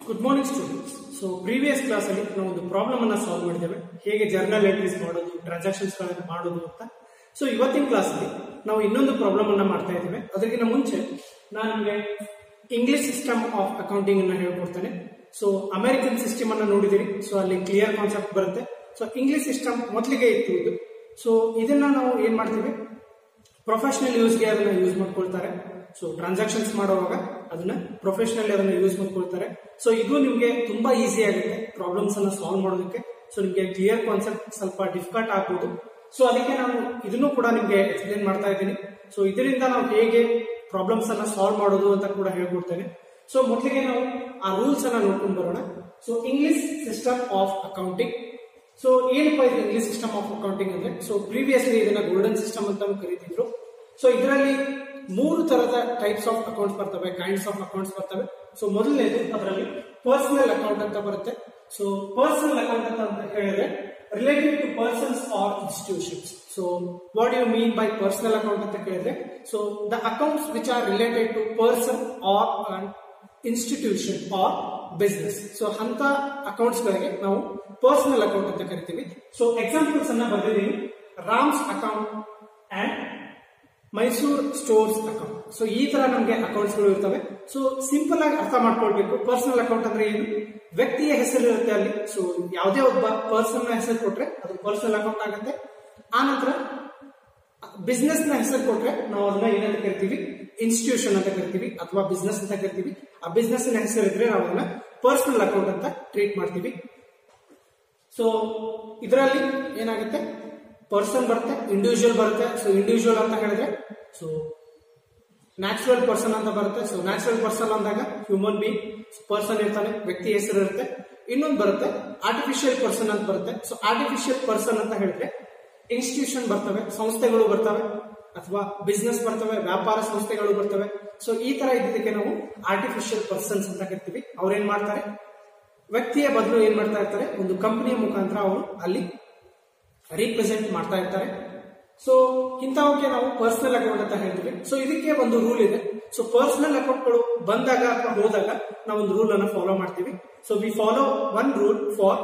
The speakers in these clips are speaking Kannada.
Good morning students. So previous class ಅಲ್ಲಿ ನಾವು ಒಂದು ಪ್ರಾಬ್ಲಮ್ ಅನ್ನ ಸಾಲ್ವ್ ಮಾಡಿದ್ದೇವೆ, ಹೇಗೆ ಜರ್ನಲ್ ಎಂಟ್ರೀಸ್ ಮಾಡೋದು, ಟ್ರಾನ್ಸಾಕ್ಷನ್ಸ್ ಗಳನ್ನು ಮಾಡೋದು ಅಂತ. ಸೊ ಇವತ್ತಿನ ಕ್ಲಾಸ್ ಅಲ್ಲಿ ನಾವು ಇನ್ನೊಂದು ಪ್ರಾಬ್ಲಮ್ ಅನ್ನ ಮಾಡ್ತಾ ಇದ್ದೇವೆ. ಅದಕ್ಕಿಂತ ಮುಂಚೆ ನಾನು ನಿಮಗೆ ಇಂಗ್ಲಿಷ್ ಸಿಸ್ಟಮ್ ಆಫ್ ಅಕೌಂಟಿಂಗ್ ಅನ್ನ ಹೇಳ್ಕೊಡ್ತೇನೆ. ಸೊ ಅಮೆರಿಕನ್ ಸಿಸ್ಟಮ್ ಅನ್ನ ನೋಡಿದಿರಿ, ಸೊ ಅಲ್ಲಿ ಕ್ಲಿಯರ್ ಕಾನ್ಸೆಪ್ಟ್ ಬರುತ್ತೆ. ಸೊ ಇಂಗ್ಲಿಷ್ ಸಿಸ್ಟಮ್ ಮೊದಲಿಗೆ ಇತ್ತು ಇದು. ಸೊ ಇದನ್ನ ನಾವು ಏನ್ ಮಾಡ್ತೀವಿ, ಪ್ರೊಫೆಷನಲ್ ಯೂಸ್ಗೆ ಅದನ್ನ ಯೂಸ್ ಮಾಡ್ಕೊಳ್ತಾರೆ. ಸೊ ಟ್ರಾನ್ಸಾಕ್ಷನ್ಸ್ ಮಾಡುವಾಗ ಅದನ್ನ ಪ್ರೊಫೆಷನಲ್ ಅದನ್ನ ಯೂಸ್ ಮಾಡ್ಕೊಳ್ತಾರೆ. ಸೊ ಇದು ನಿಮ್ಗೆ ತುಂಬಾ ಈಸಿ ಆಗುತ್ತೆ ಪ್ರಾಬ್ಲಮ್ಸ್ ಅನ್ನ ಸಾಲ್ವ್ ಮಾಡೋದಕ್ಕೆ. ಸೊ ನಿಮ್ಗೆ ಕ್ಲಿಯರ್ ಕಾನ್ಸೆಪ್ಟ್ ಸ್ವಲ್ಪ ಡಿಫಿಕಲ್ಟ್ ಆಗ್ಬೋದು. ಸೊ ಅದಕ್ಕೆ ನಾನು ಇದನ್ನು ಕೂಡ ನಿಮ್ಗೆ ಎಕ್ಸ್ಪ್ಲೇನ್ ಮಾಡ್ತಾ ಇದ್ದೀನಿ. ಸೊ ಇದರಿಂದ ನಾವು ಹೇಗೆ ಪ್ರಾಬ್ಲಮ್ಸ್ ಅನ್ನ ಸಾಲ್ವ್ ಮಾಡೋದು ಅಂತ ಕೂಡ ಹೇಳ್ಕೊಡ್ತೇನೆ. ಸೊ ಮೊದಲಿಗೆ ನಾವು ಆ ರೂಲ್ಸ್ ಅನ್ನ ನೋಡ್ಕೊಂಡು ಬರೋಣ. So English system of accounting. So ಏನಪ್ಪಾ ಇದು ಇಂಗ್ಲಿಷ್ ಸಿಸ್ಟಮ್ ಆಫ್ ಅಕೌಂಟಿಂಗ್ ಅಂದ್ರೆ, ಸೊ ಪ್ರೀವಿಯಸ್ಲಿ ಇದನ್ನ ಗೋಲ್ಡನ್ ಸಿಸ್ಟಮ್ ಅಂತ ಕರೀತಿದ್ರು. ಸೊ ಇದರಲ್ಲಿ 3 ತರದ ಟೈಪ್ಸ್ ಆಫ್ ಅಕೌಂಟ್ಸ್ ಬರ್ತವೆ, ಕೈಂಡ್ಸ್ ಆಫ್ ಅಕೌಂಟ್ಸ್ ಬರ್ತವೆ. ಸೊ ಮೊದಲನೇದು ಅದರಲ್ಲಿ ಪರ್ಸನಲ್ ಅಕೌಂಟ್ ಅಂತ ಬರುತ್ತೆ. ಸೊ ಪರ್ಸನಲ್ ಅಕೌಂಟ್ ಅಂತ ಹೇಳಿದ್ರೆ related to persons or institutions. So what you mean by personal account ಅಂತ ಕೇಳಿದ್ರೆ, so the accounts which are related to person or institution or business. So ಅಂತ ಅಕೌಂಟ್ಸ್ ಗಳಿಗೆ ನಾವು ಪರ್ಸನಲ್ ಅಕೌಂಟ್ ಅಂತ ಕರಿತೀವಿ. ಸೊ ಎಕ್ಸಾಂಪಲ್ಸ್ ಅನ್ನ ಬರೆದಿದ್ದೀವಿ. Ram's account and Mysore stores account. So ಈ ತರ ನಮಗೆ ಅಕೌಂಟ್ಸ್ ಗಳು ಇರ್ತವೆ. ಸೊ ಸಿಂಪಲ್ ಆಗಿ ಅರ್ಥ ಮಾಡ್ಕೊಳ್ಬೇಕು. ಪರ್ಸನಲ್ ಅಕೌಂಟ್ ಅಂದ್ರೆ ಏನು, ವ್ಯಕ್ತಿಯ ಹೆಸರು ಇರುತ್ತೆ ಅಲ್ಲಿ. ಸೊ ಯಾವುದೇ ಒಬ್ಬ ಪರ್ಸನ್ ನ ಹೆಸರು ಕೊಟ್ರೆ ಅದು ಪರ್ಸನಲ್ ಅಕೌಂಟ್ ಆಗುತ್ತೆ. ಆ ನಂತರ ಬಿಸ್ನೆಸ್ ನ ಹೆಸರು ಕೊಟ್ರೆ ನಾವು ಅದನ್ನ ಏನಂತ ಕರಿತೀವಿ, ಇನ್ಸ್ಟಿಟ್ಯೂಷನ್ ಅಂತ ಕರಿತೀವಿ ಅಥವಾ ಬಿಸ್ನೆಸ್ ಅಂತ ಕರಿತೀವಿ. ಆ ಬಿಸ್ನೆಸ್ ನ ಹೆಸರು ಇದ್ರೆ ನಾವು ಅದನ್ನ ಪರ್ಸನಲ್ ಅಕೌಂಟ್ ಅಂತ ಟ್ರೀಟ್ ಮಾಡ್ತೀವಿ. ಸೊ ಇದರಲ್ಲಿ ಏನಾಗುತ್ತೆ, ಪರ್ಸನ್ ಬರುತ್ತೆ, ಇಂಡಿವಿಜುವಲ್ ಬರುತ್ತೆ. ಸೊ ಇಂಡಿವಿಜುವಲ್ ಅಂತ ಹೇಳಿದ್ರೆ ಸೊ ನ್ಯಾಚುರಲ್ ಪರ್ಸನ್ ಅಂತ ಬರುತ್ತೆ. ಸೊ ನ್ಯಾಚುರಲ್ ಪರ್ಸನ್ ಅಂದಾಗ ಹ್ಯೂಮನ್ ಬೀಯಿಂಗ್ ಪರ್ಸನ್ ಇರ್ತಾನೆ, ವ್ಯಕ್ತಿ ಹೆಸರು ಇರುತ್ತೆ. ಇನ್ನೊಂದು ಬರುತ್ತೆ ಆರ್ಟಿಫಿಷಿಯಲ್ ಪರ್ಸನ್ ಅಂತ ಬರುತ್ತೆ. ಸೊ ಆರ್ಟಿಫಿಷಿಯಲ್ ಪರ್ಸನ್ ಅಂತ ಹೇಳಿದ್ರೆ ಇನ್ಸ್ಟಿಟ್ಯೂಷನ್ ಬರ್ತವೆ, ಸಂಸ್ಥೆಗಳು ಬರ್ತವೆ, ಅಥವಾ ಬಿಸ್ನೆಸ್ ಬರ್ತವೆ, ವ್ಯಾಪಾರ ಸಂಸ್ಥೆಗಳು ಬರ್ತವೆ. ಸೊ ಈ ತರ ಇದ್ದಕ್ಕೆ ನಾವು ಆರ್ಟಿಫಿಷಿಯಲ್ ಪರ್ಸನ್ಸ್ ಅಂತ ಕರಿತೀವಿ. ಅವ್ರು ಏನ್ ಮಾಡ್ತಾರೆ, ವ್ಯಕ್ತಿಯ ಬದಲು ಏನ್ ಮಾಡ್ತಾ ಇರ್ತಾರೆ, ಒಂದು ಕಂಪನಿಯ ಮುಖಾಂತರ ಅವರು ಅಲ್ಲಿ ರಿಪ್ರೆಸೆಂಟ್ ಮಾಡ್ತಾ ಇರ್ತಾರೆ. ಸೊ ಇಂಥವಕ್ಕೆ ನಾವು ಪರ್ಸನಲ್ ಅಕೌಂಟ್ ಅಂತ ಹೇಳ್ತೀವಿ. ಸೊ ಇದಕ್ಕೆ ಒಂದು ರೂಲ್ ಇದೆ. ಸೊ ಪರ್ಸನಲ್ ಅಕೌಂಟ್ಗಳು ಬಂದಾಗ ಅಥವಾ ಹೋದಾಗ ನಾವು ಒಂದು ರೂಲ್ ಅನ್ನು ಫಾಲೋ ಮಾಡ್ತೀವಿ. So we follow one rule for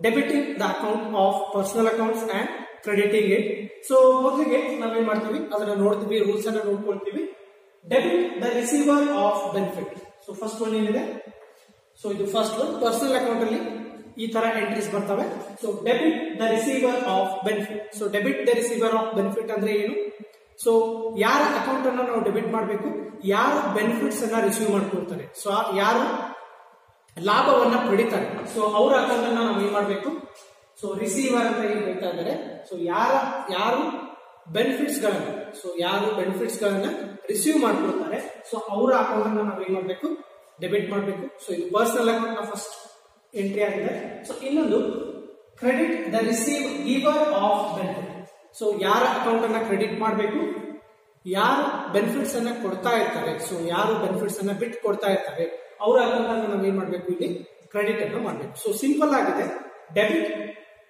debiting the account of personal accounts and crediting it. So ಮೊದಲಿಗೆ ನಾವೇನ್ ಮಾಡ್ತೀವಿ, ಅದನ್ನ ನೋಡ್ತೀವಿ, ರೂಲ್ಸ್ ಅನ್ನ ನೋಡ್ಕೊಳ್ತೀವಿ. Debit the receiver of benefit. So first one ಏನಿದೆ, ಸೊ ಇದು ಫಸ್ಟ್ ಒನ್. ಪರ್ಸನಲ್ ಅಕೌಂಟ್ ಅಲ್ಲಿ ಈ ತರ ಎಂಟ್ರೀಸ್ ಬರ್ತವೆ. So debit the receiver of benefit. So debit the receiver of benefit ಅಂದ್ರೆ ಏನು, ಸೊ ಯಾರ ಅಕೌಂಟ್ ಅನ್ನ ನಾವು ಡೆಬಿಟ್ ಮಾಡಬೇಕು, ಯಾರು ಬೆನಿಫಿಟ್ಸ್ ಅನ್ನ ರಿಸೀವ್ ಮಾಡ್ಕೊಳ್ತಾರೆ, ಸೊ ಯಾರು ಲಾಭವನ್ನ ಪಡಿತಾರೆ, ಸೊ ಅವರ ಅಕೌಂಟ್ ಅನ್ನ ನಾವು ಏನ್ ಮಾಡ್ಬೇಕು, ಸೊ ರಿಸೀವರ್ ಅಂತ ಏನ್ ಹೇಳ್ತಾ ಇದ್ದಾರೆ. ಸೊ ಯಾರು ಬೆನಿಫಿಟ್ಸ್ ಗಳನ್ನ ರಿಸೀವ್ ಮಾಡ್ಕೊಳ್ತಾರೆ, ಸೊ ಅವರ ಅಕೌಂಟ್ ಅನ್ನ ನಾವು ಏನ್ ಮಾಡ್ಬೇಕು, ಡೆಬಿಟ್ ಮಾಡಬೇಕು. ಸೊ ಇದು ಪರ್ಸನಲ್ ಅಕೌಂಟ್ ನ ಫಸ್ಟ್ ಎಂಟ್ರಿ ಆಗಿದೆ. ಸೊ ಇನ್ನೊಂದು credit the receive ಗಿವರ್ of benefit. So ಯಾರ ಅಕೌಂಟ್ ಅನ್ನ ಕ್ರೆಡಿಟ್ ಮಾಡಬೇಕು, ಯಾರು ಬೆನಿಫಿಟ್ಸ್ ಅನ್ನ ಕೊಡ್ತಾ ಇರ್ತಾರೆ, ಸೊ ಯಾರು ಬೆನಿಫಿಟ್ಸ್ ಅನ್ನ ಬಿಟ್ಟು ಕೊಡ್ತಾ ಇರ್ತಾರೆ ಅವರ ಅಕೌಂಟ್ ಅನ್ನು ನಾವು ಏನ್ ಮಾಡ್ಬೇಕು, ಇಲ್ಲಿ ಕ್ರೆಡಿಟ್ ಅನ್ನು ಮಾಡಬೇಕು. ಸೊ ಸಿಂಪಲ್ ಆಗಿದೆ, debit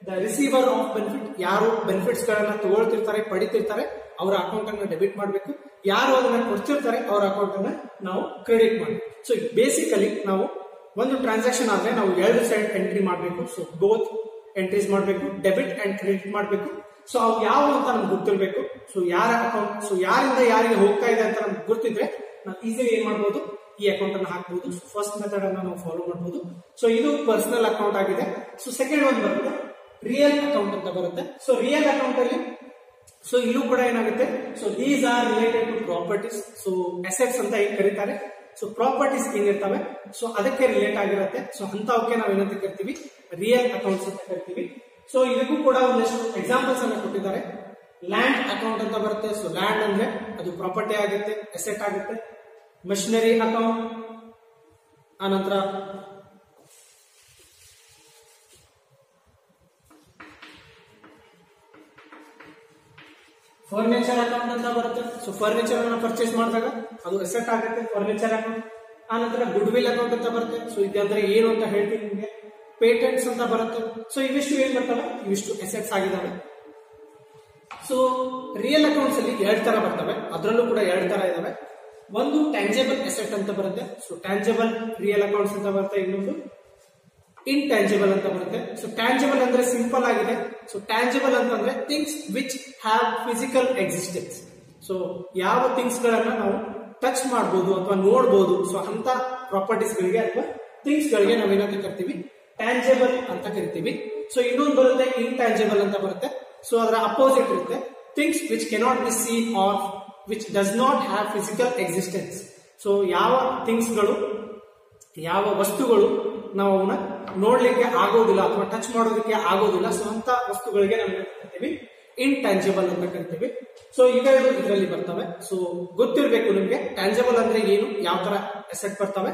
the receiver of benefit, ಯಾರು ಬೆನಿಫಿಟ್ಸ್ ಗಳನ್ನ ತಗೊಳ್ತಿರ್ತಾರೆ, ಪಡಿತಿರ್ತಾರೆ, ಅವರ ಅಕೌಂಟ್ ಅನ್ನ ಡೆಬಿಟ್ ಮಾಡಬೇಕು. ಯಾರು ಅದನ್ನ ಕೊಡ್ತಿರ್ತಾರೆ ಅವರ ಅಕೌಂಟ್ ಅನ್ನ ನಾವು ಕ್ರೆಡಿಟ್ ಮಾಡಬೇಕು. ಸೊ ಬೇಸಿಕಲಿ ನಾವು ಒಂದು ಟ್ರಾನ್ಸಾಕ್ಷನ್ ಆದ್ರೆ ನಾವು 2 ಸೈಡ್ ಎಂಟ್ರಿ ಮಾಡಬೇಕು. ಸೊ ಬೋತ್ ಎಂಟ್ರೀಸ್ ಮಾಡಬೇಕು, ಡೆಬಿಟ್ ಅಂಡ್ ಕ್ರೆಡಿಟ್ ಮಾಡಬೇಕು. ಸೊ ಅವು ಯಾವ ಅಂತ ನಮ್ಗೆ ಗೊತ್ತಿರಬೇಕು. ಸೊ ಯಾರ ಅಕೌಂಟ್, ಸೊ ಯಾರಿಂದ ಯಾರಿಗೆ ಹೋಗ್ತಾ ಇದೆ ಅಂತ ನಮ್ಗೆ ಗೊತ್ತಿದ್ರೆ ನಾವು ಈಸಿಲಿ ಏನ್ ಮಾಡಬಹುದು, ಈ ಅಕೌಂಟ್ ಅನ್ನು ಹಾಕಬಹುದು. ಸೊ ಫಸ್ಟ್ ಮೆಥಡ್ ಅನ್ನ ನಾವು ಫಾಲೋ ಮಾಡಬಹುದು. ಸೊ ಇದು ಪರ್ಸನಲ್ ಅಕೌಂಟ್ ಆಗಿದೆ. ಸೊ ಸೆಕೆಂಡ್ ಒಂದು ಬರುತ್ತೆ ರಿಯಲ್ ಅಕೌಂಟ್ ಅಂತ ಬರುತ್ತೆ. ಸೊ ರಿಯಲ್ ಅಕೌಂಟ್ ಅಲ್ಲಿ ಸೊ ಇಲ್ಲೂ ಕೂಡ ಏನಾಗುತ್ತೆ, so these are related to properties. So assets ಅಂತ ಏನ್ ಕರೀತಾರೆ, ಸೊ ಪ್ರಾಪರ್ಟೀಸ್ ಏನಿರ್ತವೆ ಸೊ ಅದಕ್ಕೆ ರಿಲೇಟ್ ಆಗಿರುತ್ತೆ. ಸೊ ಅಂತವಕ್ಕೆ ನಾವು ಏನಂತ ಕರಿತೀವಿ, ರಿಯಲ್ ಅಕೌಂಟ್ಸ್ ಅಂತ ಕರಿತೀವಿ. ಸೊ ಇದಕ್ಕೂ ಕೂಡ ಒಂದಷ್ಟು ಎಕ್ಸಾಂಪಲ್ಸ್ ಅನ್ನ ಕೊಟ್ಟಿದ್ದಾರೆ. ಲ್ಯಾಂಡ್ ಅಕೌಂಟ್ ಅಂತ ಬರುತ್ತೆ. ಸೊ ಲ್ಯಾಂಡ್ ಅಂದ್ರೆ ಅದು ಪ್ರಾಪರ್ಟಿ ಆಗುತ್ತೆ, ಅಸೆಟ್ ಆಗುತ್ತೆ. ಮೆಷಿನರಿ ಅಕೌಂಟ್, ಆನಂತರ ಫರ್ನಿಚರ್ ಅಕೌಂಟ್ ಅಂತ ಬರುತ್ತೆ. ಸೊ ಫರ್ನಿಚರ್ ಅನ್ನ ಪರ್ಚೇಸ್ ಮಾಡಿದಾಗ ಅದು ಅಸೆಟ್ ಆಗುತ್ತೆ, ಫರ್ನಿಚರ್ ಅಕೌಂಟ್. ಆನಂತರ ಗುಡ್ ವಿಲ್ ಅಕೌಂಟ್ ಅಂತ ಬರುತ್ತೆ. ಸೊ ಇದಂದ್ರೆ ಏನು ಅಂತ ಹೇಳ್ತೀನಿ ನಿಮಗೆ. ಪೇಟೆಂಟ್ಸ್ ಅಂತ ಬರುತ್ತೆ. ಸೊ ಇವಿಷ್ಟು ಏನ್ ಬರ್ತವೆ, ಇವಿಷ್ಟು ಅಸೆಟ್ಸ್ ಆಗಿದಾವೆ. ಸೊ ರಿಯಲ್ ಅಕೌಂಟ್ಸ್ ಅಲ್ಲಿ 2 ತರ ಬರ್ತವೆ, ಅದರಲ್ಲೂ ಕೂಡ 2 ತರ ಇದಾವೆ. ಒಂದು ಟ್ಯಾಂಜಬಲ್ ಅಸೆಟ್ ಅಂತ ಬರುತ್ತೆ. ಸೊ ಟ್ಯಾಂಜಬಲ್ ರಿಯಲ್ ಅಕೌಂಟ್ಸ್ ಅಂತ ಬರುತ್ತೆ, ಇನ್ನೊಂದು ಇಂಟ್ಯಾಂಜಿಬಲ್ ಅಂತ ಬರುತ್ತೆ. ಸೊ ಟ್ಯಾಂಜಿಬಲ್ ಅಂದ್ರೆ ಸಿಂಪಲ್ ಆಗಿದೆ. ಸೊ ಟ್ಯಾಂಜಿಬಲ್ ಅಂತಂದ್ರೆ things which have physical existence. So ಯಾವ ಥಿಂಗ್ಸ್ ಗಳನ್ನ ನಾವು ಟಚ್ ಮಾಡಬಹುದು ಅಥವಾ ನೋಡಬಹುದು. ಸೊ ಅಂತ ಪ್ರಾಪರ್ಟೀಸ್ ಗಳಿಗೆ ಅಥವಾ ಥಿಂಗ್ಸ್ ಗಳಿಗೆ ನಾವೇನಂತ ಕರಿತೀವಿ, ಟ್ಯಾಂಜಿಬಲ್ ಅಂತ ಕರಿತೀವಿ. ಸೊ ಇನ್ನೊಂದು ಬರುತ್ತೆ ಇಂಟ್ಯಾಂಜಿಬಲ್ ಅಂತ ಬರುತ್ತೆ. ಸೊ ಅದರ ಅಪೋಸಿಟ್ ಇರುತ್ತೆ things which cannot be seen or which does not have physical existence. So ಯಾವ ಥಿಂಗ್ಸ್ ಗಳು, ಯಾವ ವಸ್ತುಗಳು ನಾವು ಅವನ್ನ ನೋಡ್ಲಿಕ್ಕೆ ಆಗೋದಿಲ್ಲ ಅಥವಾ ಟಚ್ ಮಾಡೋದಕ್ಕೆ ಆಗೋದಿಲ್ಲ. ಸೊ ಅಂತ ವಸ್ತುಗಳಿಗೆ ನಾವು ಕರಿತೀವಿ ಇಂಟ್ಯಾಂಜಿಬಲ್ ಅಂತ ಕರಿತೀವಿ. ಸೊ ಇವೆರಡು ಇದರಲ್ಲಿ ಬರ್ತವೆ. ಸೊ ಗೊತ್ತಿರಬೇಕು ನಿಮ್ಗೆ ಟ್ಯಾಂಜಿಬಲ್ ಅಂದ್ರೆ ಏನು, ಯಾವ ತರ ಅಸೆಟ್ ಬರ್ತವೆ,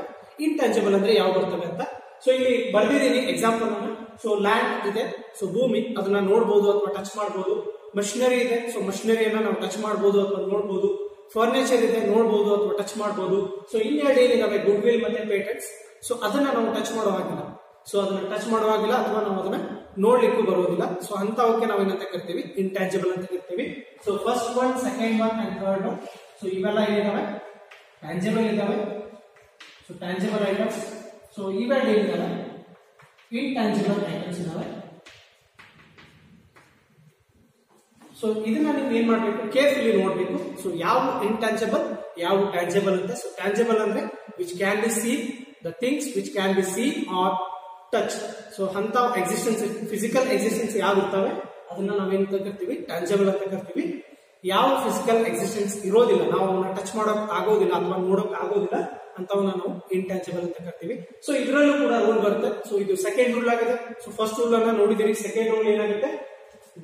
ಇಂಟ್ಯಾಂಜಿಬಲ್ ಅಂದ್ರೆ ಯಾವ ಬರ್ತವೆ ಅಂತ. ಸೊ ಇಲ್ಲಿ ಬರ್ದಿದ್ದೀನಿ ಎಕ್ಸಾಂಪಲ್ ಅನ್ನು. ಸೊ ಲ್ಯಾಂಡ್ ಇದೆ, ಸೊ ಭೂಮಿ, ಅದನ್ನ ನೋಡಬಹುದು ಅಥವಾ ಟಚ್ ಮಾಡಬಹುದು. ಮಷಿನರಿ ಇದೆ, ಸೊ ಮಷಿನರಿಯನ್ನ ನಾವು ಟಚ್ ಮಾಡಬಹುದು ಅಥವಾ ನೋಡಬಹುದು. ಫರ್ನಿಚರ್ ಇದೆ, ನೋಡಬಹುದು ಅಥವಾ ಟಚ್ ಮಾಡಬಹುದು. ಸೊ ಇನ್ನೆರಡು ಏನಿದಾವೆ, ಗುಡ್ ವಿಲ್ ಮತ್ತೆ ಪೇಟೆಂಟ್ಸ್. ಸೊ ಅದನ್ನ ನಾವು ಟಚ್ ಮಾಡುವಾಗಿಲ್ಲ. ಸೊ ಅದನ್ನ ಟಚ್ ಮಾಡುವಾಗಿಲ್ಲ ಅಥವಾ ನಾವು ಅದನ್ನ ನೋಡ್ಲಿಕ್ಕೂ ಬರೋದಿಲ್ಲ. ಸೊ ಅಂತವಕ್ಕೆ ನಾವು ಏನಂತ ಕರಿತೀವಿ, ಇಂಟ್ಯಾಂಜಿಬಲ್ ಅಂತ ಕರಿತೀವಿ. So first one, second one and third one. So ಇವೆಲ್ಲ ಏನಿದಾವೆ, ಟ್ಯಾಂಜಿಬಲ್ ಇದಾವೆ. So tangible items. ಸೊ ಇವೆರಡು ಏನಿದಾವೆ, ಇಂಟ್ಯಾಂಜಿಬಲ್ ಐಟಮ್ಸ್ ಇದಾವೆ. ಸೊ ಇದನ್ನ ನೀವು ಏನ್ ಮಾಡ್ಬೇಕು, ಕೇರ್ಫುಲಿ ನೋಡ್ಬೇಕು. ಸೊ ಯಾವ ಇಂಟ್ಯಾಂಜಿಬಲ್, ಯಾವ ಟ್ಯಾಂಜಿಬಲ್ ಅಂತ. ಸೊ ಟ್ಯಾಂಜಿಬಲ್ ಅಂದ್ರೆ which can be seen, the things which can be seen or touch. So ಅಂತ ಎಕ್ಸಿಸ್ಟೆನ್ಸ್, ಫಿಸಿಕಲ್ ಎಕ್ಸಿಸ್ಟೆನ್ಸ್ ಯಾವ ಇರ್ತವೆ ಅದನ್ನ ನಾವೇನಂತ ಕರಿತೀವಿ, ಟ್ಯಾಂಜಿಬಲ್ ಅಂತ ಕರಿತೀವಿ. ಯಾವ ಫಿಸಿಕಲ್ ಎಕ್ಸಿಸ್ಟೆನ್ಸ್ ಇರೋದಿಲ್ಲ, ನಾವು ಅವನ್ನ ಟಚ್ ಮಾಡೋಕ್ ಆಗೋದಿಲ್ಲ ಅಥವಾ ನೋಡೋಕ್ ಆಗೋದಿಲ್ಲ, ಅಂತವನ್ನ ನಾವು ಇಂಟ್ಯಾಂಜಿಬಲ್ ಅಂತ ಕರಿತೀವಿ. ಸೊ ಇದರಲ್ಲೂ ಕೂಡ ರೂಲ್ ಬರುತ್ತೆ. ಸೊ ಇದು ಸೆಕೆಂಡ್ ರೂಲ್ ಆಗಿದೆ. ಸೊ ಫಸ್ಟ್ ರೂಲ್ ಅನ್ನ ನೋಡಿದೀವಿ. ಸೆಕೆಂಡ್ ರೂಲ್ ಏನಾಗುತ್ತೆ,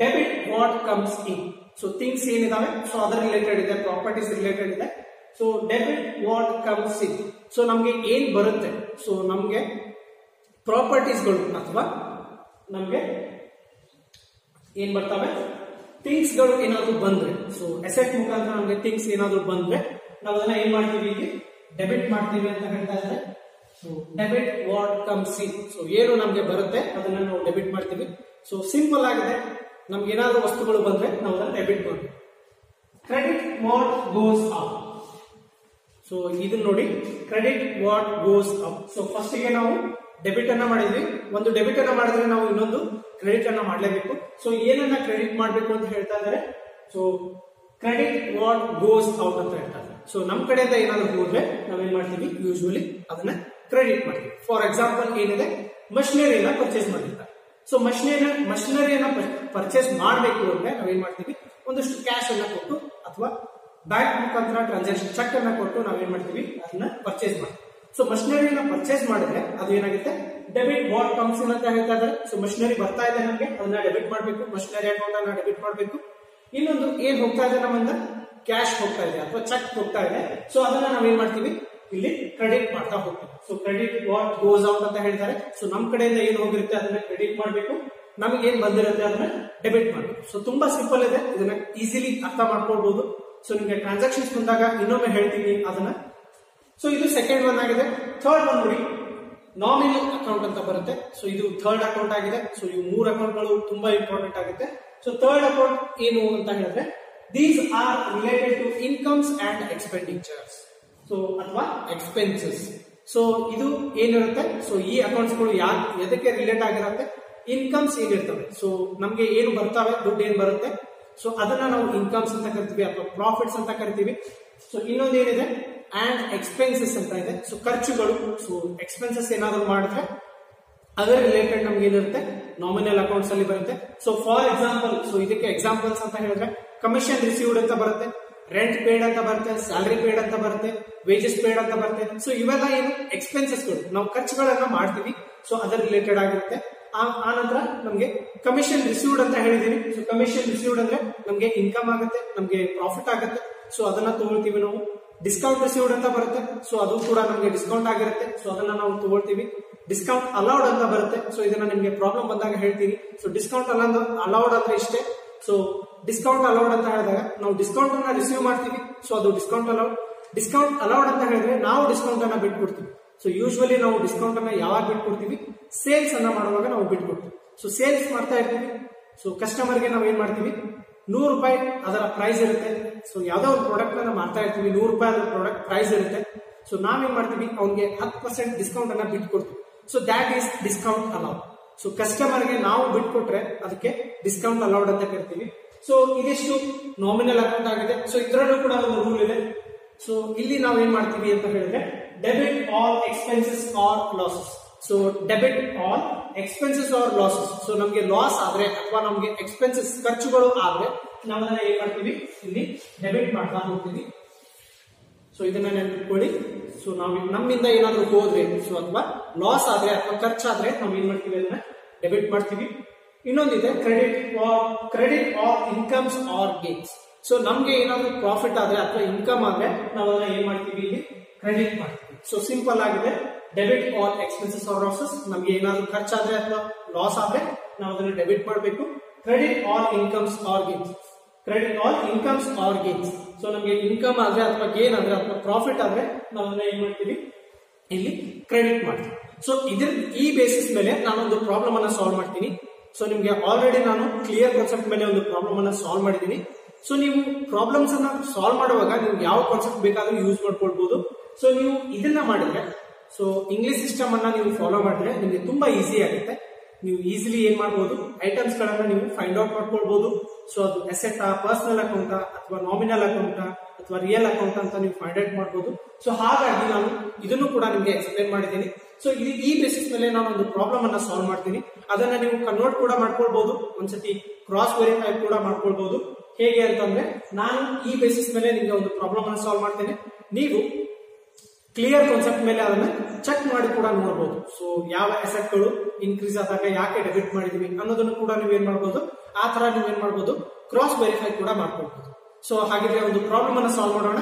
debit what comes in. So things ಏನಿದಾವೆ, ಸೊ ಅದರ ರಿಲೇಟೆಡ್ ಇದೆ, ಪ್ರಾಪರ್ಟೀಸ್ ರಿಲೇಟೆಡ್ ಇದೆ. So debit what comes in. So ನಮ್ಗೆ ಏನ್ ಬರುತ್ತೆ, ಸೊ ನಮ್ಗೆ ಪ್ರಾಪರ್ಟೀಸ್ಗಳು ಅಥವಾ ನಮ್ಗೆ ಏನ್ ಬರ್ತವೆ, ಥಿಂಗ್ಸ್ ಗಳು ಏನಾದ್ರು ಬಂದ್ರೆ, ಸೊ ಅಸೆಟ್ ಮುಖಾಂತರ ನಮ್ಗೆ ಥಿಂಗ್ಸ್ ಏನಾದ್ರು ಬಂದ್ರೆ ನಾವು ಅದನ್ನ ಏನ್ ಮಾಡ್ತೀವಿ, ಇಲ್ಲಿ ಡೆಬಿಟ್ ಮಾಡ್ತೀವಿ ಅಂತ ಹೇಳ್ತಾ ಇದ್ದಾರೆ. So debit what comes in. So ಏನು ನಮ್ಗೆ ಬರುತ್ತೆ ಅದನ್ನ ನಾವು ಡೆಬಿಟ್ ಮಾಡ್ತೀವಿ. ಸೊ ಸಿಂಪಲ್ ಆಗಿದೆ, ನಮ್ಗೆ ಏನಾದ್ರು ವಸ್ತುಗಳು ಬಂದ್ರೆ ನಾವು ಅದನ್ನ ಡೆಬಿಟ್ ಮಾಡ್ತೀವಿ. Credit what goes up. So ಇದನ್ನ ನೋಡಿ, credit what goes up. So first ಗೆ ನಾವು ಡೆಬಿಟ್ ಅನ್ನ ಮಾಡಿದ್ವಿ. ಒಂದು ಡೆಬಿಟ್ ಅನ್ನ ಮಾಡಿದ್ರೆ ನಾವು ಇನ್ನೊಂದು ಕ್ರೆಡಿಟ್ ಅನ್ನ ಮಾಡಲೇಬೇಕು. ಸೊ ಏನನ್ನ ಕ್ರೆಡಿಟ್ ಮಾಡಬೇಕು ಅಂತ ಹೇಳ್ತಾ ಇದ್ದಾರೆ. So credit what goes out ಅಂತ ಹೇಳ್ತಾರೆ. ಸೊ ನಮ್ ಕಡೆಯಿಂದ ಏನಾದ್ರು ಹೋದ್ರೆ ನಾವೇನ್ ಮಾಡ್ತೀವಿ, ಯೂಶುವಲಿ ಅದನ್ನ ಕ್ರೆಡಿಟ್ ಮಾಡ್ತೀವಿ. ಫಾರ್ ಎಕ್ಸಾಂಪಲ್ ಏನಿದೆ, ಮಷಿನರಿಯನ್ನ ಪರ್ಚೇಸ್ ಮಾಡಿರ್ತಾರೆ. ಸೊ ಮಷಿನರಿಯನ್ನ ಪರ್ಚೇಸ್ ಮಾಡಬೇಕು ಅಂದ್ರೆ ನಾವೇನ್ ಮಾಡ್ತೀವಿ, ಒಂದಷ್ಟು ಕ್ಯಾಶ್ ಅನ್ನ ಕೊಟ್ಟು ಅಥವಾ ಬ್ಯಾಂಕ್ ಮುಖಾಂತರ ಟ್ರಾನ್ಸಾಕ್ಷನ್ ಚೆಕ್ ಅನ್ನ ಕೊಟ್ಟು ನಾವೇನ್ ಮಾಡ್ತೀವಿ, ಅದನ್ನ ಪರ್ಚೇಸ್ ಮಾಡ್ತೀವಿ. ಸೊ ಮಷಿನರಿಯನ್ನ ಪರ್ಚೇಸ್ ಮಾಡಿದ್ರೆ ಅದು ಏನಾಗುತ್ತೆ, ಡೆಬಿಟ್ ವಾಟ್ ಕಮ್ಸ್ ಇನ್ ಅಂತ ಹೇಳ್ತಾ ಇದ್ದಾರೆ. ಸೊ ಮಷಿನರಿ ಬರ್ತಾ ಇದೆ ನಮಗೆ, ಅದನ್ನ ಡೆಬಿಟ್ ಮಾಡಬೇಕು, ಮಷಿನರಿ ಅಕೌಂಟ್ ಅನ್ನ ಡೆಬಿಟ್ ಮಾಡಬೇಕು. ಇನ್ನೊಂದು ಏನ್ ಹೋಗ್ತಾ ಇದೆ, ನಮ್ಮಿಂದ ಕ್ಯಾಶ್ ಹೋಗ್ತಾ ಇದೆ ಅಥವಾ ಚೆಕ್ ಹೋಗ್ತಾ ಇದೆ. ಸೊ ಅದನ್ನ ನಾವೇನ್ ಮಾಡ್ತೀವಿ, ಇಲ್ಲಿ ಕ್ರೆಡಿಟ್ ಮಾಡ್ತಾ ಹೋಗ್ತೀವಿ. So credit what goes out ಅಂತ ಹೇಳ್ತಾರೆ. ಸೊ ನಮ್ ಕಡೆಯಿಂದ ಏನ್ ಹೋಗಿರುತ್ತೆ ಅದನ್ನ ಕ್ರೆಡಿಟ್ ಮಾಡಬೇಕು, ನಮಗೆ ಏನ್ ಬಂದಿರುತ್ತೆ ಅದನ್ನ ಡೆಬಿಟ್ ಮಾಡಬೇಕು. ಸೊ ತುಂಬಾ ಸಿಂಪಲ್ ಇದೆ, ಇದನ್ನ ಈಸಿಲಿ ಅರ್ಥ ಮಾಡ್ಕೊಳ್ಬಹುದು. ಸೊ ನಿಮ್ಗೆ ಟ್ರಾನ್ಸಾಕ್ಷನ್ಸ್ ಬಂದಾಗ ಇನ್ನೊಮ್ಮೆ ಹೇಳ್ತೀನಿ ಅದನ್ನ. ಸೊ ಇದು ಸೆಕೆಂಡ್ ಒನ್ ಆಗಿದೆ. ಥರ್ಡ್ ಒನ್ ನೋಡಿ, ನಾಮಿನಲ್ ಅಕೌಂಟ್ ಅಂತ ಬರುತ್ತೆ. ಸೊ ಇದು ಥರ್ಡ್ ಅಕೌಂಟ್ ಆಗಿದೆ. ಸೊ ಇವು 3 ಅಕೌಂಟ್ಗಳು ತುಂಬಾ ಇಂಪಾರ್ಟೆಂಟ್ ಆಗುತ್ತೆ. ಸೊ ಥರ್ಡ್ ಅಕೌಂಟ್ ಏನು ಅಂತ ಹೇಳಿದ್ರೆ, these are related to incomes and expenditures. So ಅಥವಾ ಎಕ್ಸ್ಪೆನ್ಸಸ್. ಸೊ ಇದು ಏನಿರುತ್ತೆ, ಸೊ ಈ ಅಕೌಂಟ್ಸ್ ಗಳು ಎದಕ್ಕೆ ರಿಲೇಟ್ ಆಗಿರುತ್ತೆ, ಇನ್ಕಮ್ಸ್ ಏನಿರ್ತವೆ. ಸೊ ನಮ್ಗೆ ಏನು ಬರ್ತಾವೆ, ದುಡ್ಡು ಏನ್ ಬರುತ್ತೆ, ಸೊ ಅದನ್ನ ನಾವು ಇನ್ಕಮ್ಸ್ ಅಂತ ಕರಿತೀವಿ ಅಥವಾ ಪ್ರಾಫಿಟ್ಸ್ ಅಂತ ಕರಿತೀವಿ. ಸೊ ಇನ್ನೊಂದು ಏನಿದೆ, ಅಂಡ್ ಎಕ್ಸ್ಪೆನ್ಸಸ್ ಅಂತ ಇದೆ. ಸೊ ಖರ್ಚುಗಳು. ಸೊ ಎಕ್ಸ್ಪೆನ್ಸಸ್ ಏನಾದ್ರು ಮಾಡಿದ್ರೆ ಅದರ ರಿಲೇಟೆಡ್ ನಮ್ಗೆ ಏನಿರುತ್ತೆ, ನಾಮಿನಲ್ ಅಕೌಂಟ್ಸ್ ಅಲ್ಲಿ ಬರುತ್ತೆ. ಸೊ ಫಾರ್ ಎಕ್ಸಾಂಪಲ್, ಸೊ ಇದಕ್ಕೆ ಎಕ್ಸಾಂಪಲ್ಸ್ ಅಂತ ಹೇಳಿದ್ರೆ, ಕಮಿಷನ್ ರಿಸೀವ್ಡ್ ಅಂತ ಬರುತ್ತೆ, ರೆಂಟ್ ಪೇಡ್ ಅಂತ ಬರುತ್ತೆ, ಸ್ಯಾಲರಿ ಪೇಡ್ ಅಂತ ಬರುತ್ತೆ, ವೇಜಸ್ ಪೇಡ್ ಅಂತ ಬರುತ್ತೆ. ಸೊ ಇವೆಲ್ಲ ಏನು ಎಕ್ಸ್ಪೆನ್ಸಸ್ಗಳು, ನಾವು ಖರ್ಚುಗಳನ್ನ ಮಾಡ್ತೀವಿ. ಸೊ ಅದರ ರಿಲೇಟೆಡ್ ಆಗಿರುತ್ತೆ. ಆ ನಂತರ ನಮ್ಗೆ ಕಮಿಷನ್ ರಿಸೀವ್ಡ್ ಅಂತ ಹೇಳಿದೀನಿ. ಸೊ ಕಮಿಷನ್ ರಿಸೀವ್ಡ್ ಅಂದ್ರೆ ನಮ್ಗೆ ಇನ್ಕಮ್ ಆಗುತ್ತೆ, ನಮ್ಗೆ ಪ್ರಾಫಿಟ್ ಆಗುತ್ತೆ. ಸೊ ಅದನ್ನ ತಗೊಳ್ತೀವಿ ನಾವು. ಡಿಸ್ಕೌಂಟ್ ರಿಸೀವ್ಡ್ ಅಂತ ಬರುತ್ತೆ. ಸೊ ಅದು ಕೂಡ ನಮ್ಗೆ ಡಿಸ್ಕೌಂಟ್ ಆಗಿರುತ್ತೆ. ಸೊ ಅದನ್ನ ನಾವು ತಗೊಳ್ತೀವಿ. ಡಿಸ್ಕೌಂಟ್ ಅಲೌಡ್ ಅಂತ ಬರುತ್ತೆ. ಸೊ ಇದನ್ನ ನಿಮ್ಗೆ ಪ್ರಾಬ್ಲಮ್ ಬಂದಾಗ ಹೇಳ್ತೀನಿ. ಸೊ ಡಿಸ್ಕೌಂಟ್ ಅಲೌಡ್ ಅಂದ್ರೆ ಇಷ್ಟೇ. ಸೊ ಡಿಸ್ಕೌಂಟ್ ಅಲೌಡ್ ಅಂತ ಹೇಳಿದಾಗ ನಾವು ಡಿಸ್ಕೌಂಟ್ ಅನ್ನ ರಿಸೀವ್ ಮಾಡ್ತೀವಿ. ಸೊ ಅದು ಡಿಸ್ಕೌಂಟ್ ಅಲೌಡ್. ಡಿಸ್ಕೌಂಟ್ ಅಲೌಡ್ ಅಂತ ಹೇಳಿದ್ರೆ ನಾವು ಡಿಸ್ಕೌಂಟ್ ಅನ್ನ ಬಿಟ್ಕೊಡ್ತೀವಿ. ಸೊ ಯೂಶುವಲಿ ನಾವು ಡಿಸ್ಕೌಂಟ್ ಅನ್ನ ಯಾವಾಗ ಬಿಟ್ಕೊಡ್ತೀವಿ, ಸೇಲ್ಸ್ ಅನ್ನ ಮಾಡುವಾಗ ನಾವು ಬಿಟ್ಕೊಡ್ತೀವಿ. ಸೊ ಸೇಲ್ಸ್ ಮಾಡ್ತಾ ಇರ್ತೀವಿ. ಸೊ ಕಸ್ಟಮರ್ಗೆ ನಾವು ಏನ್ ಮಾಡ್ತೀವಿ, ₹100 ಅದರ ಪ್ರೈಸ್ ಇರುತ್ತೆ. ಸೊ ಯಾವ್ದೋ ಒಂದು ಪ್ರಾಡಕ್ಟ್ ನಾವು ಮಾಡ್ತಾ ಇರ್ತೀವಿ, ₹100 ಅದರ ಪ್ರಾಡಕ್ಟ್ ಪ್ರೈಸ್ ಇರುತ್ತೆ. ಸೊ ನಾವೇನ್ ಮಾಡ್ತೀವಿ, ಅವ್ನಿಗೆ 10% ಡಿಸ್ಕೌಂಟ್ ಅನ್ನ ಬಿಟ್ಕೊಡ್ತೀವಿ. So that is discount allowed. So ಕಸ್ಟಮರ್ಗೆ ನಾವು ಬಿಟ್ಕೊಟ್ರೆ ಅದಕ್ಕೆ ಡಿಸ್ಕೌಂಟ್ ಅಲೌಡ್ ಅಂತ ಕರಿತೀವಿ. ಸೊ ಇದಿಷ್ಟು ನಾಮಿನಲ್ ಅಕೌಂಟ್ ಆಗಿದೆ. ಸೊ ಇದರಲ್ಲೂ ಕೂಡ ಒಂದು ರೂಲ್ ಇದೆ. ಸೊ ಇಲ್ಲಿ ನಾವು ಏನ್ ಮಾಡ್ತೀವಿ ಅಂತ ಹೇಳಿದ್ರೆ, debit all expenses or losses. So debit all expenses or losses. So ನಮ್ಗೆ ಲಾಸ್ ಆದ್ರೆ ಅಥವಾ ನಮ್ಗೆ ಎಕ್ಸ್ಪೆನ್ಸಸ್ ಖರ್ಚುಗಳು ಆದ್ರೆ ನಾವು ಅದನ್ನ ಏನ್ ಮಾಡ್ತೀವಿ, ಇಲ್ಲಿ ಡೆಬಿಟ್ ಮಾಡ್ತಾ ಹೋಗ್ತೀವಿ. ಸೊ ಇದನ್ನ ನೆನಪಿಟ್ಕೊಳ್ಳಿ. ಸೊ ನಾವು ನಮ್ಮಿಂದ ಏನಾದ್ರೂ ಹೋದ್ರೆ, ಸೊ ಅಥವಾ ಲಾಸ್ ಆದ್ರೆ ಅಥವಾ ಖರ್ಚಾದ್ರೆ ನಾವು ಏನ್ ಮಾಡ್ತೀವಿ, ಅದನ್ನ ಡೆಬಿಟ್ ಮಾಡ್ತೀವಿ. ಇನ್ನೊಂದಿದೆ credit or incomes or gains. So ನಮ್ಗೆ ಏನಾದ್ರೂ ಪ್ರಾಫಿಟ್ ಆದ್ರೆ ಅಥವಾ ಇನ್ಕಮ್ ಆದ್ರೆ ನಾವು ಅದನ್ನ ಏನ್ ಮಾಡ್ತೀವಿ, ಇಲ್ಲಿ ಕ್ರೆಡಿಟ್ ಮಾಡ್ತೀವಿ. ಸೊ ಸಿಂಪಲ್ ಆಗಿದೆ. Debit all expenses or losses, ನಮ್ಗೆ ಏನಾದ್ರೂ ಖರ್ಚಾದ್ರೆ ಅಥವಾ ಲಾಸ್ ಆದ್ರೆ ನಾವು ಅದನ್ನ ಡೆಬಿಟ್ ಮಾಡಬೇಕು. Credit all incomes or gains, credit all incomes or gains. So ನಮ್ಗೆ ಇನ್ಕಮ್ ಆದ್ರೆ ಅಥವಾ ಗೇನ್ ಆದ್ರೆ ಅಥವಾ ಪ್ರಾಫಿಟ್ ಆದ್ರೆ ನಾವು ಅದನ್ನ ಏನ್ ಮಾಡ್ತೀವಿ, ಇಲ್ಲಿ ಕ್ರೆಡಿಟ್ ಮಾಡ್ತೀವಿ. ಸೊ ಈ ಬೇಸಿಸ್ ಮೇಲೆ ನಾನೊಂದು ಪ್ರಾಬ್ಲಮ್ ಅನ್ನ ಸಾಲ್ವ್ ಮಾಡ್ತೀನಿ. ಸೊ ನಿಮ್ಗೆ ಆಲ್ರೆಡಿ ನಾನು ಕ್ಲಿಯರ್ ಕಾನ್ಸೆಪ್ಟ್ ಮೇಲೆ ಒಂದು ಪ್ರಾಬ್ಲಮ್ ಅನ್ನ ಸಾಲ್ವ್ ಮಾಡಿದ್ದೀನಿ. ಸೊ ನೀವು ಪ್ರಾಬ್ಲಮ್ಸ್ ಅನ್ನ ಸಾಲ್ವ್ ಮಾಡುವಾಗ ನೀವು ಯಾವ ಕಾನ್ಸೆಪ್ಟ್ ಬೇಕಾದ್ರೂ ಯೂಸ್ ಮಾಡ್ಕೊಳ್ಬಹುದು. ಸೊ ನೀವು ಇದನ್ನ ಮಾಡಿದ್ರೆ, ಸೊ ಇಂಗ್ಲಿಷ್ ಸಿಸ್ಟಮ್ ಅನ್ನ ನೀವು ಫಾಲೋ ಮಾಡಿದ್ರೆ ನಿಮ್ಗೆ ತುಂಬಾ ಈಸಿ ಆಗುತ್ತೆ. ನೀವು ಈಸಿಲಿ ಏನ್ ಮಾಡಬಹುದು, ಐಟಮ್ಸ್ ಗಳನ್ನ ನೀವು ಫೈಂಡ್ ಔಟ್ ಮಾಡ್ಕೊಳ್ಬಹುದು. ಸೊ ಅದು ಅಸೆಟ್, ಪರ್ಸನಲ್ ಅಕೌಂಟ್ ಅಥವಾ ನಾಮಿನಲ್ ಅಕೌಂಟ್ ಅಥವಾ ರಿಯಲ್ ಅಕೌಂಟ್ ಅಂತ ನೀವು ಫೈಂಡ್ ಔಟ್ ಮಾಡಬಹುದು. ಸೊ ಹಾಗಾಗಿ ನಾನು ಇದನ್ನು ಕೂಡ ನಿಮ್ಗೆ ಎಕ್ಸ್ಪ್ಲೇನ್ ಮಾಡಿದ್ದೀನಿ. ಸೊ ಈ ಬೇಸಿಸ್ ಮೇಲೆ ನಾನು ಒಂದು ಪ್ರಾಬ್ಲಮ್ ಅನ್ನ ಸಾಲ್ವ್ ಮಾಡ್ತೀನಿ. ಅದನ್ನ ನೀವು ಕನ್ವರ್ಟ್ ಕೂಡ ಮಾಡ್ಕೊಳ್ಬಹುದು, ಒಂದ್ಸತಿ ಕ್ರಾಸ್ ವೆರಿಫೈ ಕೂಡ ಮಾಡ್ಕೊಳ್ಬಹುದು. ಹೇಗೆ ಅಂತಂದ್ರೆ, ನಾನು ಈ ಬೇಸಿಸ್ ಮೇಲೆ ನಿಮ್ಗೆ ಒಂದು ಪ್ರಾಬ್ಲಮ್ ಅನ್ನ ಸಾಲ್ವ್ ಮಾಡ್ತೇನೆ. ನೀವು ಕ್ಲಿಯರ್ ಕಾನ್ಸೆಪ್ಟ್ ಮೇಲೆ ಅದನ್ನ ಚೆಕ್ ಮಾಡಿ ಕೂಡ ನೋಡಬಹುದು. ಸೊ ಯಾವ ಅಸೆಟ್ ಗಳು ಇನ್ಕ್ರೀಸ್ ಆದಾಗ ಯಾಕೆ ಡೆಬಿಟ್ ಮಾಡಿದೀವಿ ಅನ್ನೋದನ್ನು ಕೂಡ ನೀವು ಏನ್ ಮಾಡಬಹುದು, ಆ ತರ ನೀವು ಏನ್ ಮಾಡಬಹುದು, ಕ್ರಾಸ್ ವೆರಿಫೈ ಕೂಡ ಮಾಡ್ಕೊಳ್ಬಹುದು. ಸೊ ಹಾಗಿದ್ರೆ ಒಂದು ಪ್ರಾಬ್ಲಮ್ ಅನ್ನ ಸಾಲ್ವ್ ಮಾಡೋಣ.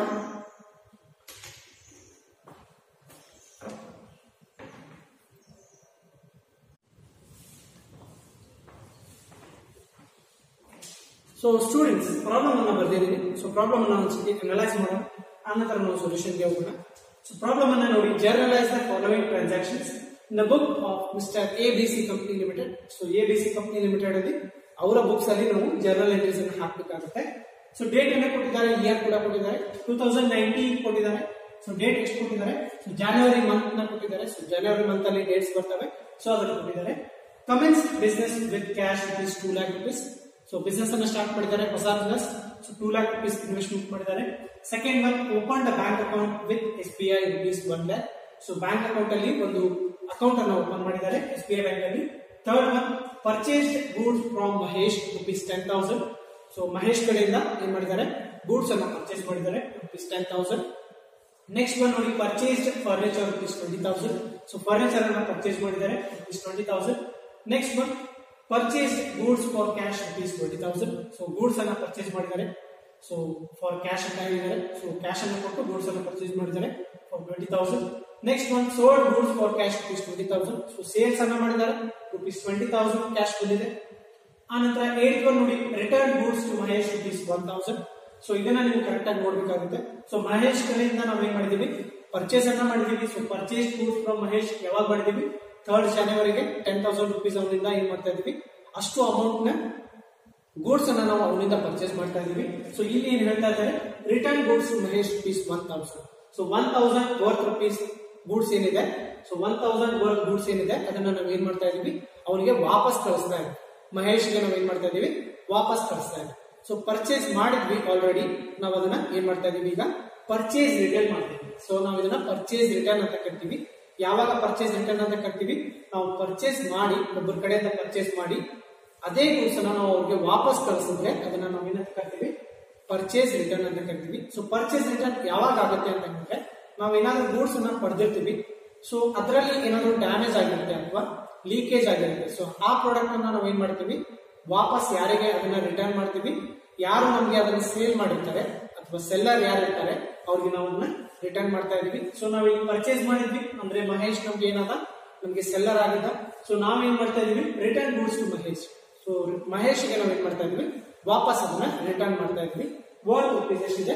ಸೊ ಸ್ಟೂಡೆಂಟ್ಸ್, ಪ್ರಾಬ್ಲಮ್ ಅನ್ನ ಬರ್ದಿದ್ದೀನಿ. ಸೊ ಪ್ರಾಬ್ಲಮ್ ಅನ್ನ ಒಂದ್ಸತಿ ಅನಲೈಸ್ ಮಾಡೋಣ, ಆನಂತರ ನಾವು ಸೊಲ್ಯೂಷನ್ಗೆ ಹೋಗೋಣ. ಸೊ ಪ್ರಾಬ್ಲಮ್ ಅನ್ನ ನೋಡಿ, journalise the following transactions in the book of mister ABC company limited. So ABC company limited ಅಲ್ಲಿ ಅವರ ಬುಕ್ಸ್ ಅಲ್ಲಿ ನಾವು ಜರ್ನಲ್ ಎಂಟ್ರೀಸ್ ಅನ್ನು ಹಾಕಬೇಕಾಗುತ್ತೆ. ಸೊ ಡೇಟ್ ಅನ್ನ ಕೊಟ್ಟಿದ್ದಾರೆ, ಇಯರ್ ಕೂಡ ಕೊಟ್ಟಿದ್ದಾರೆ, 2019 ಕೊಟ್ಟಿದ್ದಾರೆ. ಸೊ ಡೇಟ್ ಎಷ್ಟು ಕೊಟ್ಟಿದ್ದಾರೆ, ಸೊ ಜಾನ್ವರಿ ಮಂತ್ ನ ಕೊಟ್ಟಿದ್ದಾರೆ. ಸೊ ಜಾನ್ವರಿ ಮಂತ್ ಅಲ್ಲಿ ಡೇಟ್ಸ್ ಬರ್ತವೆ. ಸೊ ಅದನ್ನು ಕೊಟ್ಟಿದ್ದಾರೆ. Commence business with cash rupees 2 lakh rupees. So business ಅನ್ನ ಸ್ಟಾರ್ಟ್ ಮಾಡಿದ್ದಾರೆ, ಹೊಸ ಬಿಸ್ನೆಸ್. ಸೊ 2 lakh rupees ಇನ್ವೆಸ್ಟ್ಮೆಂಟ್ ಮಾಡಿದ್ದಾರೆ. Second one, open the bank account with SBI rupees 1 lakh. So bank account ಅಲ್ಲಿ ಒಂದು ಅಕೌಂಟ್ ಅನ್ನು ಓಪನ್ ಮಾಡಿದ್ದಾರೆ SBI ಬ್ಯಾಂಕ್ ಅಲ್ಲಿ. Third one, purchased goods from Mahesh rupees 10,000. So Mahesh ಕಡೆಯಿಂದ ಏನ್ ಮಾಡಿದ್ದಾರೆ, ಗೂಡ್ಸ್ ಅನ್ನ ಪರ್ಚೇಸ್ ಮಾಡಿದ್ದಾರೆ rupees 10,000. ನೆಕ್ಸ್ಟ್ ಒನ್ ನೋಡಿ, purchased furniture rupees 20,000. So furniture ಅನ್ನ ಪರ್ಚೇಸ್ ಮಾಡಿದ್ದಾರೆ rupees 20,000. Next one, purchased goods for cash rupees 20,000. So goods ಅನ್ನ ಪರ್ಚೇಸ್ ಮಾಡಿದ್ದಾರೆ. ಸೊ ಫಾರ್ ಕ್ಯಾಶ್ ಅಂತ ಹೇಳಿದ್ದಾರೆ. ಸೊ ಕ್ಯಾಶ್ ಅನ್ನು ಕೊಟ್ಟು ಗೂಡ್ಸ್ ಅನ್ನು ಪರ್ಚೇಸ್ ಮಾಡಿದ್ದಾರೆ for 20,000. Next one, sold goods for cash rupees 20,000. So sales ಅನ್ನ ಮಾಡಿದ್ದಾರೆ rupees 20,000 ಕ್ಯಾಶ್ ಬಂದಿದೆ. ಆನಂತರ 8th ಒನ್ ನೋಡಿ, return goods to Mahesh rupees 1,000. So ಇದನ್ನ ನೀವು ಕರೆಕ್ಟ್ ಆಗಿ ನೋಡ್ಬೇಕಾಗುತ್ತೆ. ಸೊ ಮಹೇಶ್ ಕಡೆಯಿಂದ ನಾವು ಏನ್ ಮಾಡಿದೀವಿ, ಪರ್ಚೇಸ್ ಅನ್ನ ಮಾಡಿದೀವಿ. So purchase goods from Mahesh ಯಾವಾಗ ಮಾಡಿದೀವಿ, 3rd January 10,000 rupees ಅವನಿಂದ ಏನ್ ಮಾಡ್ತಾ ಇದೀವಿ, ಅಷ್ಟು ಅಮೌಂಟ್ ನ ಗೂಡ್ಸ್ ಅನ್ನ ನಾವು ಅವನಿಂದ ಪರ್ಚೇಸ್ ಮಾಡ್ತಾ ಇದೀವಿ. ಸೊ ಇಲ್ಲಿ ಏನ್ ಹೇಳ್ತಾ ಇದ್ದಾರೆ, return goods Mahesh rupees 1,000. So 1,000 worth rupees goods ಏನಿದೆ, ಸೊ 1,000 ವರ್ತ್ ಗೂಡ್ಸ್ ಏನಿದೆ ಅದನ್ನ ನಾವು ಏನ್ ಮಾಡ್ತಾ ಇದೀವಿ, ಅವನಿಗೆ ವಾಪಸ್ ಕಳಿಸ್ತಾ ಇದ್ವಿ. ಮಹೇಶ್ಗೆ ನಾವು ಏನ್ ಮಾಡ್ತಾ ಇದೀವಿ, ವಾಪಸ್ ಕಳಿಸ್ತಾ ಇದ್ವಿ. ಸೊ ಪರ್ಚೇಸ್ ಮಾಡಿದ್ವಿ ಆಲ್ರೆಡಿ, ನಾವು ಅದನ್ನ ಏನ್ ಮಾಡ್ತಾ ಇದೀವಿ, ಈಗ ಪರ್ಚೇಸ್ ರಿಟರ್ನ್ ಮಾಡ್ತೀವಿ. ಸೊ ನಾವು ಇದನ್ನ ಪರ್ಚೇಸ್ ರಿಟರ್ನ್ ಅಂತ ಕರಿತೀವಿ. ಯಾವಾಗ ಪರ್ಚೇಸ್ ರಿಟರ್ನ್ ಅಂತ ಕರಿತೀವಿ, ನಾವು ಪರ್ಚೇಸ್ ಮಾಡಿ, ಒಬ್ಬರ ಕಡೆಯಿಂದ ಪರ್ಚೇಸ್ ಮಾಡಿ ಅದೇ ಗೂಡ್ಸ್ ಅನ್ನ ನಾವು ಅವ್ರಿಗೆ ವಾಪಸ್ ಕಳಿಸಿದ್ರೆ ಅದನ್ನ ನಾವು ಏನಂತ ಕರಿತೀವಿ, ಪರ್ಚೇಸ್ ರಿಟರ್ನ್ ಅಂತ ಕರಿತೀವಿ. ಸೊ ಪರ್ಚೇಸ್ ರಿಟರ್ನ್ ಯಾವಾಗ ಆಗುತ್ತೆ ಅಂತ ಹೇಳಿದ್ರೆ, ನಾವು ಏನಾದ್ರೂ ಗೂಡ್ಸ್ ಅನ್ನ ಪಡೆದಿರ್ತೀವಿ. ಸೊ ಅದರಲ್ಲಿ ಏನಾದ್ರು ಡ್ಯಾಮೇಜ್ ಆಗಿರುತ್ತೆ ಅಥವಾ ಲೀಕೇಜ್ ಆಗಿರುತ್ತೆ. ಸೊ ಆ ಪ್ರಾಡಕ್ಟ್ ಅನ್ನ ನಾವು ಏನ್ ಮಾಡ್ತೀವಿ, ವಾಪಸ್ ಯಾರಿಗೆ ಅದನ್ನ ರಿಟರ್ನ್ ಮಾಡ್ತೀವಿ. ಯಾರು ನಮ್ಗೆ ಅದನ್ನ ಸೇಲ್ ಮಾಡಿರ್ತಾರೆ ಅಥವಾ ಸೆಲ್ಲರ್ ಯಾರು ಇರ್ತಾರೆ ಅವ್ರಿಗೆ ನಾವು ಅದನ್ನ ರಿಟರ್ನ್ ಮಾಡ್ತಾ ಇದೀವಿ. ಸೊ ನಾವು ಈಗ ಪರ್ಚೇಸ್ ಮಾಡಿದ್ವಿ ಅಂದ್ರೆ ಮಹೇಶ್ ನಮ್ಗೆ ಏನಾದ, ನಮ್ಗೆ ಸೆಲ್ಲರ್ ಆಗಿದ್ದ. ಸೊ ನಾವೇನ್ ಮಾಡ್ತಾ ಇದೀವಿ, return goods to Mahesh. So ಮಹೇಶ್ಗೆ ನಾವು ಏನ್ ಮಾಡ್ತಾ ಇದೀವಿ, ವಾಪಸ್ ಅದನ್ನ ರಿಟರ್ನ್ ಮಾಡ್ತಾ ಇದ್ವಿ. ವರ್ತ್ ರೂಪೀಸ್ ಎಷ್ಟಿದೆ,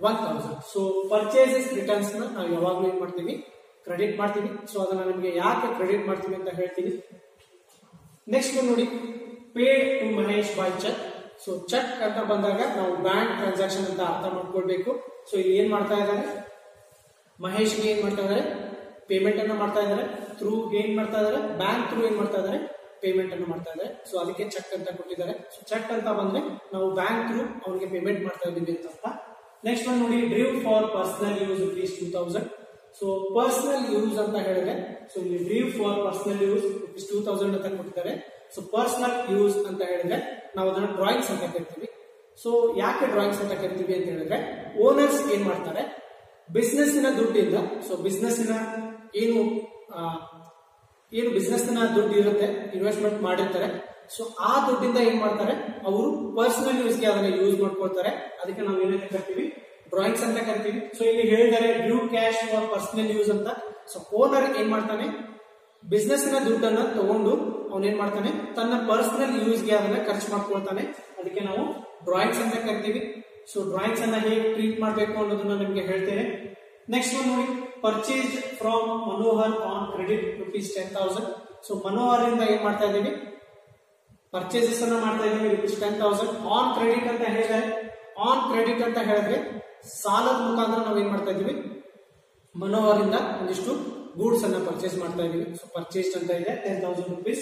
1,000. ಸೊ ಪರ್ಚೇಸಸ್ ರಿಟರ್ನ್ಸ್ ನ ನಾವು ಯಾವಾಗ್ಲೂ ಏನ್ ಮಾಡ್ತೀವಿ, ಕ್ರೆಡಿಟ್ ಮಾಡ್ತೀವಿ. ಸೊ ಅದನ್ನ ನಿಮ್ಗೆ ಯಾಕೆ ಕ್ರೆಡಿಟ್ ಮಾಡ್ತೀವಿ ಅಂತ ಹೇಳ್ತೀನಿ. ನೆಕ್ಸ್ಟ್ ನೋಡಿ, paid to Mahesh by cheque. So cheque ಅಂತ ಬಂದಾಗ ನಾವು ಬ್ಯಾಂಕ್ ಟ್ರಾನ್ಸಾಕ್ಷನ್ ಅಂತ ಅರ್ಥ ಮಾಡ್ಕೊಳ್ಬೇಕು. ಸೊ ಇಲ್ಲಿ ಏನ್ ಮಾಡ್ತಾ ಇದ್ದಾರೆ, ಮಹೇಶ್ಗೆ ಏನ್ ಮಾಡ್ತಾ ಇದ್ದಾರೆ, ಪೇಮೆಂಟ್ ಅನ್ನ ಮಾಡ್ತಾ ಇದ್ದಾರೆ. ಥ್ರೂ ಏನ್ ಮಾಡ್ತಾ ಇದ್ದಾರೆ, ಬ್ಯಾಂಕ್ ಥ್ರೂ ಏನ್ ಮಾಡ್ತಾ ಇದ್ದಾರೆ, ಪೇಮೆಂಟ್ ಅನ್ನು ಮಾಡ್ತಾ ಇದ್ದಾರೆ. ಸೊ ಅದಕ್ಕೆ ಚೆಕ್ ಅಂತ ಕೊಟ್ಟಿದ್ದಾರೆ. ಸೊ ಚೆಕ್ ಅಂತ ಬಂದ್ರೆ ನಾವು ಬ್ಯಾಂಕ್ ಥ್ರೂ ಅವರಿಗೆ ಪೇಮೆಂಟ್ ಮಾಡ್ತಾ ಇದ್ದೀವಿ ಅಂತ. ನೆಕ್ಸ್ಟ್ ಒಂದು ನೋಡಿ, ಡ್ರೀವ್ for personal use rupees 2000. So personal use ಅಂತ ಹೇಳಿದ್ರೆ, ಸೊ ಇಲ್ಲಿ ಡ್ರೀವ್ ಫಾರ್ ಪರ್ಸನಲ್ ಯೂಸ್ rupees 2000 ಅಂತ ಕೊಟ್ಟಿದ್ದಾರೆ. ಸೊ ಪರ್ಸನಲ್ ಯೂಸ್ ಅಂತ ಹೇಳಿದ್ರೆ ನಾವು ಅದನ್ನ ಡ್ರಾಯಿಂಗ್ಸ್ ಅಂತ ಕರಿತೀವಿ. ಸೊ ಯಾಕೆ ಡ್ರಾಯಿಂಗ್ಸ್ ಅಂತ ಕರಿತೀವಿ ಅಂತ ಹೇಳಿದ್ರೆ, ಓನರ್ಸ್ ಏನ್ ಮಾಡ್ತಾರೆ, ಬಿಸ್ನೆಸ್ಸಿನ ದುಡ್ಡಿಂದ, ಸೊ ಬಿಸ್ನೆಸ್ಸಿನ ಏನು ಬಿಸ್ನೆಸ್ನ ದುಡ್ಡು ಇರುತ್ತೆ, ಇನ್ವೆಸ್ಟ್ಮೆಂಟ್ ಮಾಡಿರ್ತಾರೆ. ಸೊ ಆ ದುಡ್ಡಿಂದ ಏನ್ ಮಾಡ್ತಾರೆ, ಅವರು ಪರ್ಸನಲ್ ಯೂಸ್ಗೆ ಅದನ್ನ ಯೂಸ್ ಮಾಡ್ಕೊಳ್ತಾರೆ. ಅದಕ್ಕೆ ನಾವು ಏನಂತ ಕರಿತೀವಿ, ಡ್ರಾಯಿಂಗ್ಸ್ ಅಂತ ಕರಿತೀವಿ. ಸೊ ಇಲ್ಲಿ ಹೇಳಿದ್ದಾರೆ Drew cash for personal use ಅಂತ. ಸೊ ಓನರ್ ಏನ್ ಮಾಡ್ತಾನೆ, ಬಿಸ್ನೆಸ್ನ ದುಡ್ಡನ್ನ ತಗೊಂಡು ಅವನೇನ್ ಮಾಡ್ತಾನೆ, ತನ್ನ ಪರ್ಸನಲ್ ಯೂಸ್ಗೆ ಅದನ್ನ ಖರ್ಚು ಮಾಡ್ಕೊಳ್ತಾನೆ. ಅದಕ್ಕೆ ನಾವು ಡ್ರಾಯಿಂಗ್ಸ್ ಅಂತ ಕರಿತೀವಿ. ಸೊ ಡ್ರಾಯಿಂಗ್ಸ್ ಅನ್ನ ಹೇಗೆ ಟ್ರೀಟ್ ಮಾಡಬೇಕು ಅನ್ನೋದನ್ನ ನಿಮ್ಗೆ ಹೇಳ್ತೇನೆ. ನೆಕ್ಸ್ಟ್ ಒಂದು ನೋಡಿ, purchase from Manohar on credit rupees 10,000. So Manohar ಇಂದ ಏನ್ ಮಾಡ್ತಾ ಇದೀವಿ, ಪರ್ಚೇಸಸ್ ಅನ್ನ ಮಾಡ್ತಾ ಇದೀವಿ rupees 10,000 ಆನ್ ಕ್ರೆಡಿಟ್ ಅಂತ ಹೇಳಿದ್ರೆ. ಆನ್ ಕ್ರೆಡಿಟ್ ಅಂತ ಹೇಳಿದ್ರೆ ಸಾಲದ ಮುಖಾಂತರ ನಾವು ಏನ್ ಮಾಡ್ತಾ ಇದೀವಿ, ಮನೋಹರ್ ಇಂದ ಒಂದಿಷ್ಟು ಗೂಡ್ಸ್ ಅನ್ನ ಪರ್ಚೇಸ್ ಮಾಡ್ತಾ ಇದೀವಿ. ಸೊ ಪರ್ಚೇಸ್ ಅಂತ ಇದೆ 10,000 rupees.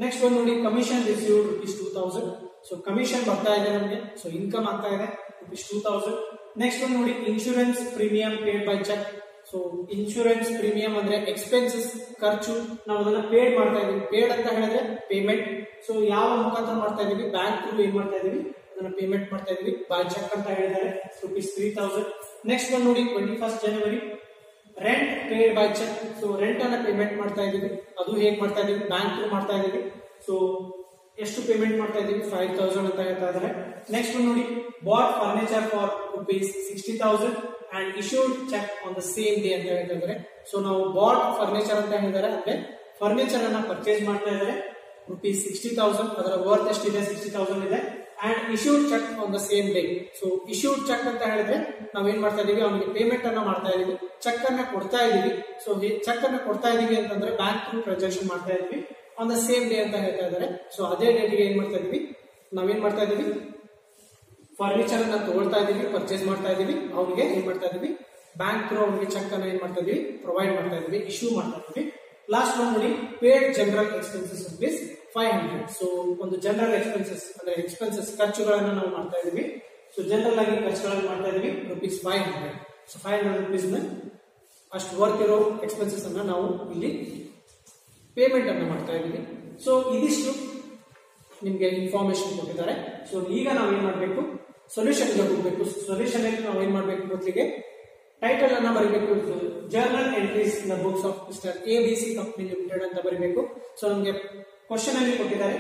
ನೆಕ್ಸ್ಟ್ ಒಂದು ನೋಡಿ, commission received rupees 2,000. So commission ಬರ್ತಾ ಇದೆ ನಮಗೆ, ಸೊ ಇನ್ಕಮ್ ಆಗ್ತಾ ಇದೆ rupees 2,000. ನೆಕ್ಸ್ಟ್ ಒಂದು ನೋಡಿ, insurance premium paid by cheque. So insurance premium ಅಂದ್ರೆ ಎಕ್ಸ್ಪೆನ್ಸಸ್, ಖರ್ಚು, ನಾವು ಅದನ್ನ ಪೇಡ್ ಮಾಡ್ತಾ ಇದೀವಿ. ಪೇಡ್ ಅಂತ ಹೇಳಿದ್ರೆ ಪೇಮೆಂಟ್. ಸೊ ಯಾವ ಮುಖಾಂತರ ಮಾಡ್ತಾ ಇದೀವಿ, ಬ್ಯಾಂಕ್ ಥ್ರೂ ಏನ್ ಮಾಡ್ತಾ ಇದೀವಿ, ಅದನ್ನ ಪೇಮೆಂಟ್ ಮಾಡ್ತಾ ಇದೀವಿ ಬೈ ಚೆಕ್ ಅಂತ ಹೇಳಿದ್ದಾರೆ rupees 3,000. ನೆಕ್ಸ್ಟ್ ಒಂದು ನೋಡಿ, 21st January rent paid by cheque. So rent ಅನ್ನ ಪೇಮೆಂಟ್ ಮಾಡ್ತಾ ಇದೀವಿ. ಅದು ಹೇಗ್ ಮಾಡ್ತಾ ಇದೀವಿ, ಬ್ಯಾಂಕ್ ಥ್ರೂ ಮಾಡ್ತಾ ಇದೀವಿ. ಸೊ ಎಷ್ಟು ಪೇಮೆಂಟ್ ಮಾಡ್ತಾ ಇದೀವಿ, 5,000 ಅಂತ ಹೇಳ್ತಾ ಇದ್ದಾರೆ. ನೆಕ್ಸ್ಟ್ ಒಂದು ನೋಡಿ, bought furniture for rupees 60,000 and issued cheque on the same day ಅಂತ ಹೇಳ್ತಾ ಇದ್ದಾರೆ. ಸೊ ನಾವು ಬಾಟ್ ಫರ್ನಿಚರ್ ಅಂತ ಹೇಳಿದ್ದಾರೆ, ಅಂದ್ರೆ ಫರ್ನಿಚರ್ ಅನ್ನ ಪರ್ಚೇಸ್ ಮಾಡ್ತಾ ಇದ್ದಾರೆ rupees 60,000. ಅದರ ವರ್ತ್ ಎಷ್ಟಿದೆ, 60,000 ಇದೆ. And issued cheque on the same day. So issued cheque ಅಂತ ಹೇಳಿದ್ರೆ ನಾವೇನ್ ಮಾಡ್ತಾ ಇದೀವಿ, ಅವನಿಗೆ ಪೇಮೆಂಟ್ ಅನ್ನ ಮಾಡ್ತಾ ಇದೀವಿ, ಚೆಕ್ ಅನ್ನ ಕೊಡ್ತಾ ಇದೀವಿ. ಸೊ ಚೆಕ್ ಅನ್ನ ಕೊಡ್ತಾ ಇದೀವಿ ಅಂತಂದ್ರೆ ಬ್ಯಾಂಕ್ ಥ್ರೂ ಟ್ರಾನ್ಸಾಕ್ಷನ್ ಮಾಡ್ತಾ ಇದೀವಿ ಆನ್ ದ ಸೇಮ್ ಡೇ ಅಂತ ಹೇಳ್ತಾ ಇದ್ದಾರೆ. ಸೊ ಅದೇ ಡೇಟ್ಗೆ ಏನ್ ಮಾಡ್ತಾ ಇದೀವಿ, ನಾವೇನ್ ಮಾಡ್ತಾ ಇದೀವಿ, ಫರ್ನಿಚರ್ ಅನ್ನ ತಗೊಳ್ತಾ ಇದೀವಿ, ಪರ್ಚೇಸ್ ಮಾಡ್ತಾ ಇದೀವಿ. ಅವನಿಗೆ ಏನ್ ಮಾಡ್ತಾ ಇದೀವಿ, ಬ್ಯಾಂಕ್ ಥ್ರೂ ಅವನಿಗೆ ಚೆಕ್ ಅನ್ನ ಏನ್ ಮಾಡ್ತಾ ಇದೀವಿ, ಪ್ರೊವೈಡ್ ಮಾಡ್ತಾ ಇದೀವಿ, ಇಶ್ಯೂ ಮಾಡ್ತಾ ಇದೀವಿ. ಲಾಸ್ಟ್ ಒಂದು ನೋಡಿ, paid general expenses rupees 500. So ಒಂದು ಜನರಲ್ ಎಕ್ಸ್ಪೆನ್ಸಸ್ ಅಂದ್ರೆ ಎಕ್ಸ್ಪೆನ್ಸಸ್, ಖರ್ಚುಗಳನ್ನ ನಾವು ಮಾಡ್ತಾ ಇದೀವಿ. ಸೊ ಜನರಲ್ ಆಗಿ ಖರ್ಚುಗಳನ್ನು ಮಾಡ್ತಾ ಇದೀವಿ rupees 500. ಸೊ 500 rupees ಅಷ್ಟು ವರ್ತ್ ಇರೋ ಎಕ್ಸ್ಪೆನ್ಸಸ್ ಅನ್ನ ನಾವು ಇಲ್ಲಿ ಪೇಮೆಂಟ್ ಅನ್ನ ಮಾಡ್ತಾ ಇದೀವಿ. ಸೊ ಇದಿಷ್ಟು ನಿಮ್ಗೆ ಇನ್ಫಾರ್ಮೇಶನ್ ಕೊಟ್ಟಿದ್ದಾರೆ. ಸೊ ಈಗ ನಾವೇನ್ ಮಾಡ್ಬೇಕು, ಸೊಲ್ಯೂಷನ್ ಗೆ ಹೋಗ್ಬೇಕು. ಸೊಲ್ಯೂಷನ್ ನಾವು ಏನ್ ಮಾಡ್ಬೇಕು, ಮೊದಲಿಗೆ ಟೈಟಲ್ ಅನ್ನ ಬರೀಬೇಕು, journal entries in the books of mister ABC company limited ಅಂತ ಬರೀಬೇಕು. ಸೊ ನಮ್ಗೆ ಕ್ವಶನ್ ಅಲ್ಲಿ ಕೊಟ್ಟಿದ್ದಾರೆ,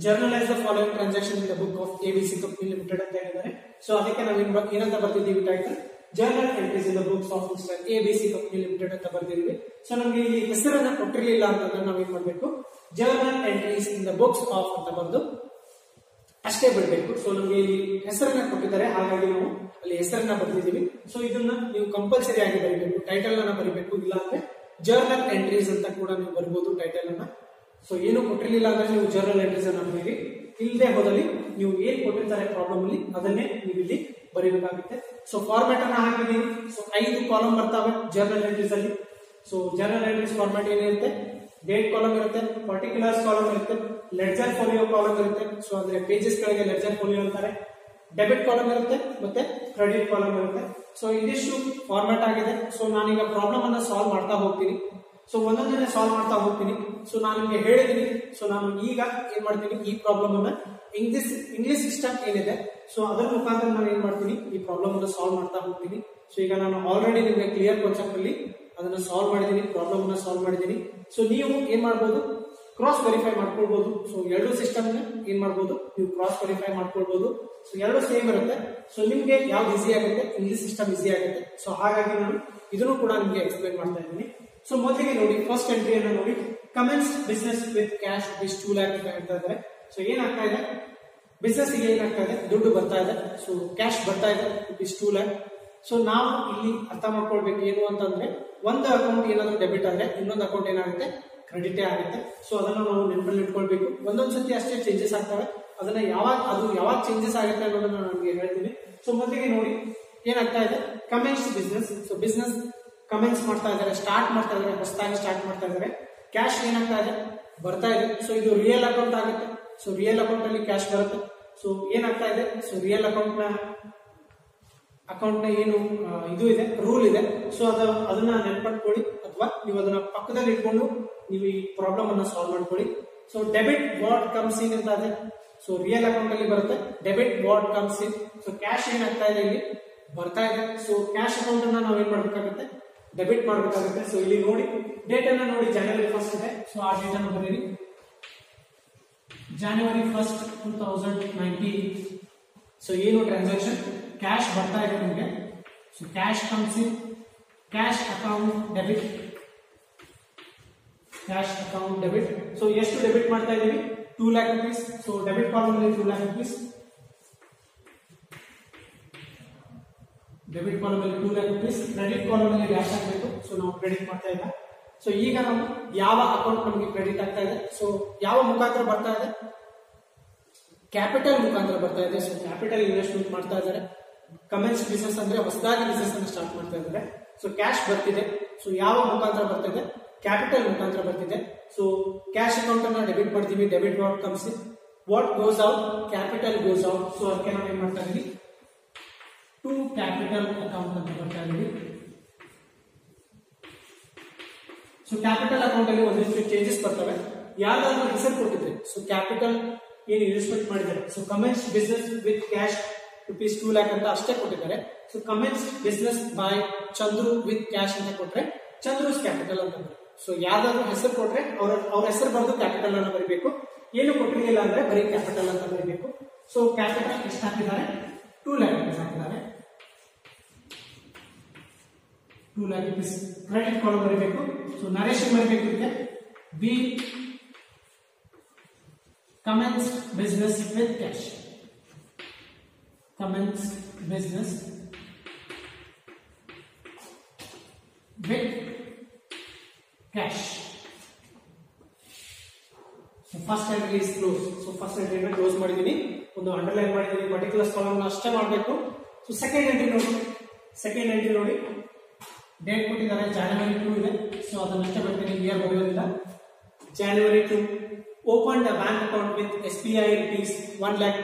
journalise the following transaction in the book of ABC company limited ಅಂತ ಹೇಳಿದ್ದಾರೆ. ಸೊ ಅದಕ್ಕೆ ನಾವು ಏನಂತ ಬರ್ತಿದ್ದೀವಿ, title journal entries in the books of mister ABC company limited ಅಂತ ಬರ್ತಿದ್ದೀವಿ. ಸೊ ನಮ್ಗೆ ಇಲ್ಲಿ ಹೆಸರನ್ನ ಕೊಟ್ಟಿರಲಿಲ್ಲ ಅಂತಂದ್ರೆ ನಾವೇನ್ ಮಾಡ್ಬೇಕು, journal entries in the books of ಅಂತ ಬರೆದು ಅಷ್ಟೇ ಬಿಡಬೇಕು. ಸೊ ನಮ್ಗೆ ಇಲ್ಲಿ ಹೆಸರನ್ನ ಕೊಟ್ಟಿದ್ದಾರೆ, ಹಾಗಾಗಿ ನಾವು ಅಲ್ಲಿ ಹೆಸರನ್ನ ಬರ್ತಿದ್ದೀವಿ. ಸೊ ಇದನ್ನ ನೀವು ಕಂಪಲ್ಸರಿ ಆಗಿ ಬರೀಬೇಕು, ಟೈಟಲ್ ಅನ್ನ ಬರೀಬೇಕು. ಇಲ್ಲ ಅಂದ್ರೆ ಜರ್ನಲ್ ಎಂಟ್ರೀಸ್ ಅಂತ ಕೂಡ ನೀವು ಬರಬಹುದು ಟೈಟಲ್ ಅನ್ನ. ಸೊ ಏನು ಕೊಟ್ಟಿರಲಿಲ್ಲ ಅಂದ್ರೆ ನೀವು ಜರ್ನಲ್ ಎಂಟ್ರೀಸ್ ಅನ್ನ ಬರೀರಿ. ಇಲ್ಲದೆ ಹೋದಲ್ಲಿ ನೀವು ಏನ್ ಕೊಟ್ಟಿರ್ತಾರೆ ಪ್ರಾಬ್ಲಮ್ ಅಲ್ಲಿ ಅದನ್ನೇ ನೀವು ಇಲ್ಲಿ ಬರೀಬೇಕಾಗುತ್ತೆ. ಸೊ ಫಾರ್ಮ್ಯಾಟ್ ಅನ್ನ ಹಾಕಿದೀನಿ. ಸೊ 5 ಕಾಲಮ್ ಬರ್ತಾವೆ ಜರ್ನಲ್ ಎಂಟ್ರೀಸ್ ಅಲ್ಲಿ. ಸೊ ಜರ್ನಲ್ ಎಂಟ್ರೀಸ್ ಫಾರ್ಮ್ಯಾಟ್ ಏನಿರುತ್ತೆ, ಡೇಟ್ ಕಾಲಮ್ ಇರುತ್ತೆ, ಪರ್ಟಿಕ್ಯುಲರ್ಸ್ ಕಾಲಮ್ ಇರುತ್ತೆ, ಲೆಡ್ಜರ್ ಫೋಲಿಯೋ ಕಾಲಮ್ ಇರುತ್ತೆ. ಸೊ ಅಂದ್ರೆ ಪೇಜಸ್ ಗಳಿಗೆ ಲೆಡ್ಜರ್ ಫೋಲಿಯೋ ಅಂತಾರೆ. ಡೆಬಿಟ್ ಕಾಲಮ್ ಇರುತ್ತೆ, ಮತ್ತೆ ಕ್ರೆಡಿಟ್ ಕಾಲಮ್ ಇರುತ್ತೆ. ಸೊ ಇದಿಷ್ಟು ಫಾರ್ಮ್ಯಾಟ್ ಆಗಿದೆ. ಸೊ ನಾನೀಗ ಪ್ರಾಬ್ಲಮ್ ಅನ್ನ ಸಾಲ್ವ್ ಮಾಡ್ತಾ ಹೋಗ್ತೀನಿ. ಸೊ ಒಂದೊಂದನ್ನೇ ಸಾಲ್ವ್ ಮಾಡ್ತಾ ಹೋಗ್ತೀನಿ. ಸೊ ನಾನು ನಿಮಗೆ ಹೇಳಿದೀನಿ. ಸೊ ನಾನು ಈಗ ಏನ್ ಮಾಡ್ತೀನಿ, ಈ ಪ್ರಾಬ್ಲಮ್ ಅನ್ನ ಇಂಗ್ಲಿಷ್ ಸಿಸ್ಟಮ್ ಏನಿದೆ, ಸೊ ಅದರ ಮುಖಾಂತರ ನಾನು ಏನ್ ಮಾಡ್ತೀನಿ, ಈ ಪ್ರಾಬ್ಲಮ್ ಅನ್ನ ಸಾಲ್ವ್ ಮಾಡ್ತಾ ಹೋಗ್ತೀನಿ. ಸೊ ಈಗ ನಾನು ಆಲ್ರೆಡಿ ನಿಮಗೆ ಕ್ಲಿಯರ್ ಕಾನ್ಸೆಪ್ಟ್ ಅಲ್ಲಿ ಅದನ್ನ ಸಾಲ್ವ್ ಮಾಡಿದೀನಿ, ಪ್ರಾಬ್ಲಮ್ ಅನ್ನ ಸಾಲ್ವ್ ಮಾಡಿದೀನಿ. ಸೊ ನೀವು ಏನ್ ಮಾಡ್ಬೋದು, ಕ್ರಾಸ್ ವೆರಿಫೈ ಮಾಡ್ಕೊಳ್ಬಹುದು. ಸೊ ಎರಡು ಸಿಸ್ಟಮ್ ಏನ್ ಮಾಡ್ಬೋದು, ನೀವು ಕ್ರಾಸ್ ವೆರಿಫೈ ಮಾಡ್ಕೊಳ್ಬಹುದು. ಸೊ ಎರಡು ಸೇಮ್ ಇರುತ್ತೆ. ಸೊ ನಿಮ್ಗೆ ಯಾವ್ದು ಈಸಿ ಆಗುತ್ತೆ, ಇಂಗ್ಲಿಷ್ ಸಿಸ್ಟಮ್ ಈಸಿ ಆಗುತ್ತೆ. ಸೊ ಹಾಗಾಗಿ ನಾನು ಇದನ್ನು ಕೂಡ ನಿಮ್ಗೆ ಎಕ್ಸ್ಪ್ಲೈನ್ ಮಾಡ್ತಾ ಇದ್ದೀನಿ. ಸೊ ಮೊದಲಿಗೆ ನೋಡಿ, ಫಸ್ಟ್ ಎಂಟ್ರಿಯನ್ನು ನೋಡಿ, commence business with cash rupees 2 lakh ಅಂತ ಹೇಳ್ತಾ ಇದ್ದಾರೆ. ಸೊ ಏನಾಗ್ತಾ ಇದೆ, ಬಿಸ್ನೆಸ್ ಗೆ ಏನಾಗ್ತಾ ಇದೆ, ದುಡ್ಡು ಬರ್ತಾ ಇದೆ. ಸೊ ಕ್ಯಾಶ್ ಬರ್ತಾ ಇದೆ rupees 2 lakh. ಸೊ ನಾವು ಇಲ್ಲಿ ಅರ್ಥ ಮಾಡ್ಕೊಳ್ಬೇಕು ಏನು ಅಂತಂದ್ರೆ, ಒಂದು ಅಕೌಂಟ್ ಏನಾದ್ರು ಡೆಬಿಟ್ ಆದ್ರೆ ಇನ್ನೊಂದು ಅಕೌಂಟ್ ಏನಾಗುತ್ತೆ, ಕ್ರೆಡಿಟ್ ಆಗುತ್ತೆ. ಸೊ ಅದನ್ನ ನಾವು ನೆನಪಲ್ಲಿ ಇಟ್ಕೊಳ್ಬೇಕು. ಒಂದೊಂದ್ಸತಿ ಅಷ್ಟೇ ಚೇಂಜಸ್ ಆಗ್ತವೆ, ಅದನ್ನ ಯಾವಾಗ ಚೇಂಜಸ್ ಆಗುತ್ತೆ ಅನ್ನೋದನ್ನ ನಾನು ನಿಮಗೆ ಹೇಳ್ತೀನಿ. ಸೊ ಮೊದಲಿಗೆ ನೋಡಿ ಏನಾಗ್ತಾ ಇದೆ, commence business. So business commence ಮಾಡ್ತಾ ಇದ್ದಾರೆ, ಸ್ಟಾರ್ಟ್ ಮಾಡ್ತಾ ಇದ್ದಾರೆ, ಹೊಸದಾಗಿ ಸ್ಟಾರ್ಟ್ ಮಾಡ್ತಾ ಇದ್ದಾರೆ. ಕ್ಯಾಶ್ ಏನಾಗ್ತಾ ಇದೆ, ಬರ್ತಾ ಇದೆ. ಸೊ ಇದು ರಿಯಲ್ ಅಕೌಂಟ್ ಆಗುತ್ತೆ. ಸೊ ರಿಯಲ್ ಅಕೌಂಟ್ ಅಲ್ಲಿ ಕ್ಯಾಶ್ ಬರುತ್ತೆ. ಸೊ ಏನಾಗ್ತಾ ಇದೆ, ಸೊ ರಿಯಲ್ ಅಕೌಂಟ್ ನ ಏನು ಇದು ಇದೆ, ರೂಲ್ ಇದೆ. ಸೊ ಅದನ್ನ ನೆನ್ಪಟ್ಕೊಳ್ಳಿ, ಅಥವಾ ನೀವು ಅದನ್ನ ಪಕ್ಕದಲ್ಲಿ ಇಟ್ಕೊಂಡು ನೀವು ಈ ಪ್ರಾಬ್ಲಮ್ ಅನ್ನ ಸಾಲ್ವ್ ಮಾಡ್ಕೊಳ್ಳಿ. ಸೊ ಡೆಬಿಟ್ ವಾಟ್ ಕಮ್ಸ್ ಇನ್ ಅಂತ ಇದೆ. ಸೊ ರಿಯಲ್ ಅಕೌಂಟ್ ಅಲ್ಲಿ ಬರುತ್ತೆ, debit what comes in. So cash ಏನಾಗ್ತಾ ಇದೆ, ಇಲ್ಲಿ ಬರ್ತಾ ಇದೆ. ಸೊ ಕ್ಯಾಶ್ ಅಕೌಂಟ್ ಅನ್ನ ನಾವು ಏನ್ ಮಾಡ್ಬೇಕಾಗುತ್ತೆ, ಡೆಬಿಟ್ ಮಾಡ್ಬೇಕಾಗುತ್ತೆ. ಸೊ ಇಲ್ಲಿ ನೋಡಿ ಡೇಟ್ ಅನ್ನ ನೋಡಿ, January 1st ಇದೆ. ಸೊ ಆ ಡೇಟ್ ಅನ್ನು ಬರೀರಿ, January 1st, 2019. ಸೊ ಏನು ಟ್ರಾನ್ಸಾಕ್ಷನ್, ಕ್ಯಾಶ್ ಬರ್ತಾ ಇದೆ ನಿಮಗೆ. So cash comes in, cash account debit, cash account debit. So ಎಷ್ಟು ಡೆಬಿಟ್ ಮಾಡ್ತಾ ಇದೀವಿ, 2 lakh rupees. So debit column ಅಲ್ಲಿ 2 lakh rupees, ಡೆಬಿಟ್ ಕಾಲಮ್ ಅಲ್ಲಿ 2 lakh rupees. ಕ್ರೆಡಿಟ್ ಕಾಲಮ್ ಅಲ್ಲಿ ಡ್ಯಾಶ್ ಆಗಬೇಕು. ಸೊ ನಾವು ಕ್ರೆಡಿಟ್ ಮಾಡ್ತಾ ಇಲ್ಲ. ಸೊ ಈಗ ನಾವು ಯಾವ ಅಕೌಂಟ್ ನಮಗೆ ಕ್ರೆಡಿಟ್ ಆಗ್ತಾ ಇದೆ, ಸೊ ಯಾವ ಮುಖಾಂತರ ಬರ್ತಾ ಇದೆ, ಕ್ಯಾಪಿಟಲ್ ಮುಖಾಂತರ ಬರ್ತಾ ಇದೆ. ಸೊ ಕ್ಯಾಪಿಟಲ್ ಇನ್ವೆಸ್ಟ್ಮೆಂಟ್ ಮಾಡ್ತಾ ಇದ್ದಾರೆ. ಕಮೆನ್ಸ್ ಬಿಸ್ನೆಸ್ ಅಂದ್ರೆ ಹೊಸದಾಗಿ ಬಿಸ್ನೆಸ್ ಅನ್ನು ಸ್ಟಾರ್ಟ್ ಮಾಡ್ತಾ ಇದ್ದಾರೆ. ಸೊ ಕ್ಯಾಶ್ ಬರ್ತಿದೆ. ಸೊ ಯಾವ ಮುಖಾಂತರ ಬರ್ತಿದೆ, ಕ್ಯಾಪಿಟಲ್ ಮುಖಾಂತರ ಬರ್ತಿದೆ. ಸೊ ಕ್ಯಾಶ್ ಅಕೌಂಟ್ ಅನ್ನ ಡೆಬಿಟ್ ಮಾಡ್ತೀವಿ, debit what comes in, what goes out, capital goes out. So ಅದಕ್ಕೆ ನಾವು ಏನ್ ಮಾಡ್ತಾ ಇದೀವಿ, ಟು ಕ್ಯಾಪಿಟಲ್ ಅಕೌಂಟ್ ಅಂತ ಬರ್ತಾ ಇದೀವಿ. ಸೊ ಕ್ಯಾಪಿಟಲ್ ಅಕೌಂಟ್ ಅಲ್ಲಿ ಒಂದಿಷ್ಟು ಚೇಂಜಸ್ ಬರ್ತವೆ. ಯಾವ್ದಾದ್ರು ಹೆಸರು ಕೊಟ್ಟಿದ್ರೆ, ಸೊ ಕ್ಯಾಪಿಟಲ್ ಏನು ಇನ್ವೆಸ್ಟ್ಮೆಂಟ್ ಮಾಡಿದ್ದಾರೆ, so commence business with cash ₹2 lakh ಅಂತ ಅಷ್ಟೇ ಕೊಟ್ಟಿದ್ದಾರೆ. So commence business by Chandru with cash ಅಂತ ಕೊಟ್ರೆ ಚಂದ್ರೂಸ್ ಕ್ಯಾಪಿಟಲ್ ಅಂತ ಬರುತ್ತೆ. ಸೊ ಯಾವ್ದಾದ್ರು ಹೆಸರು ಕೊಟ್ರೆ ಅವ್ರ ಹೆಸರು ಬರೆದು ಕ್ಯಾಪಿಟಲ್ ಅನ್ನು ಬರೀಬೇಕು. ಏನು ಕೊಟ್ಟಿರಲಿಲ್ಲ ಅಂದ್ರೆ ಬರೀ ಕ್ಯಾಪಿಟಲ್ ಅಂತ ಬರೀಬೇಕು. ಸೊ ಕ್ಯಾಪಿಟಲ್ ಎಷ್ಟು ಹಾಕಿದ್ದಾರೆ, 2 lakh rupees ಹಾಕಿದ್ದಾರೆ. 2 lakh rupees. ಕ್ರೆಡಿಟ್ ಕಾಲಮ್ ಬರೀಬೇಕು. ಸೊ ನರೇಶನ್ ಬರೀಬೇಕು, ಇದಕ್ಕೆ be commence business with cash, commence business with cash. So first entry is close. So first ಎಂಟ್ರಿನ ಕ್ಲೋಸ್ ಮಾಡಿದೀನಿ, ಒಂದು ಅಂಡರ್ಲೈನ್ ಮಾಡಿದೀನಿ, ಪರ್ಟಿಕ್ಯುಲರ್ ಕಾಲಮ್ ಅಷ್ಟೇ ಮಾಡಬೇಕು. ಸೊ ಸೆಕೆಂಡ್ ಎಂಟ್ರಿ ನೋಡಿ, ಸೆಕೆಂಡ್ ಎಂಟ್ರಿ ನೋಡಿ ಡೇಟ್ ಕೊಟ್ಟಿದ್ದಾರೆ, January 2 ಇದೆ. ಸೊ ಅದನ್ನಷ್ಟೇ ಬರ್ತೀನಿ, ಇಯರ್ ಬರೆಯೋದಿಲ್ಲ. January 2 open the bank account with SBI ₹1 lakh.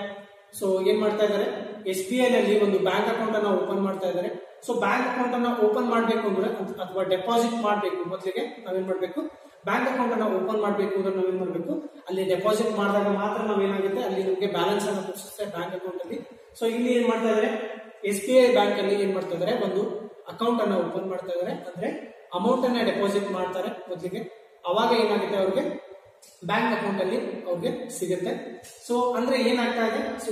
So ಏನ್ ಮಾಡ್ತಾ ಇದ್ದಾರೆ, SBI ನಲ್ಲಿ ಒಂದು ಬ್ಯಾಂಕ್ ಅಕೌಂಟ್ ಅನ್ನ ಓಪನ್ ಮಾಡ್ತಾ ಇದ್ದಾರೆ. ಸೊ ಬ್ಯಾಂಕ್ ಅಕೌಂಟ್ ಅನ್ನ ಓಪನ್ ಮಾಡ್ಬೇಕು ಅಂದ್ರೆ ಅಥವಾ ಡೆಪಾಸಿಟ್ ಮಾಡ್ಬೇಕು, ಮೊದಲಿಗೆ ನಾವೇನ್ ಮಾಡ್ಬೇಕು, ಬ್ಯಾಂಕ್ ಅಕೌಂಟ್ ಅನ್ನ ಓಪನ್ ಮಾಡ್ಬೇಕು ಅಂದ್ರೆ ನಾವೇನ್ ಮಾಡ್ಬೇಕು, ಅಲ್ಲಿ ಡೆಪಾಸಿಟ್ ಮಾಡಿದಾಗ ಮಾತ್ರ ನಾವೇನಾಗುತ್ತೆ, ಅಲ್ಲಿ ನಮಗೆ ಬ್ಯಾಲೆನ್ಸ್ ಅನ್ನ ತೋರಿಸುತ್ತೆ ಬ್ಯಾಂಕ್ ಅಕೌಂಟ್ ಅಲ್ಲಿ. ಸೊ ಇಲ್ಲಿ ಏನ್ ಮಾಡ್ತಾ ಇದ್ದಾರೆ, SBI ಬ್ಯಾಂಕ್ ಅಲ್ಲಿ ಏನ್ ಮಾಡ್ತಾ ಇದ್ದಾರೆ, ಒಂದು ಅಕೌಂಟ್ ಅನ್ನ ಓಪನ್ ಮಾಡ್ತಾ ಇದ್ದಾರೆ. ಅಂದ್ರೆ ಅಮೌಂಟ್ ಅನ್ನ ಡೆಪಾಸಿಟ್ ಮಾಡ್ತಾರೆ ಮೊದಲಿಗೆ, ಅವಾಗ ಏನಾಗುತ್ತೆ ಅವ್ರಿಗೆ ಬ್ಯಾಂಕ್ ಅಕೌಂಟ್ ಅಲ್ಲಿ ಅವ್ರಿಗೆ ಸಿಗುತ್ತೆ. ಸೊ ಅಂದ್ರೆ ಏನಾಗ್ತಾ ಇದೆ, ಸೊ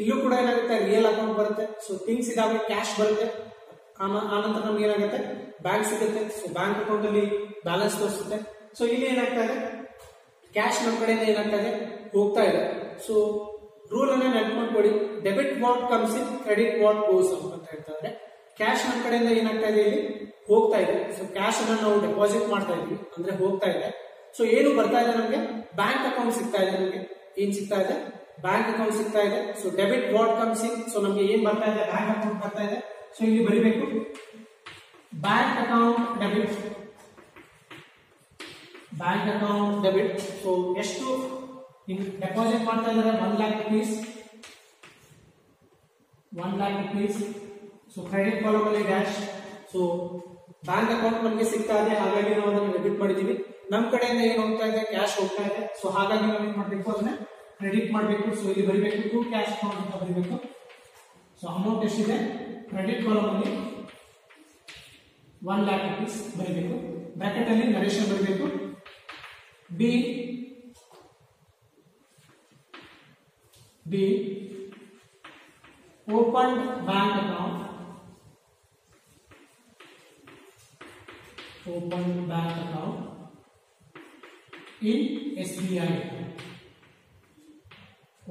ಇಲ್ಲೂ ಕೂಡ ಏನಾಗುತ್ತೆ, ರಿಯಲ್ ಅಕೌಂಟ್ ಬರುತ್ತೆ. ಸೊ ಥಿಂಗ್ಸ್ ಇದಾವೆ, ಕ್ಯಾಶ್ ಬರುತ್ತೆ. ಆನಂತರ ನಮ್ಗೆ ಏನಾಗುತ್ತೆ, ಬ್ಯಾಂಕ್ ಸಿಗುತ್ತೆ. ಸೊ ಬ್ಯಾಂಕ್ ಅಕೌಂಟ್ ಅಲ್ಲಿ ಬ್ಯಾಲೆನ್ಸ್ ತೋರಿಸುತ್ತೆ. ಸೊ ಇಲ್ಲಿ ಏನಾಗ್ತಾ ಇದೆ, ಕ್ಯಾಶ್ ನಮ್ಮ ಕಡೆಯಿಂದ ಏನಾಗ್ತಾ ಇದೆ, ಹೋಗ್ತಾ ಇದೆ. ಸೊ ರೂಲ್ ಅನ್ನ ನೆನಪು ಮಾಡ್ಕೊಳ್ಳಿ, debit what comes in, credit what goes out ಅಂತ ಹೇಳ್ತಾರೆ. ಕ್ಯಾಶ್ ನಮ್ಮ ಕಡೆಯಿಂದ ಏನಾಗ್ತಾ ಇದೆ, ಇಲ್ಲಿ ಹೋಗ್ತಾ ಇದೆ. ಸೊ ಕ್ಯಾಶ್ ಅನ್ನ ನಾವು ಡೆಪಾಸಿಟ್ ಮಾಡ್ತಾ ಇದೀವಿ, ಅಂದ್ರೆ ಹೋಗ್ತಾ ಇದೆ. ಸೊ ಏನು ಬರ್ತಾ ಇದೆ, ನಮಗೆ ಬ್ಯಾಂಕ್ ಅಕೌಂಟ್ ಸಿಗ್ತಾ ಇದೆ. ನಮಗೆ ಏನ್ ಸಿಗ್ತಾ ಇದೆ, ಬ್ಯಾಂಕ್ ಅಕೌಂಟ್ ಸಿಗ್ತಾ ಇದೆ. So debit what comes in, so ನಮಗೆ ಏನ್ ಬರ್ತಾ ಇದೆ, ಬ್ಯಾಂಕ್ ಅಕೌಂಟ್ ಬರ್ತಾ ಇದೆ. ಸೊ ಇಲ್ಲಿ ಬರೀಬೇಕು, bank account debit, bank account debit. So ಎಷ್ಟು ಡೆಪಾಸಿಟ್ ಮಾಡ್ತಾ ಇದ್ದಾರೆ, 1 lakh rupees, 1 lakh rupees. So credit column ಅಲ್ಲಿ ಡ್ಯಾಶ್. ಸೊ ಬ್ಯಾಂಕ್ ಅಕೌಂಟ್ ನಮಗೆ ಸಿಗ್ತಾ ಇದೆ, ಹಾಗಾಗಿ ನಾವು ಅದನ್ನು ಡೆಬಿಟ್ ಮಾಡಿದೀವಿ. ನಮ್ಮ ಕಡೆಯಿಂದ ಏನು ಹೋಗ್ತಾ ಇದೆ, ಕ್ಯಾಶ್ ಹೋಗ್ತಾ ಇದೆ. ಸೊ ಹಾಗಾಗಿ ನಾವು ಏನ್ ಮಾಡಬೇಕು, ಅದನ್ನ ಕ್ರೆಡಿಟ್ ಮಾಡಬೇಕು. ಸೊ ಇಲ್ಲಿ ಬರೀಬೇಕು, ಟು ಕ್ಯಾಶ್ ಅಕೌಂಟ್ ಅಂತ ಬರೀಬೇಕು. ಸೊ ಅಮೌಂಟ್ ಎಷ್ಟಿದೆ, ಕ್ರೆಡಿಟ್ ಕಾಲಮ್ ಅಲ್ಲಿ 1 lakh rupees ಬರೀಬೇಕು. ಬ್ರಾಕೆಟ್ ಅಲ್ಲಿ ನರೇಶನ್ ಬರೀಬೇಕು, B open bank account, open bank account in SBI.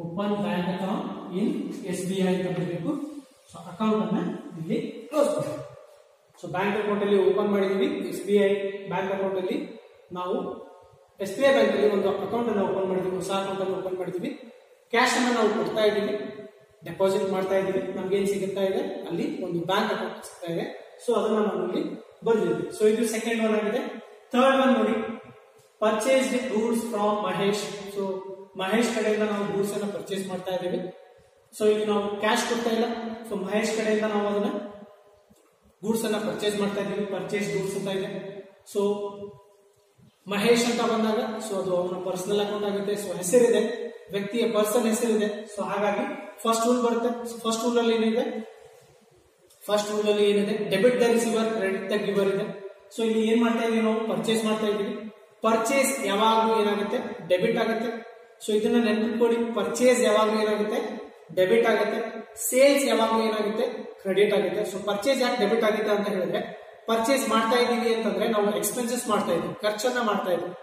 Open bank account in SBI ಅಂತ ಬರಬೇಕು. ಸೊ ಅಕೌಂಟ್ ಅನ್ನ ಇಲ್ಲಿ ಕ್ಲೋಸ್ ಮಾಡಬೇಕು. ಸೊ ಬ್ಯಾಂಕ್ ಅಕೌಂಟ್ ಅಲ್ಲಿ ಓಪನ್ ಮಾಡಿದೀವಿ, SBI ಬ್ಯಾಂಕ್ ಅಕೌಂಟ್ ಅಲ್ಲಿ ನಾವು SBI ಬ್ಯಾಂಕ್ ಅಲ್ಲಿ ಒಂದು ಅಕೌಂಟ್ ಅನ್ನು ಓಪನ್ ಮಾಡಿದೀವಿ, ಹೊಸ ಅಕೌಂಟ್ ಅನ್ನು ಓಪನ್ ಮಾಡಿದೀವಿ. ಕ್ಯಾಶ್ ಅನ್ನ ನಾವು ಕೊಡ್ತಾ ಇದೀವಿ, ಡೆಪಾಸಿಟ್ ಮಾಡ್ತಾ ಇದೀವಿ, ನಮ್ಗೆ ಏನ್ ಸಿಗುತ್ತಾ ಇದೆ ಅಲ್ಲಿ ಒಂದು ಬ್ಯಾಂಕ್ ಅಕೌಂಟ್ ಸಿಗ್ತಾ ಇದೆ. ಸೊ ಅದನ್ನ ನಾವು ಇಲ್ಲಿ ಬರ್ದಿದ್ವಿ. ಸೊ ಇದು ಸೆಕೆಂಡ್ ಒನ್ ಆಗಿದೆ. ಥರ್ಡ್ ಒನ್ ನೋಡಿ, purchased goods from Mahesh. So Mahesh ಕಡೆಯಿಂದ ನಾವು ಗೂಡ್ಸ್ ಅನ್ನ ಪರ್ಚೇಸ್ ಮಾಡ್ತಾ ಇದ್ದೀವಿ. ಸೊ ಇಲ್ಲಿ ನಾವು ಕ್ಯಾಶ್ ಕೊಡ್ತಾ ಇಲ್ಲ, ಸೊ ಮಹೇಶ್ ಕಡೆಯಿಂದ ನಾವು ಅದನ್ನ ಗೂಡ್ಸ್ ಅನ್ನ ಪರ್ಚೇಸ್ ಮಾಡ್ತಾ ಇದ್ದೀವಿ. ಪರ್ಚೇಸ್ ಗೂಡ್ಸ್ ಅಂತ ಇದೆ. ಸೊ ಮಹೇಶ್ ಅಂತ ಬಂದಾಗ ಸೊ ಅದು ಅವನ ಪರ್ಸನಲ್ ಅಕೌಂಟ್ ಆಗುತ್ತೆ. ಸೊ ಹೆಸರಿದೆ, ವ್ಯಕ್ತಿಯ ಪರ್ಸನ್ ಹೆಸರಿದೆ. ಸೊ ಹಾಗಾಗಿ ಫಸ್ಟ್ ರೂಲ್ ಬರುತ್ತೆ. ಫಸ್ಟ್ ರೂಲ್ ಅಲ್ಲಿ ಏನಿದೆ, debit the receiver, credit the ಗಿವರ್ ಇದೆ. ಸೊ ಇಲ್ಲಿ ಏನ್ ಮಾಡ್ತಾ ಇದೀವಿ, ನಾವು ಪರ್ಚೇಸ್ ಮಾಡ್ತಾ ಇದೀವಿ. ಪರ್ಚೇಸ್ ಯಾವಾಗಲೂ ಏನಾಗುತ್ತೆ, ಡೆಬಿಟ್ ಆಗುತ್ತೆ. ಸೊ ಇದನ್ನ ನೆನಪಿಟ್ಕೊಳ್ಳಿ, ಪರ್ಚೇಸ್ ಯಾವಾಗಲೂ ಏನಾಗುತ್ತೆ, ಡೆಬಿಟ್ ಆಗುತ್ತೆ. ಸೇಲ್ಸ್ ಯಾವಾಗಲೂ ಏನಾಗುತ್ತೆ, ಕ್ರೆಡಿಟ್ ಆಗುತ್ತೆ. ಸೊ ಪರ್ಚೇಸ್ ಯಾಕೆ ಡೆಬಿಟ್ ಆಗುತ್ತೆ ಅಂತ ಹೇಳಿದ್ರೆ, ಪರ್ಚೇಸ್ ಮಾಡ್ತಾ ಇದೀವಿ ಅಂತಂದ್ರೆ ನಾವು ಎಕ್ಸ್ಪೆನ್ಸಸ್ ಮಾಡ್ತಾ ಇದೀವಿ, ಖರ್ಚನ್ನ ಮಾಡ್ತಾ ಇದೀವಿ.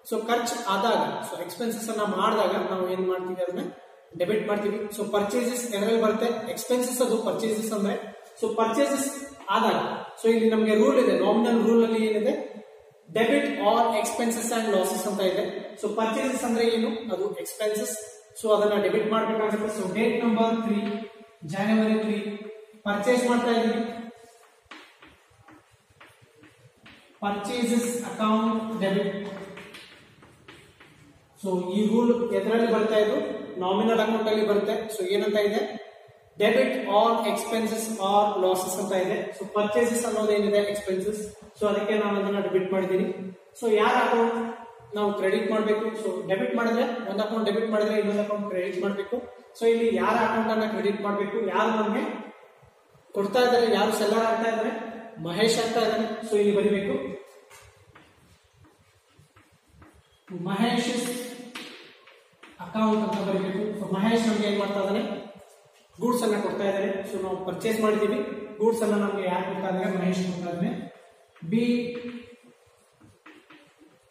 ಸೊ ಖರ್ಚು ಆದಾಗ, ಸೊ ಎಕ್ಸ್ಪೆನ್ಸಸ್ ಅನ್ನ ಮಾಡಿದಾಗ ನಾವು ಏನ್ ಮಾಡ್ತೀವಿ, ಅದನ್ನ ಡೆಬಿಟ್ ಮಾಡ್ತೀವಿ. ಸೊ ಪರ್ಚೇಸಸ್ ಎದ್ರಲ್ಲಿ ಬರುತ್ತೆ, ಎಕ್ಸ್ಪೆನ್ಸಸ್ ಅದು ಪರ್ಚೇಸಸ್ ಅಂದ್ರೆ. ಸೊ ಪರ್ಚೇಸಸ್ ಆದಾಗ, ಸೊ ಇಲ್ಲಿ ನಮಗೆ ರೂಲ್ ಇದೆ, ನಾಮಿನಲ್ ರೂಲ್ ಅಲ್ಲಿ ಏನಿದೆ, debit all expenses and losses ಅಂತ ಇದೆ. ಸೊ ಪರ್ಚೇಸಸ್ ಅಂದ್ರೆ ಏನು, ಅದು ಎಕ್ಸ್ಪೆನ್ಸಸ್. ಸೊ ಅದನ್ನ ಡೆಬಿಟ್ ಮಾಡಬೇಕಾಗುತ್ತೆ. So date number 3 January 3 purchase ಮಾಡ್ತಾ ಇದೀವಿ. Purchases account debit. ಸೊ ಈ ರೂಲ್ ಎದರಲ್ಲಿ ಬರ್ತಾ ಇದು, ನಾಮಿನಲ್ ಅಕೌಂಟ್ ಅಲ್ಲಿ ಬರುತ್ತೆ. ಸೊ ಏನಂತ ಇದೆ, debit all expenses or losses ಅಂತ ಇದೆ. ಸೊ ಪರ್ಚೇಸಸ್ ಅನ್ನೋದೇನಿದೆ ಎಕ್ಸ್ಪೆನ್ಸಸ್. ಸೊ ಅದಕ್ಕೆ ನಾನು ಅದನ್ನ ಡೆಬಿಟ್ ಮಾಡಿದ್ದೀನಿ. ಸೊ ಯಾರ ಅಕೌಂಟ್ ನಾವು ಕ್ರೆಡಿಟ್ ಮಾಡಬೇಕು. ಸೊ ಡೆಬಿಟ್ ಮಾಡಿದ್ರೆ ಒಂದು ಅಕೌಂಟ್ ಡೆಬಿಟ್ ಮಾಡಿದ್ರೆ ಇನ್ನೊಂದು ಅಕೌಂಟ್ ಕ್ರೆಡಿಟ್ ಮಾಡಬೇಕು. ಸೊ ಇಲ್ಲಿ ಯಾರ ಅಕೌಂಟ್ ಅನ್ನ ಕ್ರೆಡಿಟ್ ಮಾಡಬೇಕು, ಯಾರು ನಮಗೆ ಕೊಡ್ತಾ ಇದ್ದಾರೆ, ಯಾರು ಸೆಲ್ಲರ್ ಆಗ್ತಾ ಇದ್ದಾರೆ, ಮಹೇಶ್ ಆಗ್ತಾ ಇದ್ದಾನೆ. ಸೊ ಇಲ್ಲಿ ಬರೀಬೇಕು ಮಹೇಶ್ ಅಕೌಂಟ್ ಅಂತ ಬರೀಬೇಕು. ಸೊ ಮಹೇಶ್ ನಮ್ಗೆ ಏನ್ ಮಾಡ್ತಾ ಇದ್ದಾನೆ, ಗೂಡ್ಸ್ ಅನ್ನ ಕೊಡ್ತಾ ಇದ್ದಾರೆ. ಸೊ ನಾವು ಪರ್ಚೇಸ್ ಮಾಡಿದೀವಿ, ಗೂಡ್ಸ್ ಅನ್ನ ನಮ್ಗೆ ಯಾರು ಕೊಡ್ತಾ ಇದ್ದಾರೆ, ಮಹೇಶ್ ಕೊಡ್ತಾ ಇದ್ದಾನೆ. B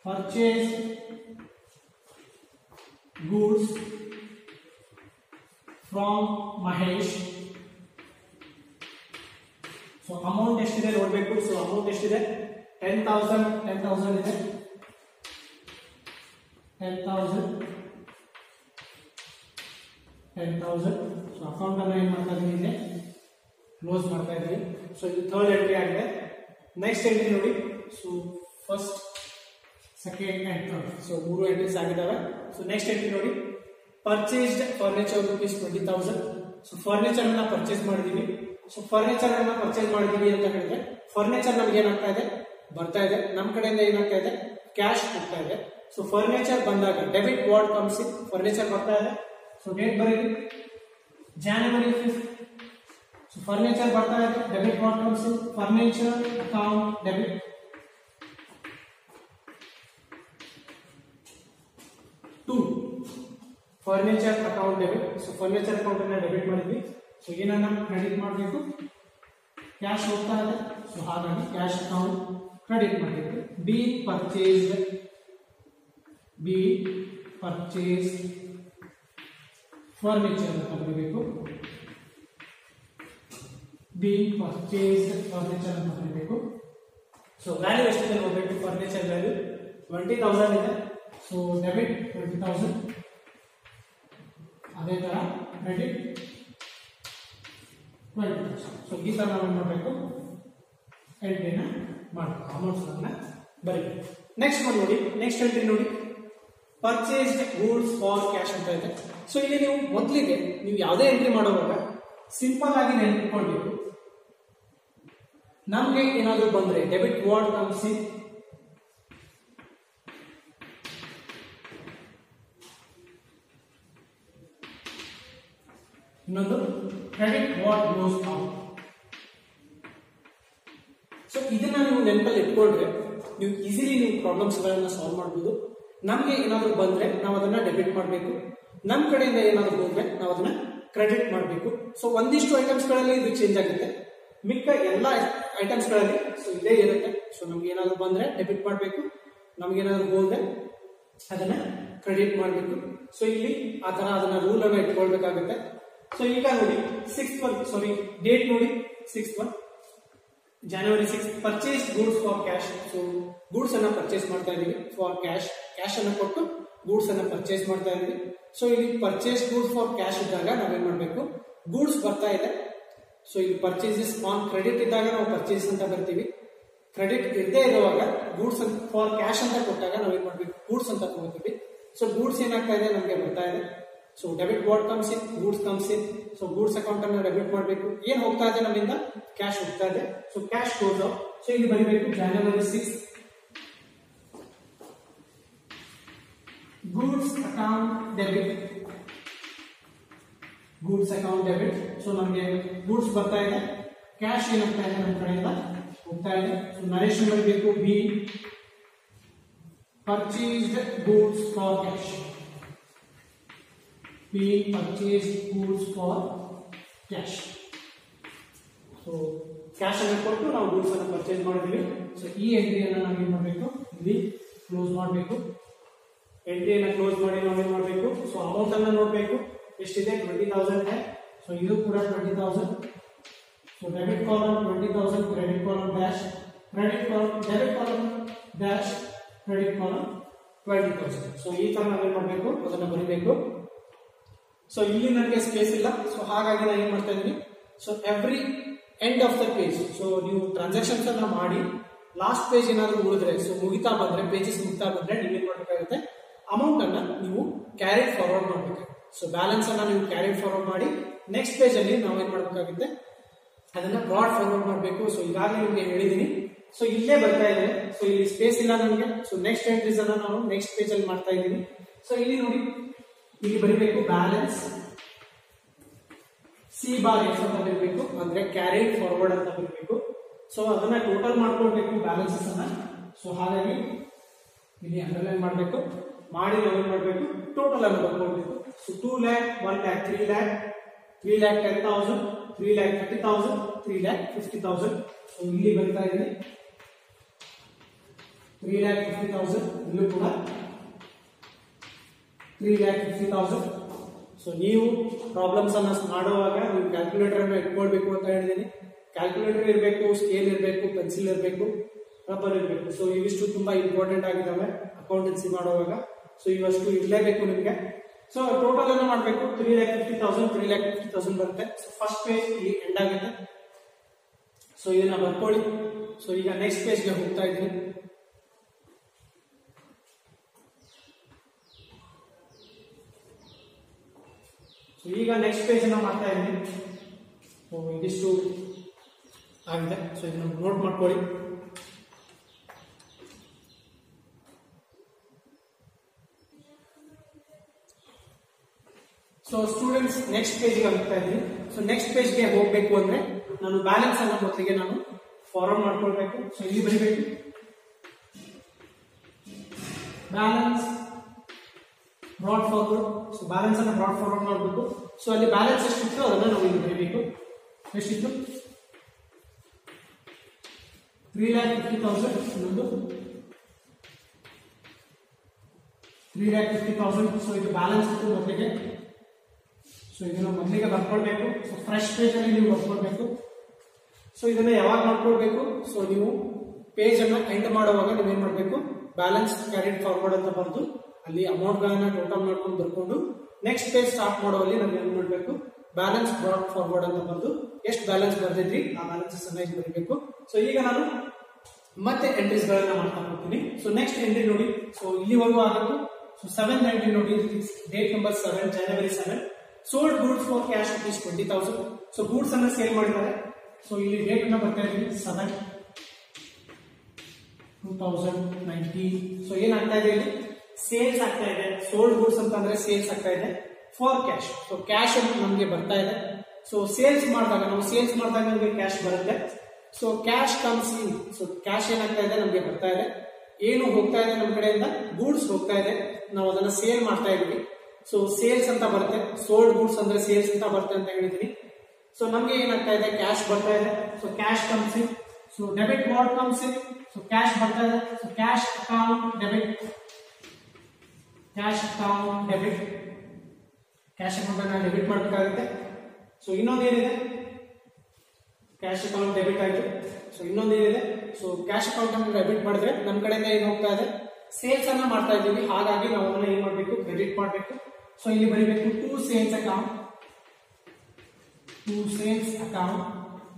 purchase goods from Mahesh. So amount ಎಷ್ಟಿದೆ ನೋಡ್ಬೇಕು. ಸೊ ಅಮೌಂಟ್ ಎಷ್ಟಿದೆ, 10,000 ಇದೆ. 10,000. ಸೊ ಅಕೌಂಟ್ ಅನ್ನ ಏನ್ ಮಾಡ್ತಾ ಇದೀನಿ, ಕ್ಲೋಸ್ ಮಾಡ್ತಾ ಇದೀವಿ. ಸೊ ಇದು ಥರ್ಡ್ ಎಂಟ್ರಿ ಆಗಿದೆ. ನೆಕ್ಸ್ಟ್ ಎಂಟ್ರಿ ನೋಡಿ. So first, second and third. So 3 entries ಆಗಿದ್ದಾವೆ. ಸೊ ನೆಕ್ಸ್ಟ್ ಎಂಟ್ರಿ ನೋಡಿ, purchased furniture rupees 20,000. So furniture ಅನ್ನ ಪರ್ಚೇಸ್ ಮಾಡಿದೀವಿ. ಸೊ ಫರ್ನಿಚರ್ ಅನ್ನ ಪರ್ಚೇಸ್ ಮಾಡಿದೀವಿ ಅಂತ ಹೇಳಿದ್ರೆ, ಫರ್ನಿಚರ್ ನಮ್ಗೆ ಏನಾಗ್ತಾ ಇದೆ, ಬರ್ತಾ ಇದೆ. ನಮ್ಮ ಕಡೆಯಿಂದ ಏನಾಗ್ತಾ ಇದೆ, ಕ್ಯಾಶ್ ಹೋಗ್ತಾ ಇದೆ. ಸೊ ಫರ್ನಿಚರ್ ಬಂದಾಗ debit what comes in, furniture ಬರ್ತಾ ಇದೆ. ಸೊ ಡೇಟ್ ಬರೀರಿ, January 5. ಸೊ ಫರ್ನಿಚರ್ ಬರ್ತಾ ಇದೆ, debit what comes in, furniture account debit. Furniture account debit. So furniture account ಅನ್ನ ಡೆಬಿಟ್ ಮಾಡಿದ್ವಿ. ಸೊ ಏನನ್ನ ಕ್ರೆಡಿಟ್ ಮಾಡಬೇಕು, ಕ್ಯಾಶ್ ಹೋಗ್ತಾ ಇದೆ. ಸೊ ಹಾಗಾಗಿ ಕ್ಯಾಶ್ ಅಕೌಂಟ್ ಕ್ರೆಡಿಟ್ ಮಾಡಬೇಕು. ಬಿ ಪರ್ಚೇಸ್ ಫರ್ನಿಚರ್ ಅಂತ ಬರೀಬೇಕು. ಬಿ ಪರ್ಚೇಸ್ ಫರ್ನಿಚರ್ ಅಂತ ಬರೀಬೇಕು. ಸೊ ವ್ಯಾಲ್ಯೂ ಎಷ್ಟಿದೆ ನೋಡಬೇಕು, ಫರ್ನಿಚರ್ ವ್ಯಾಲ್ಯೂ 20,000 ಇದೆ. So debit 20,000. ಅದೇ ತರ ಕ್ರೆಡಿಟ್ 20,000. ಸೊ ಈ ತರ ನಾವು ಮಾಡಬೇಕು, ಎಂಟ್ರಿನ ಮಾಡಬೇಕು, ಅಮೌಂಟ್ಸ್ ಅನ್ನ ಬರೀಬೇಕು. ನೆಕ್ಸ್ಟ್ ಒಂದು ನೋಡಿ, ನೆಕ್ಸ್ಟ್ ಎಂಟ್ರಿ ನೋಡಿ, ಪರ್ಚೇಸ್ಡ್ ಗೂಡ್ಸ್ ಫಾರ್ ಕ್ಯಾಶ್ ಅಂತ ಇದೆ. ಸೊ ಇಲ್ಲಿ ನೀವು ಮೊದಲಿಗೆ ನೀವು ಯಾವುದೇ ಎಂಟ್ರಿ ಮಾಡುವಾಗ ಸಿಂಪಲ್ ಆಗಿ ನೆನಪಿಟ್ಕೊಳ್ಬೇಕು, ನಮ್ಗೆ ಏನಾದರೂ ಬಂದ್ರೆ ಡೆಬಿಟ್ ವಾಟ್ ಕಮ್ಸ್ ಇನ್, ಇನ್ನೊಂದು credit what goes out. So ಇದನ್ನ ನೀವು ನೆನಪಲ್ಲಿ ಇಟ್ಕೊಂಡ್ರೆ ನೀವು ಈಸಿಲಿ ನೀವು ಪ್ರಾಬ್ಲಮ್ಸ್ ಗಳನ್ನ ಸಾಲ್ವ್ ಮಾಡಬಹುದು. ನಮ್ಗೆ ಏನಾದ್ರು ಬಂದ್ರೆ ನಾವು ಅದನ್ನ ಡೆಬಿಟ್ ಮಾಡಬೇಕು, ನಮ್ ಕಡೆಯಿಂದ ಏನಾದ್ರು ಹೋದ್ರೆ ನಾವು ಅದನ್ನ ಕ್ರೆಡಿಟ್ ಮಾಡಬೇಕು. ಸೊ ಒಂದಿಷ್ಟು ಐಟಮ್ಸ್ ಗಳಲ್ಲಿ ಇದು ಚೇಂಜ್ ಆಗುತ್ತೆ, ಮಿಕ್ಕ ಎಲ್ಲ ಐಟಮ್ಸ್ ಗಳಲ್ಲಿ ಸೊ ಇದೇ ಇರುತ್ತೆ. ಸೊ ನಮ್ಗೆ ಏನಾದ್ರು ಬಂದ್ರೆ ಡೆಬಿಟ್ ಮಾಡಬೇಕು, ನಮ್ಗೆ ಏನಾದ್ರು ಹೋದ್ರೆ ಅದನ್ನ ಕ್ರೆಡಿಟ್ ಮಾಡಬೇಕು. ಸೊ ಇಲ್ಲಿ ಆ ತರ ಅದನ್ನ ರೂಲ್ ಅನ್ನ ಇಟ್ಕೊಳ್ಬೇಕಾಗುತ್ತೆ. ಸೊ ಈಗ ನೋಡಿ 6th one, ಸಾರಿ ಡೇಟ್ ನೋಡಿ 6th one January 6 purchase goods for cash. So goods ಅನ್ನ ಪರ್ಚೇಸ್ ಮಾಡ್ತಾ ಇದೀವಿ ಫಾರ್ ಕ್ಯಾಶ್ ಕ್ಯಾಶ್ ಅನ್ನು ಕೊಟ್ಟು ಗೂಡ್ಸ್ ಅನ್ನ ಪರ್ಚೇಸ್ ಮಾಡ್ತಾ ಇದ್ವಿ. ಸೊ ಇಲ್ಲಿ ಪರ್ಚೇಸ್ ಗೂಡ್ಸ್ ಫಾರ್ ಕ್ಯಾಶ್ ಇದ್ದಾಗ ನಾವೇನ್ ಮಾಡ್ಬೇಕು, ಗೂಡ್ಸ್ ಬರ್ತಾ ಇದೆ. ಸೊ ಇಲ್ಲಿ ಪರ್ಚೇಸಸ್ ಆನ್ ಕ್ರೆಡಿಟ್ ಇದ್ದಾಗ ನಾವು ಪರ್ಚೇಸ್ ಅಂತ ಬರ್ತೀವಿ. ಕ್ರೆಡಿಟ್ ಇರದೇ ಇರುವಾಗ ಗೂಡ್ಸ್ ಫಾರ್ ಕ್ಯಾಶ್ ಅಂತ ಕೊಟ್ಟಾಗ ನಾವೇನ್ ಮಾಡ್ಬೇಕು, ಗೂಡ್ಸ್ ಅಂತ ತಗೋತೀವಿ. ಸೊ ಗೂಡ್ಸ್ ಏನಾಗ್ತಾ ಇದೆ ನಮಗೆ ಬರ್ತಾ ಇದೆ. So debit what comes in, goods comes in. So goods account ಅನ್ನು ಡೆಬಿಟ್ ಮಾಡಬೇಕು. ಏನ್ ಹೋಗ್ತಾ ಇದೆ ನಮ್ಮಿಂದ, ಕ್ಯಾಶ್ ಹೋಗ್ತಾ ಇದೆ. So cash goes out. So ಇಲ್ಲಿ ಬರೀಬೇಕು January 6 goods account debit, goods account debit. So ನಮಗೆ ಗೂಡ್ಸ್ ಬರ್ತಾ ಇದೆ, ಕ್ಯಾಶ್ ಏನಾಗ್ತಾ ಇದೆ ನಮ್ಮ ಕಡೆಯಿಂದ ಹೋಗ್ತಾ ಇದೆ. ಸೊ ನರೇಶನ್ ಬರಬೇಕು B purchased goods for cash, B purchased goods for cash. So cash ಅನ್ನು ಕೊಟ್ಟು ನಾವು ಗೂಡ್ಸ್ ಅನ್ನು ಪರ್ಚೇಸ್ ಮಾಡಿದ್ವಿ. ಸೊ ಈ ಎಂಟ್ರಿಯನ್ನು ನಾವು ಏನ್ ಮಾಡಬೇಕು, ಇಲ್ಲಿ ಕ್ಲೋಸ್ ಮಾಡಬೇಕು. ಎಂಟ್ರಿಯನ್ನು ಕ್ಲೋಸ್ ಮಾಡಿ ನಾವೇನ್ ಮಾಡಬೇಕು, ಸೊ ಅಮೌಂಟ್ ಅನ್ನು ನೋಡಬೇಕು ಎಷ್ಟಿದೆ, 20,000 ಇದೆ. ಸೊ ಇದು ಕೂಡ 20,000. So debit column 20,000, credit column dash, credit column debit column dash, credit column 20,000. So ಈ ತರ ನಾವೇನ್ ಮಾಡಬೇಕು, ಅದನ್ನ ಬರೀಬೇಕು. ಸೊ ಇಲ್ಲಿ ನನಗೆ ಸ್ಪೇಸ್ ಇಲ್ಲ, ಸೊ ಹಾಗಾಗಿ ನಾನು ಏನ್ ಮಾಡ್ತಾ ಇದ್ದೀನಿ, so every end of the page, so ನೀವು ಟ್ರಾನ್ಸಾಕ್ಷನ್ಸ್ ಅನ್ನ ಮಾಡಿ ಲಾಸ್ಟ್ ಪೇಜ್ ಏನಾದ್ರು ಉಳಿದ್ರೆ, ಸೊ ಮುಗಿತಾ ಬಂದ್ರೆ, ಪೇಜಸ್ ಮುಗಿತಾ ಬಂದ್ರೆ ನೀವು ಏನ್ ಮಾಡಬೇಕಾಗುತ್ತೆ, ಅಮೌಂಟ್ ಅನ್ನ ನೀವು ಕ್ಯಾರಿಡ್ ಫಾರ್ವರ್ಡ್ ಮಾಡಬೇಕು. ಸೊ ಬ್ಯಾಲೆನ್ಸ್ ಅನ್ನ ನೀವು ಕ್ಯಾರಿಡ್ ಫಾರ್ವರ್ಡ್ ಮಾಡಿ ನೆಕ್ಸ್ಟ್ ಪೇಜ್ ಅಲ್ಲಿ ನಾವು ಏನ್ ಮಾಡಬೇಕಾಗುತ್ತೆ, ಅದನ್ನ ಬ್ರಾಡ್ ಫಾರ್ವರ್ಡ್ ಮಾಡಬೇಕು. ಸೊ ಈಗಾಗಲೇ ನಿಮಗೆ ಹೇಳಿದೀನಿ. ಸೊ ಇಲ್ಲೇ ಬರ್ತಾ ಇದೆ. ಸೊ ಇಲ್ಲಿ ಸ್ಪೇಸ್ ಇಲ್ಲ ನಮಗೆ. ಸೊ ನೆಕ್ಸ್ಟ್ ಎಂಟ್ರೀಸ್ ಅನ್ನ ನಾನು ನೆಕ್ಸ್ಟ್ ಪೇಜ್ ಅಲ್ಲಿ ಮಾಡ್ತಾ ಇದ್ದೀನಿ. ಸೊ ಇಲ್ಲಿ ನೋಡಿ, ಇಲ್ಲಿ ಬರೀಬೇಕು ಬ್ಯಾಲೆನ್ಸ್ ಸಿ ಬಾರ್ ಎಕ್ಸ್ ಅಂತ ಬರಬೇಕು, ಅಂದ್ರೆ ಕ್ಯಾರಿಡ್ ಫಾರ್ವರ್ಡ್ ಅಂತ ಬರಬೇಕು. ಸೊ ಅದನ್ನ ಟೋಟಲ್ ಮಾಡ್ಕೊಳ್ಬೇಕು ಬ್ಯಾಲೆನ್ಸಸ್ ಅನ್ನ. ಸೊ ಹಾಗಾಗಿ ಇಲ್ಲಿ ಅಂಡರ್ಲೈನ್ ಮಾಡಬೇಕು, ಮಾಡಿ ನಾವೇನ್ ಮಾಡಬೇಕು, ಟೋಟಲ್ ಅನ್ನು ಬರ್ಕೊಳ್ಬೇಕು. So 2 lakh, 1 lakh, 3 lakh, 3 lakh 10,000, 3 lakh 30,000, 3 lakh 50,000. So ಇಲ್ಲಿ ಬರ್ತಾ ಇದೆ 3 lakh 50,000, ಇಲ್ಲೂ ಕೂಡ 3 lakh 50,000. ಸೊ ನೀವು ಪ್ರಾಬ್ಲಮ್ಸ್ ಅನ್ನ ಮಾಡುವಾಗ ನೀವು ಕ್ಯಾಲ್ಕುಲೇಟರ್ ಅನ್ನು ಇಟ್ಕೊಳ್ಬೇಕು ಅಂತ ಹೇಳಿದೀನಿ. ಕ್ಯಾಲ್ಕುಲೇಟರ್ ಇರಬೇಕು, ಸ್ಕೇಲ್ ಇರಬೇಕು, ಪೆನ್ಸಿಲ್ ಇರಬೇಕು, ರಬ್ಬರ್ ಇರಬೇಕು. ಸೊ ಇವಿಷ್ಟು ತುಂಬಾ ಇಂಪಾರ್ಟೆಂಟ್ ಆಗಿದ್ದಾವೆ ಅಕೌಂಟೆನ್ಸಿ ಮಾಡುವಾಗ. ಸೊ ಇವಷ್ಟು ಇರಲೇಬೇಕು ನಿಮಗೆ. ಸೊ ಟೋಟಲ್ ಅನ್ನು ಮಾಡಬೇಕು. 3 lakh 50,000, 3 lakh 50,000 ಬರುತ್ತೆ. ಸೊ ಫಸ್ಟ್ ಪೇಜ್ ಇಲ್ಲಿ ಎಂಡ್ ಆಗುತ್ತೆ. ಸೊ ಇದನ್ನ ಬರ್ಕೊಳ್ಳಿ. ಸೊ ಈಗ ನೆಕ್ಸ್ಟ್ ಪೇಜ್ಗೆ ಹೋಗ್ತಾ ಇದ್ದೀನಿ. ಸೊ ಈಗ ನೆಕ್ಸ್ಟ್ ಪೇಜ್ ಅನ್ನ ಮಾಡ್ತಾ ಇದ್ದೀನಿ. ಸೊ ಇದಿಷ್ಟು ಆಗಿದೆ. ಸೊ ಇದನ್ನ ನೋಟ್ ಮಾಡ್ಕೊಳ್ಳಿ. ಸೊ ಸ್ಟೂಡೆಂಟ್ಸ್ ನೆಕ್ಸ್ಟ್ ಪೇಜ್ಗೆ ಹೋಗ್ತಾ ಇದ್ದೀನಿ. ಸೊ ನೆಕ್ಸ್ಟ್ ಪೇಜ್ಗೆ ಹೋಗ್ಬೇಕು ಅಂದ್ರೆ ನಾನು ಬ್ಯಾಲೆನ್ಸ್ ಅನ್ನ ಮೊದಲಿಗೆ ನಾನು ಫಾರ್ವರ್ಡ್ ಮಾಡ್ಕೊಳ್ಬೇಕು. ಸೊ ಇಲ್ಲಿ ಬರೀಬೇಕು balance brought forward. So balance ಅನ್ನ ಬ್ರಾಡ್ ಫಾರ್ವರ್ಡ್ ಮಾಡಬೇಕು. ಸೊ ಅಲ್ಲಿ ಬ್ಯಾಲೆನ್ಸ್ ಎಷ್ಟಿತ್ತು ಅದನ್ನ ನಾವು ಇಲ್ಲಿ ಬರೀಬೇಕು. ಎಷ್ಟಿತ್ತು, 3 lakh 50,000, ಇನ್ನೊಂದು 3 lakh 50,000. ಸೊ ಇದು ಬ್ಯಾಲೆನ್ಸ್ ಇತ್ತು ಮೊದಲಿಗೆ. ಸೊ ಇದನ್ನ ಮೊದಲಿಗೆ ಬರ್ಕೊಳ್ಬೇಕು. ಸೊ ಫ್ರೆಶ್ ಪೇಜ್ ಅಲ್ಲಿ ನೀವು ಬರ್ಕೊಳ್ಬೇಕು. ಸೊ ಇದನ್ನ ಯಾವಾಗ ಮಾಡ್ಕೊಳ್ಬೇಕು, ಸೊ ನೀವು ಪೇಜ್ ಅನ್ನ ಎಂಡ್ ಮಾಡುವಾಗ ನೀವು ಏನ್ ಮಾಡ್ಬೇಕು, ಬ್ಯಾಲೆನ್ಸ್ ಕ್ಯಾರಿಡ್ ಫಾರ್ವರ್ಡ್ ಅಂತ ಬರೆದು ಅಲ್ಲಿ ಅಮೌಂಟ್ ಗಳನ್ನ ಟೋಟಲ್ ಮಾಡ್ಕೊಂಡು ಬರ್ಕೊಂಡು ನೆಕ್ಸ್ಟ್ ಪೇಜ್ ಸ್ಟಾರ್ಟ್ ಮಾಡುವಲ್ಲಿ ನಾವು ಏನ್ ಮಾಡ್ಬೇಕು, ಬ್ಯಾಲೆನ್ಸ್ ಬ್ರಾಡ್ ಫಾರ್ವರ್ಡ್ ಅಂತ ಬರೆದು ಎಷ್ಟು ಬ್ಯಾಲೆನ್ಸ್ ಬರ್ದಿದ್ರಿ ಆ ಬ್ಯಾಲೆನ್ಸಸ್ ಅನ್ನ ಇಲ್ಲಿ ಬರೀಬೇಕು. ಸೊ ಈಗ ನಾನು ಮತ್ತೆ ಎಂಟ್ರೀಸ್ ಗಳನ್ನ ಮಾಡ್ತಾ ಹೋಗ್ತೀನಿ. ಸೊ ನೆಕ್ಸ್ಟ್ ಎಂಟ್ರಿ ನೋಡಿ. ಸೊ ಇಲ್ಲಿವರೆಗೂ ಆಗಬೇಕು. ಸೊ 7th ಎಂಟ್ರಿ ನೋಡಿ, date number 7, January 7. Sold goods for cash rupees 20,000. So goods ಅನ್ನ ಸೇಲ್ ಮಾಡಿದ್ದಾರೆ. ಸೊ ಇಲ್ಲಿ ಡೇಟ್ ಅನ್ನ ಬರ್ತಾ ಇದ್ದೀವಿ 7/2019. ಸೊ ಏನಾಗ್ತಾ ಇದೆ, ಇಲ್ಲಿ ಸೇಲ್ಸ್ ಆಗ್ತಾ ಇದೆ. ಸೋಲ್ಡ್ ಗೂಡ್ಸ್ ಅಂತ ಅಂದ್ರೆ ಸೇಲ್ಸ್ ಆಗ್ತಾ ಇದೆ ಫಾರ್ ಕ್ಯಾಶ್. ಸೊ ಕ್ಯಾಶ್ ಅಂತ ನಮಗೆ ಬರ್ತಾ ಇದೆ. ಸೊ ಸೇಲ್ಸ್ ಮಾಡಿದಾಗ ನಮಗೆ ಕ್ಯಾಶ್ ಬರುತ್ತೆ. So cash comes in. So cash ಏನಾಗ್ತಾ ಇದೆ ನಮಗೆ ಬರ್ತಾ ಇದೆ. ಏನು ಹೋಗ್ತಾ ಇದೆ ನಮ್ಮ ಕಡೆಯಿಂದ, ಗೂಡ್ಸ್ ಹೋಗ್ತಾ ಇದೆ, ನಾವು ಅದನ್ನ ಸೇಲ್ ಮಾಡ್ತಾ ಇದೀವಿ. ಸೊ ಸೇಲ್ಸ್ ಅಂತ ಬರುತ್ತೆ. ಸೋಲ್ಡ್ ಗೂಡ್ಸ್ ಅಂದ್ರೆ ಸೇಲ್ಸ್ ಅಂತ ಬರುತ್ತೆ ಅಂತ ಹೇಳಿದೀನಿ. ಸೊ ನಮ್ಗೆ ಏನಾಗ್ತಾ ಇದೆ, ಕ್ಯಾಶ್ ಬರ್ತಾ ಇದೆ. So cash comes in. So debit what comes in. So cash ಬರ್ತಾ ಇದೆ. So cash account debit, cash account debit, cash account ಅನ್ನ ಡೆಬಿಟ್ ಮಾಡಬೇಕಾಗುತ್ತೆ. ಸೊ ಇನ್ನೊಂದೇನಿದೆ, ಕ್ಯಾಶ್ ಅಕೌಂಟ್ ಡೆಬಿಟ್ ಆಯ್ತು. ಸೊ ಇನ್ನೊಂದೇನಿದೆ, ಸೊ ಕ್ಯಾಶ್ ಅಕೌಂಟ್ ಅನ್ನು ಡೆಬಿಟ್ ಮಾಡಿದ್ರೆ ನಮ್ಮ ಕಡೆಯಿಂದ ಏನು ಹೋಗ್ತಾ ಇದೆ, ಸೇಲ್ಸ್ ಅನ್ನ ಮಾಡ್ತಾ ಇದ್ದೀವಿ, ಹಾಗಾಗಿ ನಾವು ಅದನ್ನ ಏನ್ ಮಾಡಬೇಕು, ಕ್ರೆಡಿಟ್ ಮಾಡಬೇಕು. ಸೊ ಇಲ್ಲಿ ಬರೀಬೇಕು ಟು ಸೇಲ್ಸ್ ಅಕೌಂಟ್,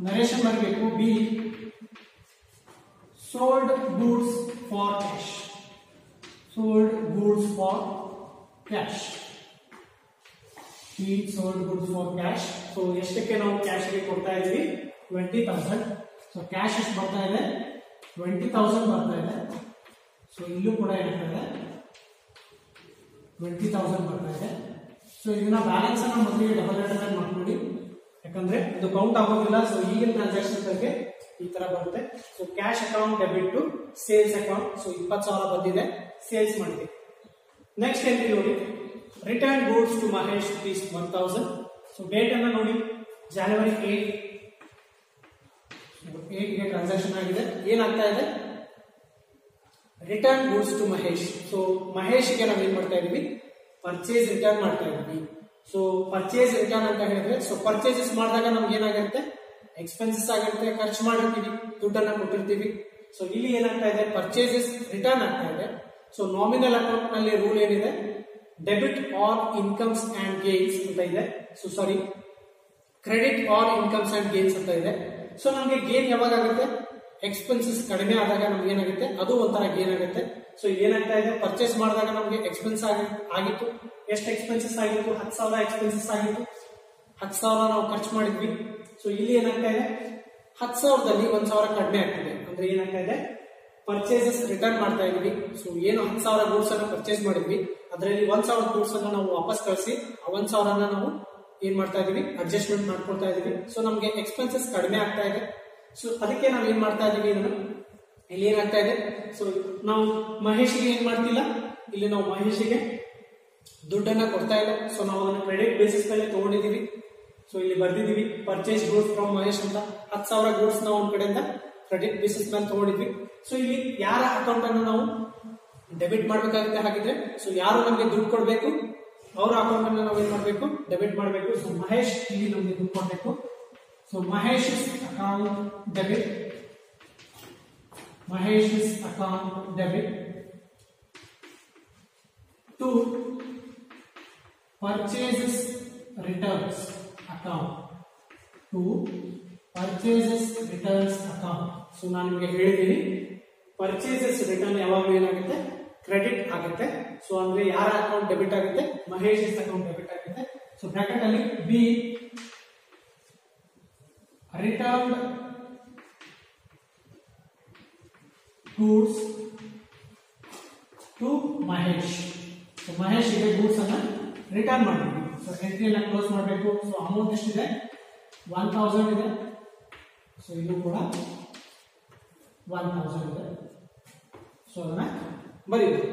ನರೇಶನ್ ಬರಬೇಕು B sold goods for cash, sold goods for cash. He sold goods for cash. So ಎಷ್ಟಕ್ಕೆ ನಾವು ಕ್ಯಾಶ್ ಗೆ ಕೊಡ್ತಾ ಇದೀವಿ, 20,000. ಸೊ ಕ್ಯಾಶ್ ಎಷ್ಟು ಬರ್ತಾ ಇದೆ, 20,000 ಬರ್ತಾ ಇದೆ. ಸೊ ಇಲ್ಲೂ ಕೂಡ ಏನಾಗ್ತದೆ 20,000 ಬರ್ತಾ ಇದೆ. ಸೊ ಇದನ್ನ ಬ್ಯಾಲೆನ್ಸ್ ಅನ್ನ ಮೊದಲಿಗೆ ಡಬಲ್ ಹೆಡರ್ ಮಾಡ್ಕೊಳ್ಳಿ, ಯಾಕಂದ್ರೆ ಇದು ಕೌಂಟ್ ಆಗೋದಿಲ್ಲ. ಸೊ ಈಗಿನ ಟ್ರಾನ್ಸಾಕ್ಷನ್ ಬಗ್ಗೆ ಈ ತರ ಬರುತ್ತೆ. So cash account debit to sales account. So 20,000 ಬಂದಿದೆ, ಸೇಲ್ಸ್ ಮಾಡಿದೆ. ನೆಕ್ಸ್ಟ್ ಎಂಟ್ರಿ ನೋಡಿ, return goods to Mahesh rupees 1,000. So date ಅನ್ನ ನೋಡಿ, January 8 ಗೆ ಟ್ರಾನ್ಸಾಕ್ಷನ್ ಆಗಿದೆ. ಏನಾಗ್ತಾ ಇದೆ, return goods to Mahesh. So ಮಹೇಶ್ಗೆ ನಾವು ಏನ್ ಮಾಡ್ತಾ ಇದೀವಿ, ಪರ್ಚೇಸ್ ರಿಟರ್ನ್ ಮಾಡ್ತಾ ಇದೀವಿ. ಸೊ ಪರ್ಚೇಸ್ ರಿಟರ್ನ್ ಅಂತ ಹೇಳಿದ್ರೆ, ಸೊ ಪರ್ಚೇಸಸ್ ಮಾಡಿದಾಗ ನಮ್ಗೆ ಏನಾಗುತ್ತೆ, ಎಕ್ಸ್ಪೆನ್ಸಸ್ ಆಗಿರುತ್ತೆ, ಖರ್ಚು ಮಾಡಿರ್ತೀವಿ, ದುಡ್ಡನ್ನ ಕೊಟ್ಟಿರ್ತೀವಿ. ಸೊ ಇಲ್ಲಿ ಏನಾಗ್ತಾ ಇದೆ, ಪರ್ಚೇಸಸ್ ರಿಟರ್ನ್ ಆಗ್ತಾ ಇದೆ. ಸೊ ನಾಮಿನಲ್ ಅಕೌಂಟ್ ನಲ್ಲಿ ರೂಲ್ ಏನಿದೆ, debit all incomes and gains ಅಂತ ಇದೆ. So sorry, credit all incomes and gains ಅಂತ ಇದೆ. ಸೊ ನಮಗೆ ಗೇನ್ ಯಾವಾಗ ಆಗುತ್ತೆ, ಎಕ್ಸ್ಪೆನ್ಸಸ್ ಕಡಿಮೆ ಆದಾಗ ನಮ್ಗೆ ಏನಾಗುತ್ತೆ, ಅದು ಒಂಥರ ಗೇನ್ ಆಗುತ್ತೆ. ಸೊ ಏನಾಗ್ತಾ ಇದೆ, ಪರ್ಚೇಸ್ ಮಾಡಿದಾಗ ನಮಗೆ ಎಕ್ಸ್ಪೆನ್ಸ್ ಆಗಿತ್ತು. ಎಷ್ಟು ಎಕ್ಸ್ಪೆನ್ಸಸ್ ಆಗಿತ್ತು, 10,000 ಎಕ್ಸ್ಪೆನ್ಸಸ್ ಆಗಿತ್ತು, 10,000 ನಾವು ಖರ್ಚು ಮಾಡಿದ್ವಿ. ಸೊ ಇಲ್ಲಿ ಏನಾಗ್ತಾ ಇದೆ, 10,000ದಲ್ಲಿ 1,000 ಕಡಿಮೆ ಆಗ್ತಿದೆ. ಅಂದ್ರೆ ಏನಾಗ್ತಾ ಇದೆ, ಪರ್ಚೇಸಸ್ ರಿಟರ್ನ್ ಮಾಡ್ತಾ ಇದೀವಿ. ಸೊ ಏನು 10,000 ಗೂಡ್ಸ್ ಅನ್ನ ಪರ್ಚೇಸ್ ಮಾಡಿದ್ವಿ, ಅದರಲ್ಲಿ 1,000 ಗೂಡ್ಸ್ ಅನ್ನ ನಾವು ವಾಪಸ್ ಕಳಿಸಿ ಆ 1,000 ನಾವು ಏನ್ ಮಾಡ್ತಾ ಇದೀವಿ, ಅಡ್ಜಸ್ಟ್ಮೆಂಟ್ ಮಾಡ್ಕೊಳ್ತಾ ಇದೀವಿ. ಸೊ ನಮ್ಗೆ ಎಕ್ಸ್ಪೆನ್ಸಸ್ ಕಡಿಮೆ ಆಗ್ತಾ ಇದೆ. ಸೊ ಅದಕ್ಕೆ ನಾವು ಏನ್ ಮಾಡ್ತಾ ಇದೀವಿ, ಇದನ್ನು ಇಲ್ಲಿ ಏನಾಗ್ತಾ ಇದೆ, ಸೊ ನಾವು ಮಹೇಶ್ಗೆ ಏನ್ ಮಾಡ್ತಿಲ್ಲ, ಇಲ್ಲಿ ನಾವು ಮಹೇಶ್ಗೆ ದುಡ್ಡನ್ನ ಕೊಡ್ತಾ ಇಲ್ಲ. ಸೊ ನಾವು ಅದನ್ನ ಕ್ರೆಡಿಟ್ ಬೇಸಿಸ್ ಮೇಲೆ ತಗೊಂಡಿದೀವಿ. ಸೊ ಇಲ್ಲಿ ಬರ್ದಿದೀವಿ ಪರ್ಚೇಸ್ ಗೂಡ್ಸ್ ಫ್ರಮ್ ಮಹೇಶ್ ಅಂತ. 10,000 ಗೂಡ್ಸ್ ನಾವು ಒಂದ್ ಕಡೆಯಿಂದ ಕ್ರೆಡಿಟ್ ಬೇಸಿಸ್ ಮೇಲೆ ತಗೊಂಡಿದ್ವಿ. ಸೊ ಇಲ್ಲಿ ಯಾರ ಅಕೌಂಟ್ ಅನ್ನು ನಾವು ಡೆಬಿಟ್ ಮಾಡ್ಬೇಕಾಗುತ್ತೆ ಹಾಗಿದ್ರೆ, ಸೊ ಯಾರು ನಮ್ಗೆ ದುಡ್ಡು ಕೊಡ್ಬೇಕು, ಅವರ ಅಕೌಂಟ್ ಅನ್ನು ನಾವು ಏನ್ ಮಾಡ್ಬೇಕು, ಡೆಬಿಟ್ ಮಾಡಬೇಕು. ಸೊ ಮಹೇಶ್ ಇಲ್ಲಿ ನಮ್ಗೆ ದುಡ್ಡು ಕೊಡ್ಬೇಕು. So Mahesh account debit, Mahesh account debit to purchases returns account, to purchases returns account. So ನಾನು ನಿಮಗೆ ಹೇಳಿದ್ದೀನಿ, ಪರ್ಚೇಸಸ್ ರಿಟರ್ನ್ ಯಾವಾಗಲೂ ಏನಾಗುತ್ತೆ, ಕ್ರೆಡಿಟ್ ಆಗುತ್ತೆ. ಸೊ ಅಂದ್ರೆ ಯಾರ ಅಕೌಂಟ್ ಡೆಬಿಟ್ ಆಗುತ್ತೆ, ಮಹೇಶ್ ಅಕೌಂಟ್ ಡೆಬಿಟ್ ಆಗುತ್ತೆ. ಸೊ ಬ್ರಾಕೆಟ್ ಅಲ್ಲಿ be return goods to Mahesh. So Mahesh ಗೆ ಗೂಡ್ಸ್ ಅನ್ನ ರಿಟರ್ನ್ ಮಾಡಬೇಕು. ಸೊ ಎಂಟ್ರಿಯನ್ನ ಕ್ಲೋಸ್ ಮಾಡಬೇಕು. ಸೊ ಅಮೌಂಟ್ ಎಷ್ಟಿದೆ, 1,000 ಇದೆ. ಸೊ ಇದು ಕೂಡ 1,000 ಇದೆ. ಸೊ ಅದನ್ನ ಬರೀಬೇಕು.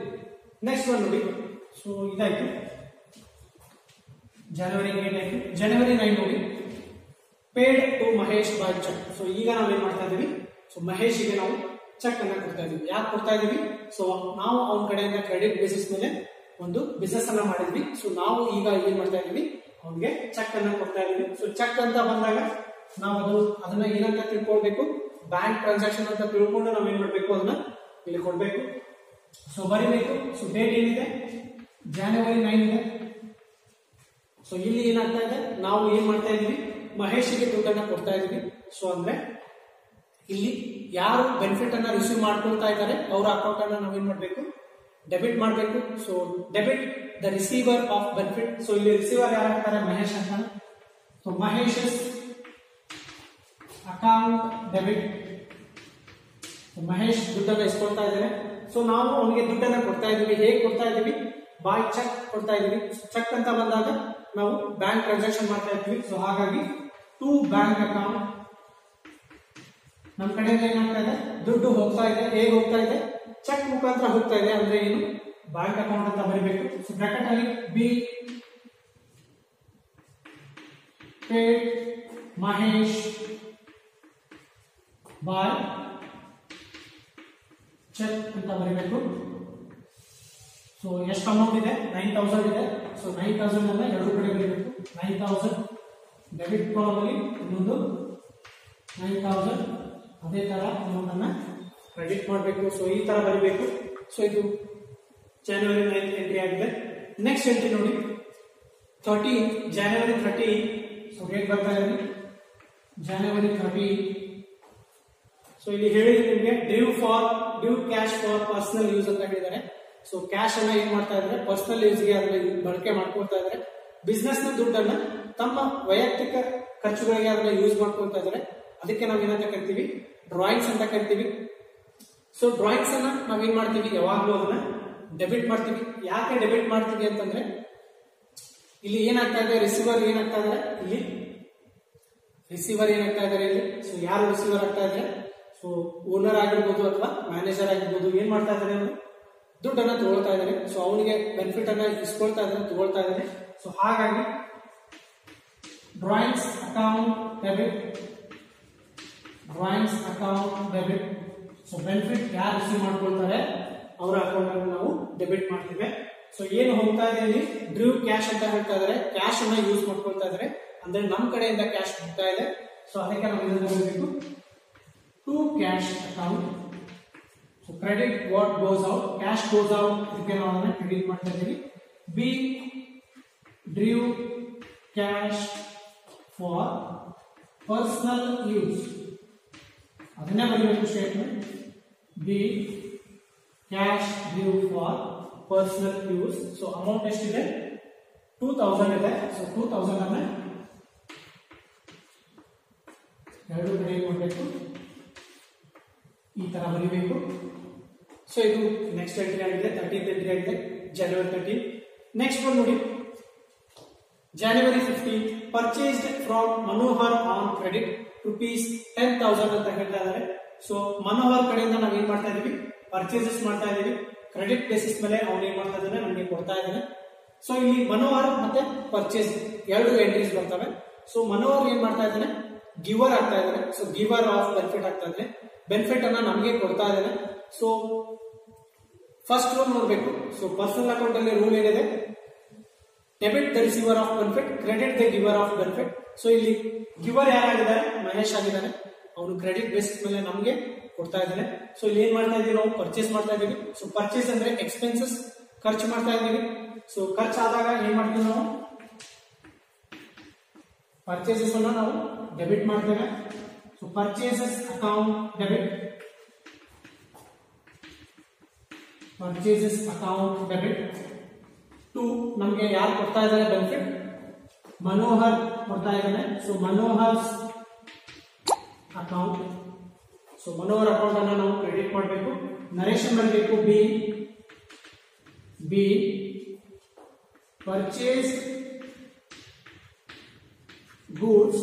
ನೆಕ್ಸ್ಟ್ ಒನ್ ನೋಡಿ, ಸೊ ಇದಾಯ್ತು, January 8 ಆಯ್ತು. January 9 ನೋಡಿ, paid to Mahesh by cheque. So ಈಗ ನಾವು ಏನ್ ಮಾಡ್ತಾ ಇದೀವಿ, ಸೊ ಮಹೇಶ್ಗೆ ನಾವು ಚೆಕ್ ಅನ್ನ ಕೊಡ್ತಾ ಇದೀವಿ. ಯಾಕೆ ಕೊಡ್ತಾ ಇದೀವಿ, ಸೊ ನಾವು ಅವನ ಕಡೆಯಿಂದ ಕ್ರೆಡಿಟ್ ಬೇಸಿಸ್ ಮೇಲೆ ಒಂದು ಬಿಸ್ನೆಸ್ ಅನ್ನ ಮಾಡಿದ್ವಿ. ಸೊ ನಾವು ಈಗ ಏನ್ ಮಾಡ್ತಾ ಇದೀವಿ, ಅವನಿಗೆ ಚೆಕ್ ಅನ್ನ ಕೊಡ್ತಾ ಇದೀವಿ. ಸೊ ಚೆಕ್ ಅಂತ ಬಂದಾಗ ನಾವು ಅದನ್ನ ಏನಂತ ತಿಳ್ಕೊಳ್ಬೇಕು, ಬ್ಯಾಂಕ್ ಟ್ರಾನ್ಸಾಕ್ಷನ್ ಅಂತ ತಿಳ್ಕೊಂಡು ನಾವ್ ಏನ್ ಮಾಡ್ಬೇಕು, ಅದನ್ನ ಇಲ್ಲಿ ಕೊಡ್ಬೇಕು. ಸೊ ಬರೀಬೇಕು. ಸೊ ಡೇಟ್ ಏನಿದೆ, January 9 ಇದೆ. ಸೊ ಇಲ್ಲಿ ಏನಾಗ್ತಾ ಇದೆ, ನಾವು ಏನ್ ಮಾಡ್ತಾ ಇದೀವಿ, ಮಹೇಶ್ಗೆ ದುಡ್ಡನ್ನ ಕೊಡ್ತಾ ಇದೀವಿ. ಸೊ ಅಂದ್ರೆ ಇಲ್ಲಿ ಯಾರು ಬೆನಿಫಿಟ್ ಅನ್ನ ರಿಸೀವ್ ಮಾಡ್ಕೊಳ್ತಾ ಇದ್ದಾರೆ ಅವರ ಅಕೌಂಟ್ ಅನ್ನ ನಾವು ಏನ್ ಮಾಡ್ಬೇಕು, ಡೆಬಿಟ್ ಮಾಡಬೇಕು. So debit the receiver of benefit. So ಇಲ್ಲಿ ರಿಸೀವರ್ ಯಾರಾಗ್ತಾರೆ, ಮಹೇಶ್ ಅಂತ. So Mahesh account debit. Mahesh ದುಡ್ಡನ್ನ ಇಸ್ಕೊಳ್ತಾ ಇದ್ದಾರೆ. ಸೊ ನಾವು ಅವನಿಗೆ ದುಡ್ಡನ್ನ ಕೊಡ್ತಾ ಇದೀವಿ. ಹೇಗೆ ಕೊಡ್ತಾ ಇದೀವಿ, ಬಾಯ್ ಚೆಕ್ ಕೊಡ್ತಾ ಇದೀವಿ. ಚೆಕ್ ಅಂತ ಬಂದಾಗ ನಾವು ಬ್ಯಾಂಕ್ ಟ್ರಾನ್ಸಾಕ್ಷನ್ ಮಾಡ್ತಾ ಇದ್ವಿ. ಸೊ ಹಾಗಾಗಿ ಟು ಬ್ಯಾಂಕ್ ಅಕೌಂಟ್, ನಮ್ಮ ಕಡೆಯಿಂದ ಏನಾಗ್ತಾ ಇದೆ, ದುಡ್ಡು ಹೋಗ್ತಾ ಇದೆ. ಹೇಗೆ ಹೋಗ್ತಾ ಇದೆ, ಚೆಕ್ ಮುಖಾಂತರ ಹೋಗ್ತಾ ಇದೆ. ಅಂದ್ರೆ ಏನು, ಬ್ಯಾಂಕ್ ಅಕೌಂಟ್ ಅಂತ ಬರೀಬೇಕು. ಸೊ ಬ್ರಾಕೆಟ್ ಅಲ್ಲಿ be paid Mahesh by cheque ಅಂತ ಬರೀಬೇಕು. ಸೊ ಎಷ್ಟು ಅಮೌಂಟ್ ಇದೆ, 9,000 ಇದೆ. ಸೊ 9,000 ಅನ್ನ ಎರಡು ಕಡೆ ಬರೀಬೇಕು. 9,000 ಡೆಬಿಟ್ ಕಾಲಮ್ ಅಲ್ಲಿ ಇನ್ನೊಂದು 9,000 ಅದೇ ತರ ಅಮೌಂಟ್ ಅನ್ನ ಕ್ರೆಡಿಟ್ ಮಾಡಬೇಕು. ಸೊ ಈ ತರ ಬರೀಬೇಕು. ಸೊ ಇದು ಜನವರಿ 9 ಎಂಟ್ರಿ ಆಗಿದೆ. ನೆಕ್ಸ್ಟ್ ಎಂಟ್ರಿ ನೋಡಿ 13 ಜನವರಿ 30. ಸೊ ಹೇಗೆ ಬರ್ತಾ ಇದೆ ಜನವರಿ 30. ಸೊ ಇಲ್ಲಿ ಹೇಳಿದ್ರೆ ನಿಮಗೆ due cash for personal use ಅಂತ ಹೇಳಿದ್ದಾರೆ. ಸೊ ಕ್ಯಾಶ್ ಅನ್ನ ಏನ್ ಮಾಡ್ತಾ ಇದ್ದಾರೆ ಪರ್ಸನಲ್ ಯೂಸ್ಗೆ ಅದನ್ನ ಬಳಕೆ ಮಾಡ್ಕೊಳ್ತಾ ಇದ್ದಾರೆ. ಬಿಸ್ನೆಸ್ ನ ದುಡ್ಡನ್ನ ತಮ್ಮ ವೈಯಕ್ತಿಕ ಖರ್ಚುಗಳಿಗೆ ಅದನ್ನ ಯೂಸ್ ಮಾಡ್ಕೊಳ್ತಾ ಇದ್ದಾರೆ. ಅದಕ್ಕೆ ನಾವು ಏನಂತ ಕರಿತೀವಿ ಡ್ರಾಯಿಂಗ್ಸ್ ಅಂತ ಕರಿತೀವಿ. ಸೊ ಡ್ರಾಯಿಂಗ್ಸ್ ಅನ್ನ ನಾವೇನ್ ಮಾಡ್ತೀವಿ ಯಾವಾಗ್ಲೂ ಅದನ್ನ ಡೆಬಿಟ್ ಮಾಡ್ತೀವಿ. ಯಾಕೆ ಡೆಬಿಟ್ ಮಾಡ್ತೀವಿ ಅಂತಂದ್ರೆ ಇಲ್ಲಿ ಏನಾಗ್ತಾ ಇದೆ ರಿಸೀವರ್ ಏನಾಗ್ತಾ ಇದಾರೆ ಇಲ್ಲಿ ಸೊ ಯಾರು ರಿಸೀವರ್ ಆಗ್ತಾ ಇದ್ದಾರೆ ಸೊ ಓನರ್ ಆಗಿರ್ಬೋದು ಅಥವಾ ಮ್ಯಾನೇಜರ್ ಆಗಿರ್ಬೋದು ಏನ್ ಮಾಡ್ತಾ ಇದ್ದಾರೆ ಅವರು ದುಡ್ಡನ್ನ ತಗೊಳ್ತಾ ಇದ್ದಾರೆ. ಸೊ ಅವನಿಗೆ ಬೆನಿಫಿಟ್ ಅನ್ನ ಇಸ್ಕೊಳ್ತಾ ಇದ್ದಾರೆ ತಗೊಳ್ತಾ ಇದ್ದಾರೆ. ಸೊ ಹಾಗಾಗಿ drawings account debit. So benefit ಯಾರು ರಿಸೀವ್ ಮಾಡ್ಕೊಳ್ತಾರೆ ಅವರ ಅಕೌಂಟ್ ಅನ್ನು ನಾವು ಡೆಬಿಟ್ ಮಾಡ್ತೀವಿ. ಸೊ ಏನು ಹೋಗ್ತಾ ಇದೆ ಇಲ್ಲಿ ಡ್ರೂ ಕ್ಯಾಶ್ ಅಂತ ಹೇಳ್ತಾ ಇದ್ದಾರೆ. ಕ್ಯಾಶ್ ಅನ್ನ ಯೂಸ್ ಮಾಡ್ಕೊಳ್ತಾ ಇದ್ದಾರೆ ಅಂದ್ರೆ ನಮ್ ಕಡೆಯಿಂದ ಕ್ಯಾಶ್ ಹೋಗ್ತಾ ಇದೆ. ಸೊ ಅದಕ್ಕೆ ನಾವು ಏನು ಮಾಡಬೇಕು to cash account. So credit what goes out cash goes out ಇದಕ್ಕೆ ನಾವು ಅದನ್ನ ಕ್ರೆಡಿಟ್ ಮಾಡ್ತಾ ಇದ್ದೀವಿ. Be drew cash for personal use ಅದನ್ನೇ ಬರೀಬೇಕು statement. Be cash drew for personal use. So amount ಎಷ್ಟಿದೆ 2000 ಇದೆ. ಸೊ 2000 ಅನ್ನ ಎರಡು ಕಡೆ ಮಾಡಬೇಕು ಈ ತರ ಬರೀಬೇಕು. ಸೊ ಇದು ನೆಕ್ಸ್ಟ್ ಎಂಟ್ರಿ ಆಗಿದೆ 13th ಎಂಟ್ರಿ ಆಗಿದೆ ಜನವರಿ 13. ನೆಕ್ಸ್ಟ್ ಒಂದು ನೋಡಿ ಜನವರಿ 15 purchased from Manohar on credit ₹10,000 ಅಂತ ಹೇಳ್ತಾ ಇದ್ದಾರೆ. ಸೊ ಮನೋಹರ್ ಕಡೆಯಿಂದ ನಾವ್ ಏನ್ ಮಾಡ್ತಾ ಇದೀವಿ ಪರ್ಚೇಸಸ್ ಮಾಡ್ತಾ ಇದೀವಿ. ಕ್ರೆಡಿಟ್ ಬೇಸಿಸ್ ಮೇಲೆ ಅವ್ನು ಏನ್ ಮಾಡ್ತಾ ಇದ್ದಾನೆ ನಮಗೆ ಕೊಡ್ತಾ ಇದ್ದಾನೆ. ಸೊ ಇಲ್ಲಿ ಮನೋಹರ್ ಮತ್ತೆ ಪರ್ಚೇಸ್ ಎರಡು ಎಂಟ್ರೀಸ್ ಬರ್ತವೆ. ಸೊ ಮನೋಹರ್ ಏನ್ ಮಾಡ್ತಾ ಇದ್ದಾನೆ ಗಿವರ್ ಆಗ್ತಾ ಇದ್ದಾನೆ. ಸೊ ಗಿವರ್ ಆಫ್ ಬೆನಿಫಿಟ್ ಆಗ್ತಾ ಇದ್ದಾನೆ. ಬೆನಿಫಿಟ್ ಅನ್ನ ನಮಗೆ ಕೊಡ್ತಾ ಇದ್ದಾನೆ. ಸೊ ಫಸ್ಟ್ ರೂಲ್ ನೋಡ್ಬೇಕು. ಸೊ ಪರ್ಸನಲ್ ಅಕೌಂಟ್ ಅಲ್ಲಿ ರೂಲ್ ಏನಿದೆ debit the receiver of benefit credit the ಗಿವರ್ of benefit. So ಇಲ್ಲಿ ಗಿವರ್ ಯಾರಾಗಿದ್ದಾರೆ ಮಹೇಶ್ ಆಗಿದ್ದಾನೆ. ಅವನು ಕ್ರೆಡಿಟ್ ಬೇಸಿಸ್ ಮೇಲೆ ನಮಗೆ ಕೊಡ್ತಾ ಇದ್ದಾನೆ. ಸೊ ಇಲ್ಲಿ ಏನ್ ಮಾಡ್ತಾ ಇದೀವಿ ನಾವು ಪರ್ಚೇಸ್ ಮಾಡ್ತಾ ಇದೀವಿ. ಸೊ ಪರ್ಚೇಸ್ ಅಂದ್ರೆ ಎಕ್ಸ್ಪೆನ್ಸಸ್ ಖರ್ಚು ಮಾಡ್ತಾ ಇದೀವಿ. ಸೊ ಖರ್ಚಾದಾಗ ಏನ್ ಮಾಡ್ತೀವಿ ನಾವು ಪರ್ಚೇಸಸ್ ಅನ್ನ ನಾವು ಡೆಬಿಟ್ ಮಾಡ್ತೇವೆ. So purchases account debit to ನಮಗೆ ಯಾರು ಕೊಡ್ತಾ ಇದ್ದಾರೆ ಬೆನಿಫಿಟ್ ಮನೋಹರ್ ಕೊಡ್ತಾ ಇದ್ದಾನೆ. So Manohar's account. So Manohar account ಅನ್ನ ನಾವು ಕ್ರೆಡಿಟ್ ಮಾಡಬೇಕು. ನರೇಶನ್ ಬರಬೇಕು be purchase goods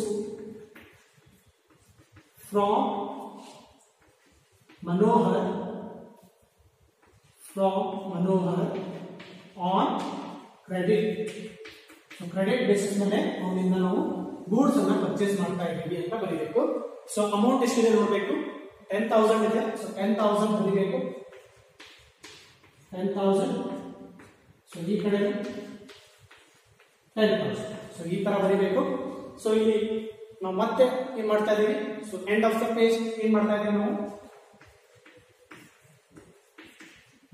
from Manohar on credit. So credit basis ಮೇಲೆ ಅವನಿಂದ ನಾವು ಗೂಡ್ಸ್ ಅನ್ನ ಪರ್ಚೇಸ್ ಮಾಡ್ತಾ ಇದ್ದೀವಿ ಅಂತ ಬರೀಬೇಕು. ಸೊ ಅಮೌಂಟ್ ಎಷ್ಟಿದೆ ನೋಡಬೇಕು 10,000 ಇದೆ. ಸೊ 10,000 ಬರೀಬೇಕು 10,000. ಸೊ ಈ ಕಡೆ 10,000. ಸೊ ಈ ತರ ಬರೀಬೇಕು. ಸೊ ಇಲ್ಲಿ ನಾವು ಮತ್ತೆ ಏನ್ ಮಾಡ್ತಾ ಇದೀವಿ so end of the page ಏನ್ ಮಾಡ್ತಾ ಇದೀವಿ ನಾವು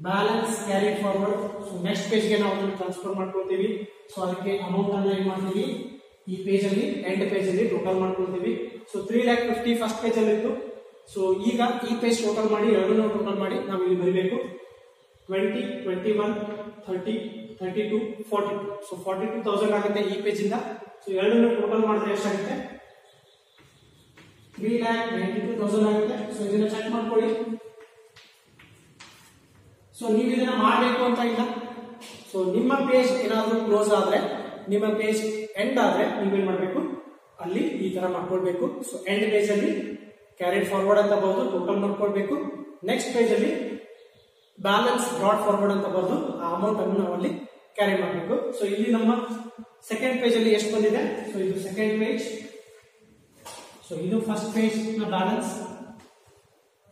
balance carry forward. So next page ಗೆ ನಾವು ಟ್ರಾನ್ಸ್ಫರ್ ಮಾಡ್ಕೊಳ್ತೀವಿ. ಸೊ ಅದಕ್ಕೆ ಅಮೌಂಟ್ ಅನ್ನ ಏನ್ ಮಾಡ್ತೀವಿ ಈ ಪೇಜ್ ಅಲ್ಲಿ ಎಂಡ್ ಪೇಜ್ ಅಲ್ಲಿ ಟೋಟಲ್ ಮಾಡ್ಕೊಳ್ತೀವಿ. ಸೊ 3,50,000 ಫಸ್ಟ್ ಪೇಜ್ ಅಲ್ಲಿ ಇತ್ತು. ಸೊ ಈಗ ಈ ಪೇಜ್ ಟೋಟಲ್ ಮಾಡಿ ಎರಡನ್ನೂ ಟೋಟಲ್ ಮಾಡಿ ನಾವು ಇಲ್ಲಿ ಬರೀಬೇಕು 20, 21, 30, 32, 40. ಸೊ 42,000 ಆಗುತ್ತೆ ಈ ಪೇಜ್ ಇಂದ. ಸೊ ಎರಡನ್ನೂ ಟೋಟಲ್ ಮಾಡಿದ್ರೆ ಎಷ್ಟಾಗುತ್ತೆ 3,92,000 ಆಗುತ್ತೆ. ಸೊ ಇದನ್ನ ಚೆಕ್ ಮಾಡ್ಕೊಳ್ಳಿ. ಸೊ ನೀವು ಇದನ್ನ ಮಾಡಬೇಕು ಅಂತ ಇಲ್ಲ. ಸೊ ನಿಮ್ಮ ಪೇಜ್ ಏನಾದರೂ ಕ್ಲೋಸ್ ಆದ್ರೆ ನಿಮ್ಮ ಪೇಜ್ ಎಂಡ್ ಆದ್ರೆ ನೀವೇನ್ ಮಾಡಬೇಕು ಅಲ್ಲಿ ಈ ತರ ಮಾಡ್ಕೊಳ್ಬೇಕು. ಸೊ ಎಂಡ್ ಪೇಜ್ ಅಲ್ಲಿ ಕ್ಯಾರಿಡ್ ಫಾರ್ವರ್ಡ್ ಅಂತ ಬರೆದು ಟೋಟಲ್ ಮಾಡ್ಕೊಳ್ಬೇಕು. ನೆಕ್ಸ್ಟ್ ಪೇಜ್ ಅಲ್ಲಿ ಬ್ಯಾಲೆನ್ಸ್ ಬ್ರಾಡ್ ಫಾರ್ವರ್ಡ್ ಅಂತ ಬರೆದು ಆ ಅಮೌಂಟ್ ಅನ್ನು ನಾವು ಅಲ್ಲಿ ಕ್ಯಾರಿ ಮಾಡಬೇಕು. ಸೊ ಇಲ್ಲಿ ನಮ್ಮ ಸೆಕೆಂಡ್ ಪೇಜ್ ಅಲ್ಲಿ ಎಷ್ಟು ಬಂದಿದೆ ಸೊ ಇದು ಸೆಕೆಂಡ್ ಪೇಜ್. ಸೊ ಇದು ಫಸ್ಟ್ ಪೇಜ್ ನ ಬ್ಯಾಲೆನ್ಸ್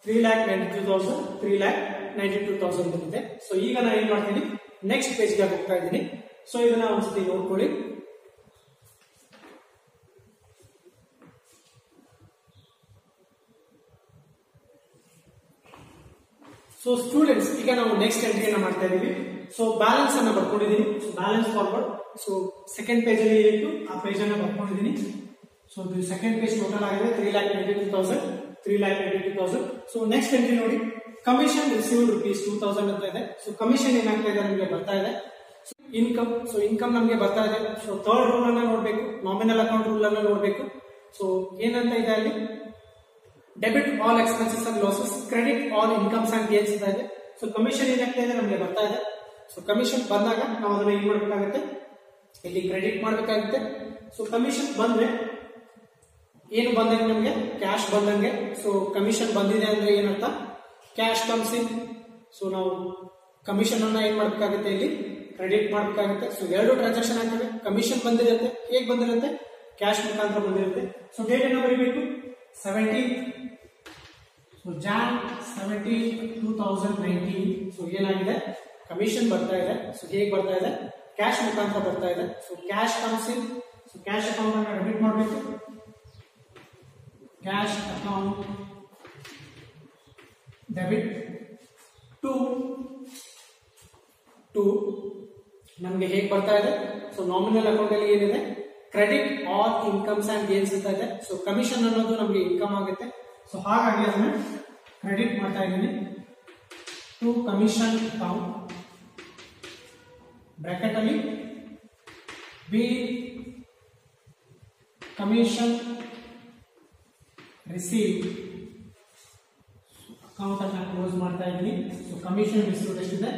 3,92,000 ಬಂದಿದೆ. ಸೊ ಈಗ ನಾನು ಏನ್ ಮಾಡ್ತೀನಿ ನೆಕ್ಸ್ಟ್ ಪೇಜ್ ಗೆ ಹೋಗ್ತಾ ಇದ್ದೀನಿ. ಸೊ ಇದನ್ನ ಒಂದ್ಸತಿ ನೋಡ್ಕೊಳ್ಳಿ. ಸೊ ಸ್ಟೂಡೆಂಟ್ಸ್, ಈಗ ನಾವು ನೆಕ್ಸ್ಟ್ ಎಂಟ್ರಿಯನ್ನ ಮಾಡ್ತಾ ಇದೀವಿ. ಸೊ ಬ್ಯಾಲೆನ್ಸ್ ಅನ್ನ ಬರ್ಕೊಂಡಿದ್ದೀನಿ. So balance forward. So second page ಅಲ್ಲಿ ಏನಿತ್ತು ಆ ಪೇಜ್ ಅನ್ನ ಬರ್ಕೊಂಡಿದ್ದೀನಿ. ಸೊ ಇದು ಸೆಕೆಂಡ್ ಪೇಜ್ ಟೋಟಲ್ ಆಗಿದೆ 3,92,000. ಸೊ ನೆಕ್ಸ್ಟ್ ಎಂಟ್ರಿ ನೋಡಿ, ಕಮಿಷನ್ ರಿಸೀವ್ಡ್ rupees 2,000 ಅಂತ ಇದೆ. ಸೊ ಕಮಿಷನ್ ಏನಾಗ್ತಾ ಇದೆ ನಮಗೆ ಬರ್ತಾ ಇದೆ. ಇನ್ಕಮ್, ಸೊ ಇನ್ಕಮ್ ನಮಗೆ ಬರ್ತಾ ಇದೆ. ಸೊ ಥರ್ಡ್ ರೂಲ್ ಅನ್ನ ನೋಡ್ಬೇಕು, ನಾಮಿನಲ್ ಅಕೌಂಟ್ ರೂಲ್ ಅನ್ನ ನೋಡ್ಬೇಕು. ಸೊ ಏನಂತ ಇದೆ ಅಲ್ಲಿ, debit all expenses and losses, credit all incomes and gains ಅಂತ ಇದೆ. ಸೊ ಕಮಿಷನ್ ಏನಾಗ್ತಾ ಇದೆ ನಮಗೆ ಬರ್ತಾ ಇದೆ. ಸೊ ಕಮಿಷನ್ ಬಂದಾಗ ನಾವು ಅದನ್ನ ಏನ್ ಮಾಡ್ಬೇಕಾಗುತ್ತೆ, ಇಲ್ಲಿ ಕ್ರೆಡಿಟ್ ಮಾಡ್ಬೇಕಾಗುತ್ತೆ. ಸೊ ಕಮಿಷನ್ ಬಂದ್ರೆ ಏನು ಬಂದಂಗೆ ನಮಗೆ ಕ್ಯಾಶ್ ಬಂದಂಗೆ. ಸೊ ಕಮಿಷನ್ ಬಂದಿದೆ ಅಂದ್ರೆ ಏನಂತ, ಕ್ಯಾಶ್ ಕಮ್ಸ್ ಇನ್. ಸೊ ನಾವು ಕಮಿಷನ್ ಅನ್ನ ಏನ್ ಮಾಡ್ಬೇಕಾಗುತ್ತೆ, ಇಲ್ಲಿ ಕ್ರೆಡಿಟ್ ಮಾಡ್ಬೇಕಾಗುತ್ತೆ. ಸೊ ಎರಡು ಟ್ರಾನ್ಸಾಕ್ಷನ್ ಆಗ್ತವೆ. ಕಮಿಷನ್ ಬಂದಿರುತ್ತೆ, ಹೇಗೆ ಬಂದಿರುತ್ತೆ, ಕ್ಯಾಶ್ ಮುಖಾಂತರ ಬಂದಿರುತ್ತೆ. ಸೊ ಡೇಟ್ ಅನ್ನ ಬರೀಬೇಕು 17. So Jan 17, 2019. ಸೊ ಏನಾಗಿದೆ, ಕಮಿಷನ್ ಬರ್ತಾ ಇದೆ. ಸೊ ಹೇಗೆ ಬರ್ತಾ ಇದೆ, ಕ್ಯಾಶ್ ಮುಖಾಂತರ ಬರ್ತಾ ಇದೆ. So cash comes in. So cash account ಅನ್ನ ಡೆಬಿಟ್ ಮಾಡಬೇಕು. ಕ್ಯಾಶ್ ಅಕೌಂಟ್ ಡೆಬಿಟ್ ಟು ನಮಗೆ ಹೇಗೆ ಬರ್ತಾ ಇದೆ. ಸೊ ನಾಮಿನಲ್ ಅಕೌಂಟ್ ಅಲ್ಲಿ ಏನಿದೆ, credit all incomes and gains ಅಂತ ಇದೆ. ಸೊ ಕಮಿಷನ್ ಅನ್ನೋದು ನಮಗೆ ಇನ್ಕಮ್ ಆಗುತ್ತೆ. ಸೊ ಹಾಗಾಗಿ ಅದನ್ನ ಕ್ರೆಡಿಟ್ ಮಾಡ್ತಾ ಇದ್ದೀನಿ ಟು ಕಮಿಷನ್ ಅಕೌಂಟ್, ಬ್ರಾಕೆಟ್ ಅಲ್ಲಿ ಬಿ ಕಮಿಷನ್ ರಿಸೀವ್ ಅಕೌಂಟ್ ಅನ್ನ ಕ್ಲೋಸ್ ಮಾಡ್ತಾ ಇದ್ದೀನಿ. ಸೊ ಕಮಿಷನ್ ರಿಸೀವ್ ಎಷ್ಟಿದೆ,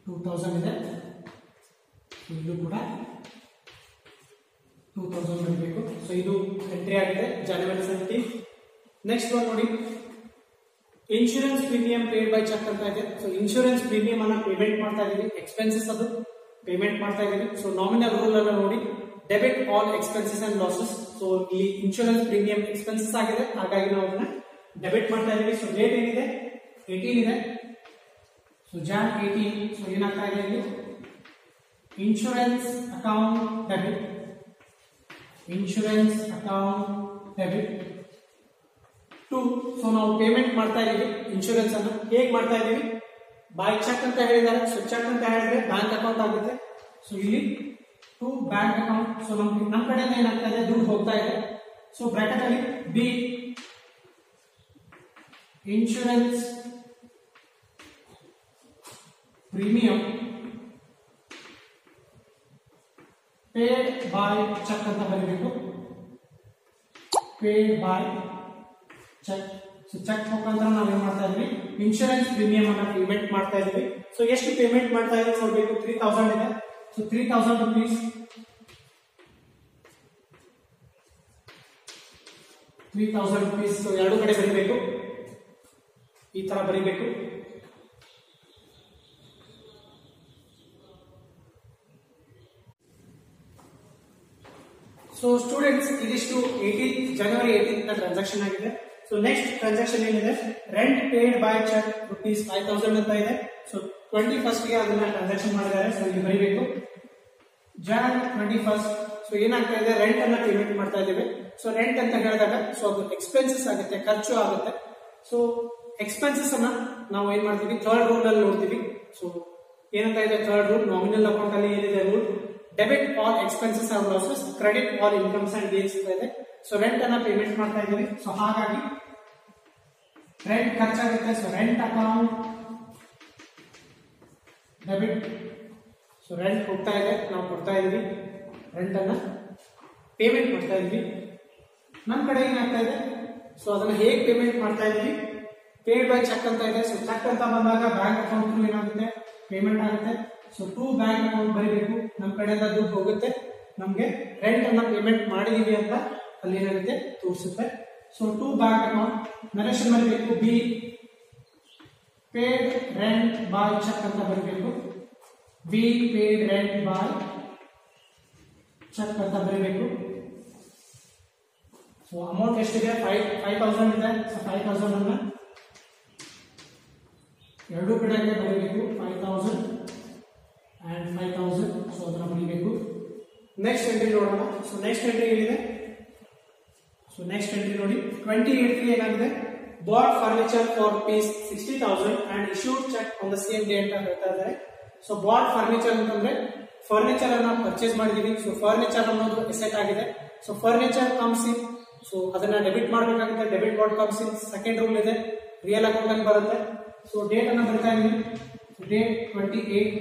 2,000 ಇದೆ. ಇದು ಕೂಡ 2,000 ಬರಬೇಕು. ಸೊ ಇದು ಎಂಟ್ರಿ ಆಗಿದೆ January 17. ನೆಕ್ಸ್ಟ್ ಒನ್ ನೋಡಿ, insurance premium paid by cheque ಅಂತ ಇದೆ. ಸೊ ಇನ್ಶೂರೆನ್ಸ್ ಪ್ರೀಮಿಯಂ ಅನ್ನ ಪೇಮೆಂಟ್ ಮಾಡ್ತಾ ಇದೀವಿ, ಎಕ್ಸ್ಪೆನ್ಸಸ್ ಅದು ಪೇಮೆಂಟ್ ಮಾಡ್ತಾ ಇದೀವಿ. ಸೊ ನಾಮಿನಲ್ ರೂಲ್ ಅನ್ನ ನೋಡಿ, debit all expenses and losses. So ಇಲ್ಲಿ ಇನ್ಶೂರೆನ್ಸ್ ಪ್ರೀಮಿಯಂ ಎಕ್ಸ್ಪೆನ್ಸಸ್ ಆಗಿದೆ, ಹಾಗಾಗಿ ನಾವು ಅದನ್ನ ಡೆಬಿಟ್ ಮಾಡ್ತಾ ಇದೀವಿ. ಸೊ ಡೇಟ್ ಏನಿದೆ, 18 ಇದೆ. So John 18. ಸೊ ಏನಾಗ್ತಾ ಇದೆ ಇಲ್ಲಿ, insurance account debit, insurance account debit to. So ನಾವು ಪೇಮೆಂಟ್ ಮಾಡ್ತಾ ಇದೀವಿ ಇನ್ಶೂರೆನ್ಸ್ ಅನ್ನು. ಹೇಗೆ ಮಾಡ್ತಾ ಇದೀವಿ, ಬೈ ಚೆಕ್ ಅಂತ ಹೇಳಿದ್ದಾರೆ. ಸೊ ಚೆಕ್ ಅಂತ ಹೇಳಿದ್ರೆ ಬ್ಯಾಂಕ್ ಅಕೌಂಟ್ ಆಗುತ್ತೆ. ಸೊ ಇಲ್ಲಿ ಟು ಬ್ಯಾಂಕ್ ಅಕೌಂಟ್. ಸೊ ನಮ್ಮ ಕಡೆಯಿಂದ ಏನಾಗ್ತಾ ಇದೆ, ದುಡ್ಡು ಹೋಗ್ತಾ ಇದೆ. ಸೊ ಬ್ರಾಕೆಟ್ ಅಲ್ಲಿ be insurance premium paid by cheque ಅಂತ ಬರೀಬೇಕು. Paid by cheque. So cheque ಮುಖಾಂತರ ನಾವು ಏನ್ ಮಾಡ್ತಾ ಇದೀವಿ, ಇನ್ಶೂರೆನ್ಸ್ ಪ್ರೀಮಿಯಂ ಅನ್ನ ಪೇಮೆಂಟ್ ಮಾಡ್ತಾ ಇದೀವಿ. ಸೊ ಎಷ್ಟು ಪೇಮೆಂಟ್ ಮಾಡ್ತಾ ಇದೀವಿ ನೋಡ್ಬೇಕು, 3,000 ಇದೆ. So 3,000 rupees, 3,000 rupees. ಸೊ ಎರಡು ಕಡೆ ಬರೀಬೇಕು, ಈ ತರ ಬರೀಬೇಕು. ಸೊ ಸ್ಟೂಡೆಂಟ್ಸ್, ಇದಿಷ್ಟು January 18 ಟ್ರಾನ್ಸಾಕ್ಷನ್ ಆಗಿದೆ. ಸೊ ನೆಕ್ಸ್ಟ್ ಟ್ರಾನ್ಸಾಕ್ಷನ್ ಏನಿದೆ, rent paid by cheque rupees 5,000 ಅಂತ ಇದೆ. ಸೊ 21st ಗೆ ಅದನ್ನ ಟ್ರಾನ್ಸಾಕ್ಷನ್ ಮಾಡಿದ್ದಾರೆ. ಸೊ ಇಲ್ಲಿ ಬರೀಬೇಕು Jan 21st. ಸೊ ಏನಾಗ್ತಾ ಇದೆ, ರೆಂಟ್ ಅನ್ನ ಪೇಮೆಂಟ್ ಮಾಡ್ತಾ ಇದ್ದೇವೆ. ಸೊ ರೆಂಟ್ ಅಂತ ಹೇಳಿದಾಗ ಸೊ ಅದು ಎಕ್ಸ್ಪೆನ್ಸಸ್ ಆಗುತ್ತೆ, ಖರ್ಚು ಆಗುತ್ತೆ. ಸೊ ಎಕ್ಸ್ಪೆನ್ಸಸ್ ಅನ್ನ ನಾವು ಏನ್ ಮಾಡ್ತೀವಿ, ಥರ್ಡ್ ರೂಲ್ ಅಲ್ಲಿ ನೋಡ್ತೀವಿ. ಸೊ ಏನಂತ ಇದೆ ಥರ್ಡ್ ರೂಲ್, ನಾಮಿನಲ್ ಅಕೌಂಟ್ ಅಲ್ಲಿ ಏನಿದೆ rule, debit all expenses and losses, credit all incomes and gains ಅಂತ ಇದೆ. ಸೊ ರೆಂಟ್ ಅನ್ನ ಪೇಮೆಂಟ್ ಮಾಡ್ತಾ ಇದ್ದೀವಿ. ಸೊ ಹಾಗಾಗಿ ರೆಂಟ್ ಖರ್ಚಾಗುತ್ತೆ. So rent account debit. So rent ಹೋಗ್ತಾ ಇದೆ, ನಾವು ಕೊಡ್ತಾ ಇದೀವಿ, ರೆಂಟ್ ಅನ್ನ ಪೇಮೆಂಟ್ ಮಾಡ್ತಾ ಇದೀವಿ. ನಮ್ಮ ಕಡೆ ಏನಾಗ್ತಾ ಇದೆ, ಸೊ ಅದನ್ನ ಹೇಗೆ ಪೇಮೆಂಟ್ ಮಾಡ್ತಾ ಇದೀವಿ, ಪೇಡ್ ಬೈ ಚೆಕ್ ಅಂತ ಇದೆ. ಸೊ ಚೆಕ್ ಅಂತ ಬಂದಾಗ ಬ್ಯಾಂಕ್ ಅಕೌಂಟ್ ಏನಾಗುತ್ತೆ, ಪೇಮೆಂಟ್ ಆಗುತ್ತೆ. ಸೊ ಟು ಬ್ಯಾಂಕ್ ಅಕೌಂಟ್ ಬರೀಬೇಕು, ನಮ್ಮ ಕಡೆಯಿಂದ ದುಡ್ಡು ಹೋಗುತ್ತೆ, ನಮ್ಗೆ ರೆಂಟ್ ಅನ್ನ ಪೇಮೆಂಟ್ ಮಾಡಿದೀವಿ ಅಂತ ಅಲ್ಲಿ ಏನಾಗುತ್ತೆ ತೋರಿಸುತ್ತೆ. So to bank account narration ಬರೀಬೇಕು, be paid rent by cheque ಅಂತ ಬರೀಬೇಕು. Be paid rent by cheque ಅಂತ ಬರೀಬೇಕು. ಸೊ ಅಮೌಂಟ್ ಎಷ್ಟಿದೆ, 5,000 ಇದೆ. ಸೊ 5,000 ಅನ್ನ ಎರಡು ಕಡೆಗೆ ಬರೀಬೇಕು, 5,000 and 5,000. ಸೊ ಅದನ್ನ ಬರೀಬೇಕು. ನೆಕ್ಸ್ಟ್ ಎಂಟ್ರಿ ನೋಡೋಣ. ಸೊ ನೆಕ್ಸ್ಟ್ ಎಂಟ್ರಿ ಏನಿದೆ, ಸೊ ನೆಕ್ಸ್ಟ್ ಎಂಟ್ರಿ ನೋಡಿ 28 ಏನಾಗಿದೆ, bought furniture for rupees 60,000 and issued cheque on the same day ಅಂತ ಹೇಳ್ತಾ ಇದ್ದಾರೆ. ಸೊ ಬಾಟ್ ಫರ್ನಿಚರ್ ಅಂತಂದ್ರೆ ಫರ್ನಿಚರ್ ಅನ್ನ ಪರ್ಚೇಸ್ ಮಾಡಿದೀವಿ. ಸೊ ಫರ್ನಿಚರ್ ಅನ್ನೋದು ಎಸೆಟ್ ಆಗಿದೆ. So furniture comes in, so ಅದನ್ನ ಡೆಬಿಟ್ ಮಾಡಬೇಕಾಗುತ್ತೆ. Debit bought comes in. Second rule ಇದೆ, ರಿಯಲ್ ಅಕೌಂಟ್ ಅಲ್ಲಿ ಬರುತ್ತೆ. ಸೊ ಡೇಟ್ ಅನ್ನ ಬರ್ತಾ ಇದೀವಿ, ಡೇಟ್ 28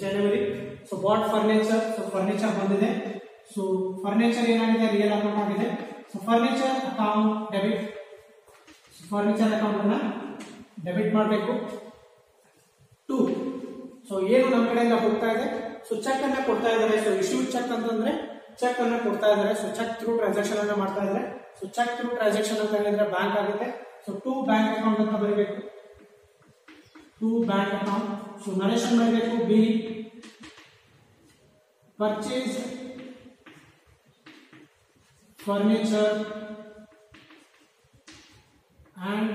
ಜನವರಿ. So bought furniture, so furniture ಬಂದಿದೆ. ಸೊ ಫರ್ನಿಚರ್ ಏನಾಗಿದೆ, ರಿಯಲ್ ಅಕೌಂಟ್ ಆಗಿದೆ. So furniture account debit, furniture account ಅನ್ನ ಡೆಬಿಟ್ ಮಾಡಬೇಕು. ಟು, ಸೊ ಏನು ನಮ್ಮ ಕಡೆಯಿಂದ ಹೋಗ್ತಾ ಇದೆ, ಸೊ ಚೆಕ್ ಅನ್ನ ಕೊಡ್ತಾ ಇದ್ದಾರೆ. ಸೊ ಇಶ್ಯೂಡ್ ಚೆಕ್ ಅಂತಂದ್ರೆ ಚೆಕ್ ಅನ್ನ ಕೊಡ್ತಾ ಇದ್ದಾರೆ. ಸೊ ಚೆಕ್ ಥ್ರೂ ಟ್ರಾನ್ಸಾಕ್ಷನ್ ಅನ್ನ ಮಾಡ್ತಾ ಇದ್ದಾರೆ. ಸೊ ಚೆಕ್ ಥ್ರೂ ಟ್ರಾನ್ಸಾಕ್ಷನ್ ಅಂತ ಹೇಳಿದ್ರೆ ಬ್ಯಾಂಕ್ ಆಗುತ್ತೆ. ಸೊ ಟು ಬ್ಯಾಂಕ್ ಅಕೌಂಟ್ ಅಂತ ಬರೀಬೇಕು, to bank account. So narration ಬರೀಬೇಕು, be purchase furniture and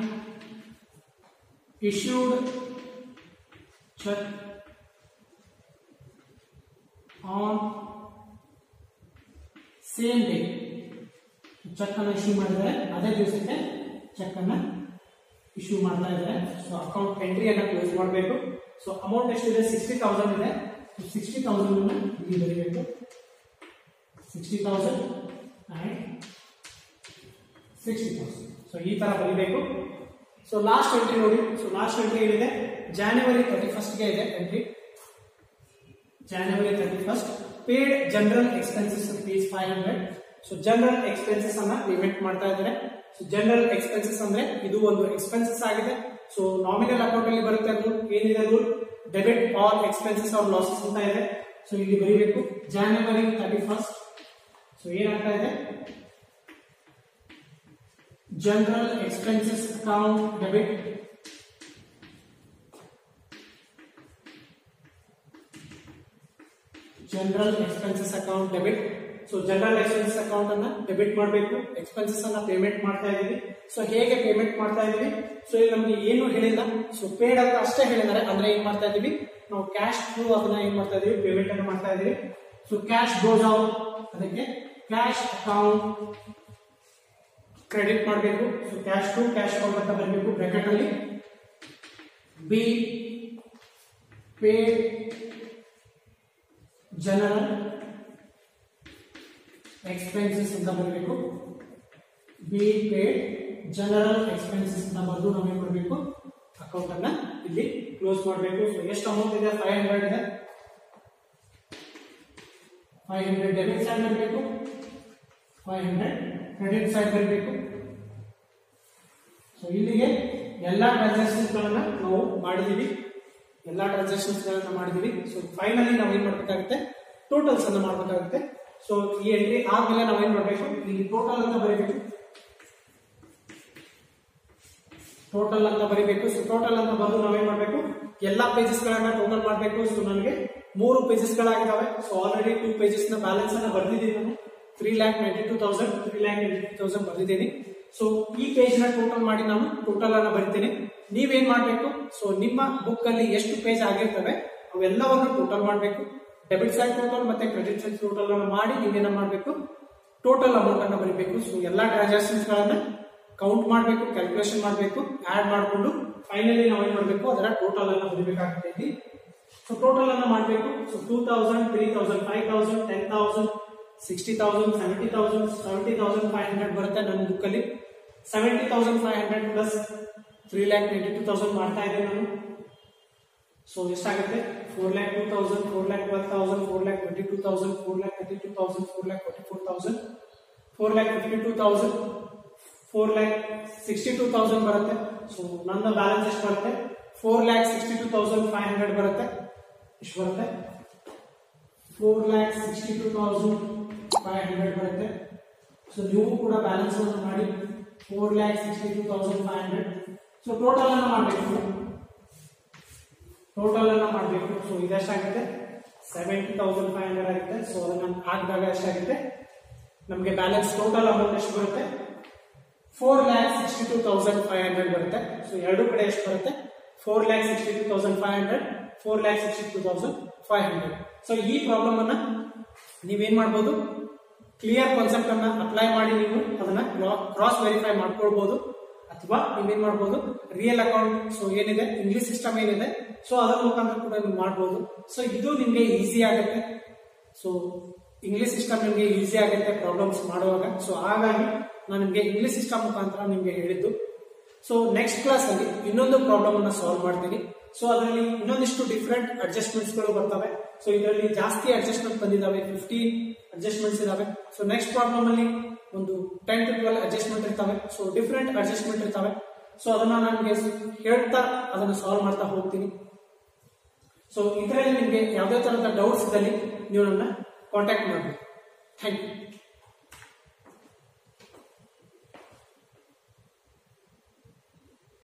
issued check on same day. Cheque ಅನ್ನು ಇಶ್ಯೂ ಮಾಡಿದರೆ ಅದೇ ದಿವಸಕ್ಕೆ ಚೆಕ್ ಅನ್ನ ಇಶ್ಯೂ ಮಾಡ್ತಾ ಇದ್ದಾರೆ. ಸೊ ಅಕೌಂಟ್ ಎಂಟ್ರಿ ಅನ್ನ ಕ್ಲೋಸ್ ಮಾಡಬೇಕು. ಸೊ ಅಮೌಂಟ್ ಎಷ್ಟಿದೆ, 60,000 ಇದೆ. 60,000 ಅನ್ನ ಇಲ್ಲಿ ಬರೀಬೇಕು, 60,000 and 60,000. ಸೊ ಈ ತರ ಬರೀಬೇಕು. ಸೊ ಲಾಸ್ಟ್ ಎಂಟ್ರಿ ನೋಡಿ. ಸೊ ಲಾಸ್ಟ್ ಎಂಟ್ರಿ ಏನಿದೆ, January 31st ಗೆ ಇದೆ entry. January 31st paid general expenses ₹500. So general expenses ಅನ್ನ ಪೇಮೆಂಟ್ ಮಾಡ್ತಾ ಇದ್ದಾರೆ. ಸೊ ಜನರಲ್ ಎಕ್ಸ್ಪೆನ್ಸಸ್ ಅಂದ್ರೆ ಇದು ಒಂದು ಎಕ್ಸ್ಪೆನ್ಸಸ್ ಆಗಿದೆ. ಸೊ ನಾಮಿನಲ್ ಅಕೌಂಟ್ ಅಲ್ಲಿ ಬರುತ್ತೆ. ಅದು ಏನಿದೆ rule, debit all expenses or losses ಅಂತ ಇದೆ. ಸೊ ಇಲ್ಲಿ ಬರೀಬೇಕು January 31st. ಸೊ ಏನಾಗ್ತಾ ಇದೆ, general expenses account debit, general expenses account debit. So general expenses account ಅನ್ನ ಡೆಬಿಟ್ ಮಾಡಬೇಕು. ಎಕ್ಸ್ಪೆನ್ಸಸ್ ಅನ್ನ ಪೇಮೆಂಟ್ ಮಾಡ್ತಾ ಇದೀವಿ. ಸೊ ಹೇಗೆ ಪೇಮೆಂಟ್ ಮಾಡ್ತಾ ಇದೀವಿ, ಸೊ ಇಲ್ಲಿ ನಮ್ಗೆ ಏನು ಹೇಳಿಲ್ಲ. ಸೊ ಪೇಡ್ ಅಂತ ಅಷ್ಟೇ ಹೇಳಿದ್ದಾರೆ. ಅಂದ್ರೆ ಏನ್ ಮಾಡ್ತಾ ಇದೀವಿ ನಾವು, ಕ್ಯಾಶ್ ಥ್ರೂ ಅದನ್ನ ಏನ್ ಮಾಡ್ತಾ ಇದೀವಿ, ಪೇಮೆಂಟ್ ಅನ್ನು ಮಾಡ್ತಾ ಇದೀವಿ. ಸೊ ಕ್ಯಾಶ್ ಗೋಸ್ ಔಟ್, ಅದಕ್ಕೆ ಕ್ಯಾಶ್ ಅಕೌಂಟ್ ಕ್ರೆಡಿಟ್ ಮಾಡಬೇಕು. So cash to cash account ಅಂತ ಬರಬೇಕು ಬ್ರಾಕೆಟ್ ಅಲ್ಲಿ. ಬಿ ಪೇಡ್ ಜನರಲ್ ಎಕ್ಸ್ಪೆನ್ಸಸ್ ಅಂತ ಬರಬೇಕು. ಬಿ ಪೇಡ್ ಜನರಲ್ ಎಕ್ಸ್ಪೆನ್ಸಸ್ ಅಂತ ಬರೆದು ನಾವೇನ್ ಮಾಡಬೇಕು, ಅಕೌಂಟ್ ಅನ್ನ ಇಲ್ಲಿ ಕ್ಲೋಸ್ ಮಾಡಬೇಕು. ಸೊ ಎಷ್ಟು ಅಮೌಂಟ್ ಇದೆ, 500 ಇದೆ. 500 ಡೆಬಿಟ್ ಸೈಡ್ ಬರಬೇಕು, 500 ಕ್ರೆಡಿಟ್ ಸೈಡ್ ಬರಬೇಕು. ಸೊ ಇಲ್ಲಿಗೆ ಎಲ್ಲಾ ಟ್ರಾನ್ಸಾಕ್ಷನ್ಸ್ ಗಳನ್ನ ನಾವು ಮಾಡಿದೀವಿ. ಸೊ ಫೈನಲಿ ನಾವು ಏನ್ ಮಾಡ್ಬೇಕಾಗುತ್ತೆ, ಟೋಟಲ್ಸ್ ಅನ್ನ ಮಾಡ್ಬೇಕಾಗುತ್ತೆ. ಸೊ ಈ ಎಂಟ್ರಿ ಆದ್ಮೇಲೆ ನಾವೇನ್ ಮಾಡ್ಬೇಕು, ಇಲ್ಲಿ ಟೋಟಲ್ ಅಂತ ಬರೀಬೇಕು. ಟೋಟಲ್ ಅಂತ ಬರೀಬೇಕು. ಸೊ ಟೋಟಲ್ ಅಂತ ಬರೆದು ನಾವೇನ್ ಮಾಡ್ಬೇಕು, ಎಲ್ಲಾ ಪೇಜಸ್ ಗಳನ್ನ ಟೋಟಲ್ ಮಾಡಬೇಕು. ಸೊ ನನಗೆ 3 ಪೇಜಸ್ ಗಳಾಗಿದ್ದಾವೆ. ಸೊ ಆಲ್ರೆಡಿ 2 ಪೇಜಸ್ ನ ಬ್ಯಾಲೆನ್ಸ್ ಅನ್ನ ಬರ್ದಿದ್ದೀನಿ ನಾನು. 3,92,000 ಬರ್ದಿದ್ದೀನಿ. ಸೊ ಈ ಪೇಜ್ ನ ಟೋಟಲ್ ಮಾಡಿ ನಾನು ಟೋಟಲ್ ಅನ್ನ ಬರಿತೀನಿ. ನೀವೇನ್ ಮಾಡ್ಬೇಕು, ಸೊ ನಿಮ್ಮ ಬುಕ್ ಅಲ್ಲಿ ಎಷ್ಟು ಪೇಜ್ ಆಗಿರ್ತವೆ ಅವೆಲ್ಲವನ್ನು ಟೋಟಲ್ ಮಾಡಬೇಕು. ಡೆಬಿಟ್ ಸೈಡ್ ಟೋಟಲ್ ಮತ್ತೆ ಕ್ರೆಡಿಟ್ ಸೈಡ್ ಟೋಟಲ್ ಅನ್ನು ಮಾಡಿ ನೀವೇನ ಮಾಡಬೇಕು, ಟೋಟಲ್ ಅಮೌಂಟ್ ಅನ್ನ ಬರೀಬೇಕು. ಸೊ ಎಲ್ಲಾ ಟ್ರಾನ್ಸಾಕ್ಷನ್ಸ್ ಗಳನ್ನ ಕೌಂಟ್ ಮಾಡಬೇಕು, ಕ್ಯಾಲ್ಕುಲೇಷನ್ ಮಾಡಬೇಕು, ಆಡ್ ಮಾಡಿಕೊಂಡು ಫೈನಲಿ ನಾವೇನ್ ಮಾಡಬೇಕು, ಅದರ ಟೋಟಲ್ ಅನ್ನ ಬರೀಬೇಕಾಗುತ್ತೆ ಇಲ್ಲಿ. ಸೊ ಟೋಟಲ್ ಅನ್ನ ಮಾಡಬೇಕು. ಸೊ 2,000, 3,000, 5,000, 10,000, 60,000, 70,000, 70,500 ಬರುತ್ತೆ ನನ್ನ ಬುಕ್ ಅಲ್ಲಿ. 70,500 ಪ್ಲಸ್ 3,92,000 ಮಾಡ್ತಾ ಇದ್ದೇನೆ ನಾನು. ಸೊ ಎಷ್ಟಾಗುತ್ತೆ, 4,02,000, 4,12,000, 4,22,000, 4,32,000, 4,44,000, 4,52,000, 4,62,000 ಬರುತ್ತೆ. ಸೊ ನನ್ನ ಬ್ಯಾಲೆನ್ಸ್ ಎಷ್ಟು ಬರುತ್ತೆ, 4,62,500 ಬರುತ್ತೆ. ಎಷ್ಟು ಬರುತ್ತೆ, 4,62,500 ಬರುತ್ತೆ. ಸೊ ನೀವು ಕೂಡ ಬ್ಯಾಲೆನ್ಸ್ ಅನ್ನು ಮಾಡಿ 4,62,500. ಸೊ ಟೋಟಲ್ ಅನ್ನ ಮಾಡಬೇಕು. ಸೊ ಇದೆಷ್ಟಾಗುತ್ತೆ, 70,500 ಆಗುತ್ತೆ. ಸೊ ಅದನ್ನ ಹಾಕಿದಾಗ ಎಷ್ಟಾಗುತ್ತೆ, ನಮಗೆ ಬ್ಯಾಲೆನ್ಸ್ ಟೋಟಲ್ ಅಮೌಂಟ್ ಎಷ್ಟು ಬರುತ್ತೆ, 4,62,500 ಬರುತ್ತೆ. ಸೊ ಎರಡು ಕಡೆ ಎಷ್ಟು ಬರುತ್ತೆ, 4,62,500, 4,62,500. ಸೊ ಈ ಪ್ರಾಬ್ಲಮ್ ಅನ್ನ ನೀವೇನ್ ಮಾಡಬಹುದು, ಕ್ಲಿಯರ್ ಕಾನ್ಸೆಪ್ಟ್ ಅನ್ನ ಅಪ್ಲೈ ಮಾಡಿ ನೀವು ಅದನ್ನ ಕ್ರಾಸ್ ವೆರಿಫೈ ಮಾಡ್ಕೊಳ್ಬಹುದು. ಅಥವಾ ನೀವೇನ್ ಮಾಡಬಹುದು ರಿಯಲ್ ಅಕೌಂಟ್, ಸೊ ಏನಿದೆ ಇಂಗ್ಲಿಷ್ ಸಿಸ್ಟಮ್ ಏನಿದೆ, ಸೊ ಅದರ ಮುಖಾಂತರ ಕೂಡ ನೀವು ಮಾಡಬಹುದು. ಸೊ ಇದು ನಿಮ್ಗೆ ಈಸಿ ಆಗುತ್ತೆ. ಸೊ ಇಂಗ್ಲಿಷ್ ಸಿಸ್ಟಮ್ ನಿಮ್ಗೆ ಈಸಿ ಆಗುತ್ತೆ ಪ್ರಾಬ್ಲಮ್ಸ್ ಮಾಡುವಾಗ. ಸೊ ಹಾಗಾಗಿ ನಾನು ನಿಮ್ಗೆ ಇಂಗ್ಲಿಷ್ ಸಿಸ್ಟಮ್ ಮುಖಾಂತರ ನಿಮ್ಗೆ ಹೇಳಿದ್ದು. ಸೊ ನೆಕ್ಸ್ಟ್ ಕ್ಲಾಸ್ ಅಲ್ಲಿ ಇನ್ನೊಂದು ಪ್ರಾಬ್ಲಮ್ ಅನ್ನ ಸಾಲ್ವ್ ಮಾಡ್ತೀನಿ. ಸೊ ಅದರಲ್ಲಿ ಇನ್ನೊಂದಿಷ್ಟು ಡಿಫ್ರೆಂಟ್ ಅಡ್ಜಸ್ಟ್ಮೆಂಟ್ಸ್ ಗಳು ಬರ್ತವೆ. ಸೊ ಇದರಲ್ಲಿ ಜಾಸ್ತಿ ಅಡ್ಜಸ್ಟ್ಮೆಂಟ್ ಬಂದಿದ್ದಾವೆ, 15 ಅಡ್ಜಸ್ಟ್ಮೆಂಟ್ಸ್ ಇದಾವೆ. ಸೊ ನೆಕ್ಸ್ಟ್ ಪ್ರಾಬ್ಲಮ್ ಅಲ್ಲಿ ಒಂದು 10 to 12 ಅಡ್ಜಸ್ಟ್ಮೆಂಟ್ ಇರ್ತವೆ. ಸೊ ಡಿಫ್ರೆಂಟ್ ಅಡ್ಜಸ್ಟ್ಮೆಂಟ್ ಇರ್ತವೆ. ಸೊ ಅದನ್ನ ನನಗೆ ಹೇಳ್ತಾ ಅದನ್ನ ಸಾಲ್ವ್ ಮಾಡ್ತಾ ಹೋಗ್ತೀನಿ. ಸೊ ಇದರಲ್ಲಿ ನಿಮ್ಗೆ ಯಾವುದೇ ತರಹದ ಡೌಟ್ಸ್ ಇದ್ದಲ್ಲಿ ನೀವು ನನ್ನ ಕಾಂಟ್ಯಾಕ್ಟ್ ಮಾಡಬೇಕು. Thank you.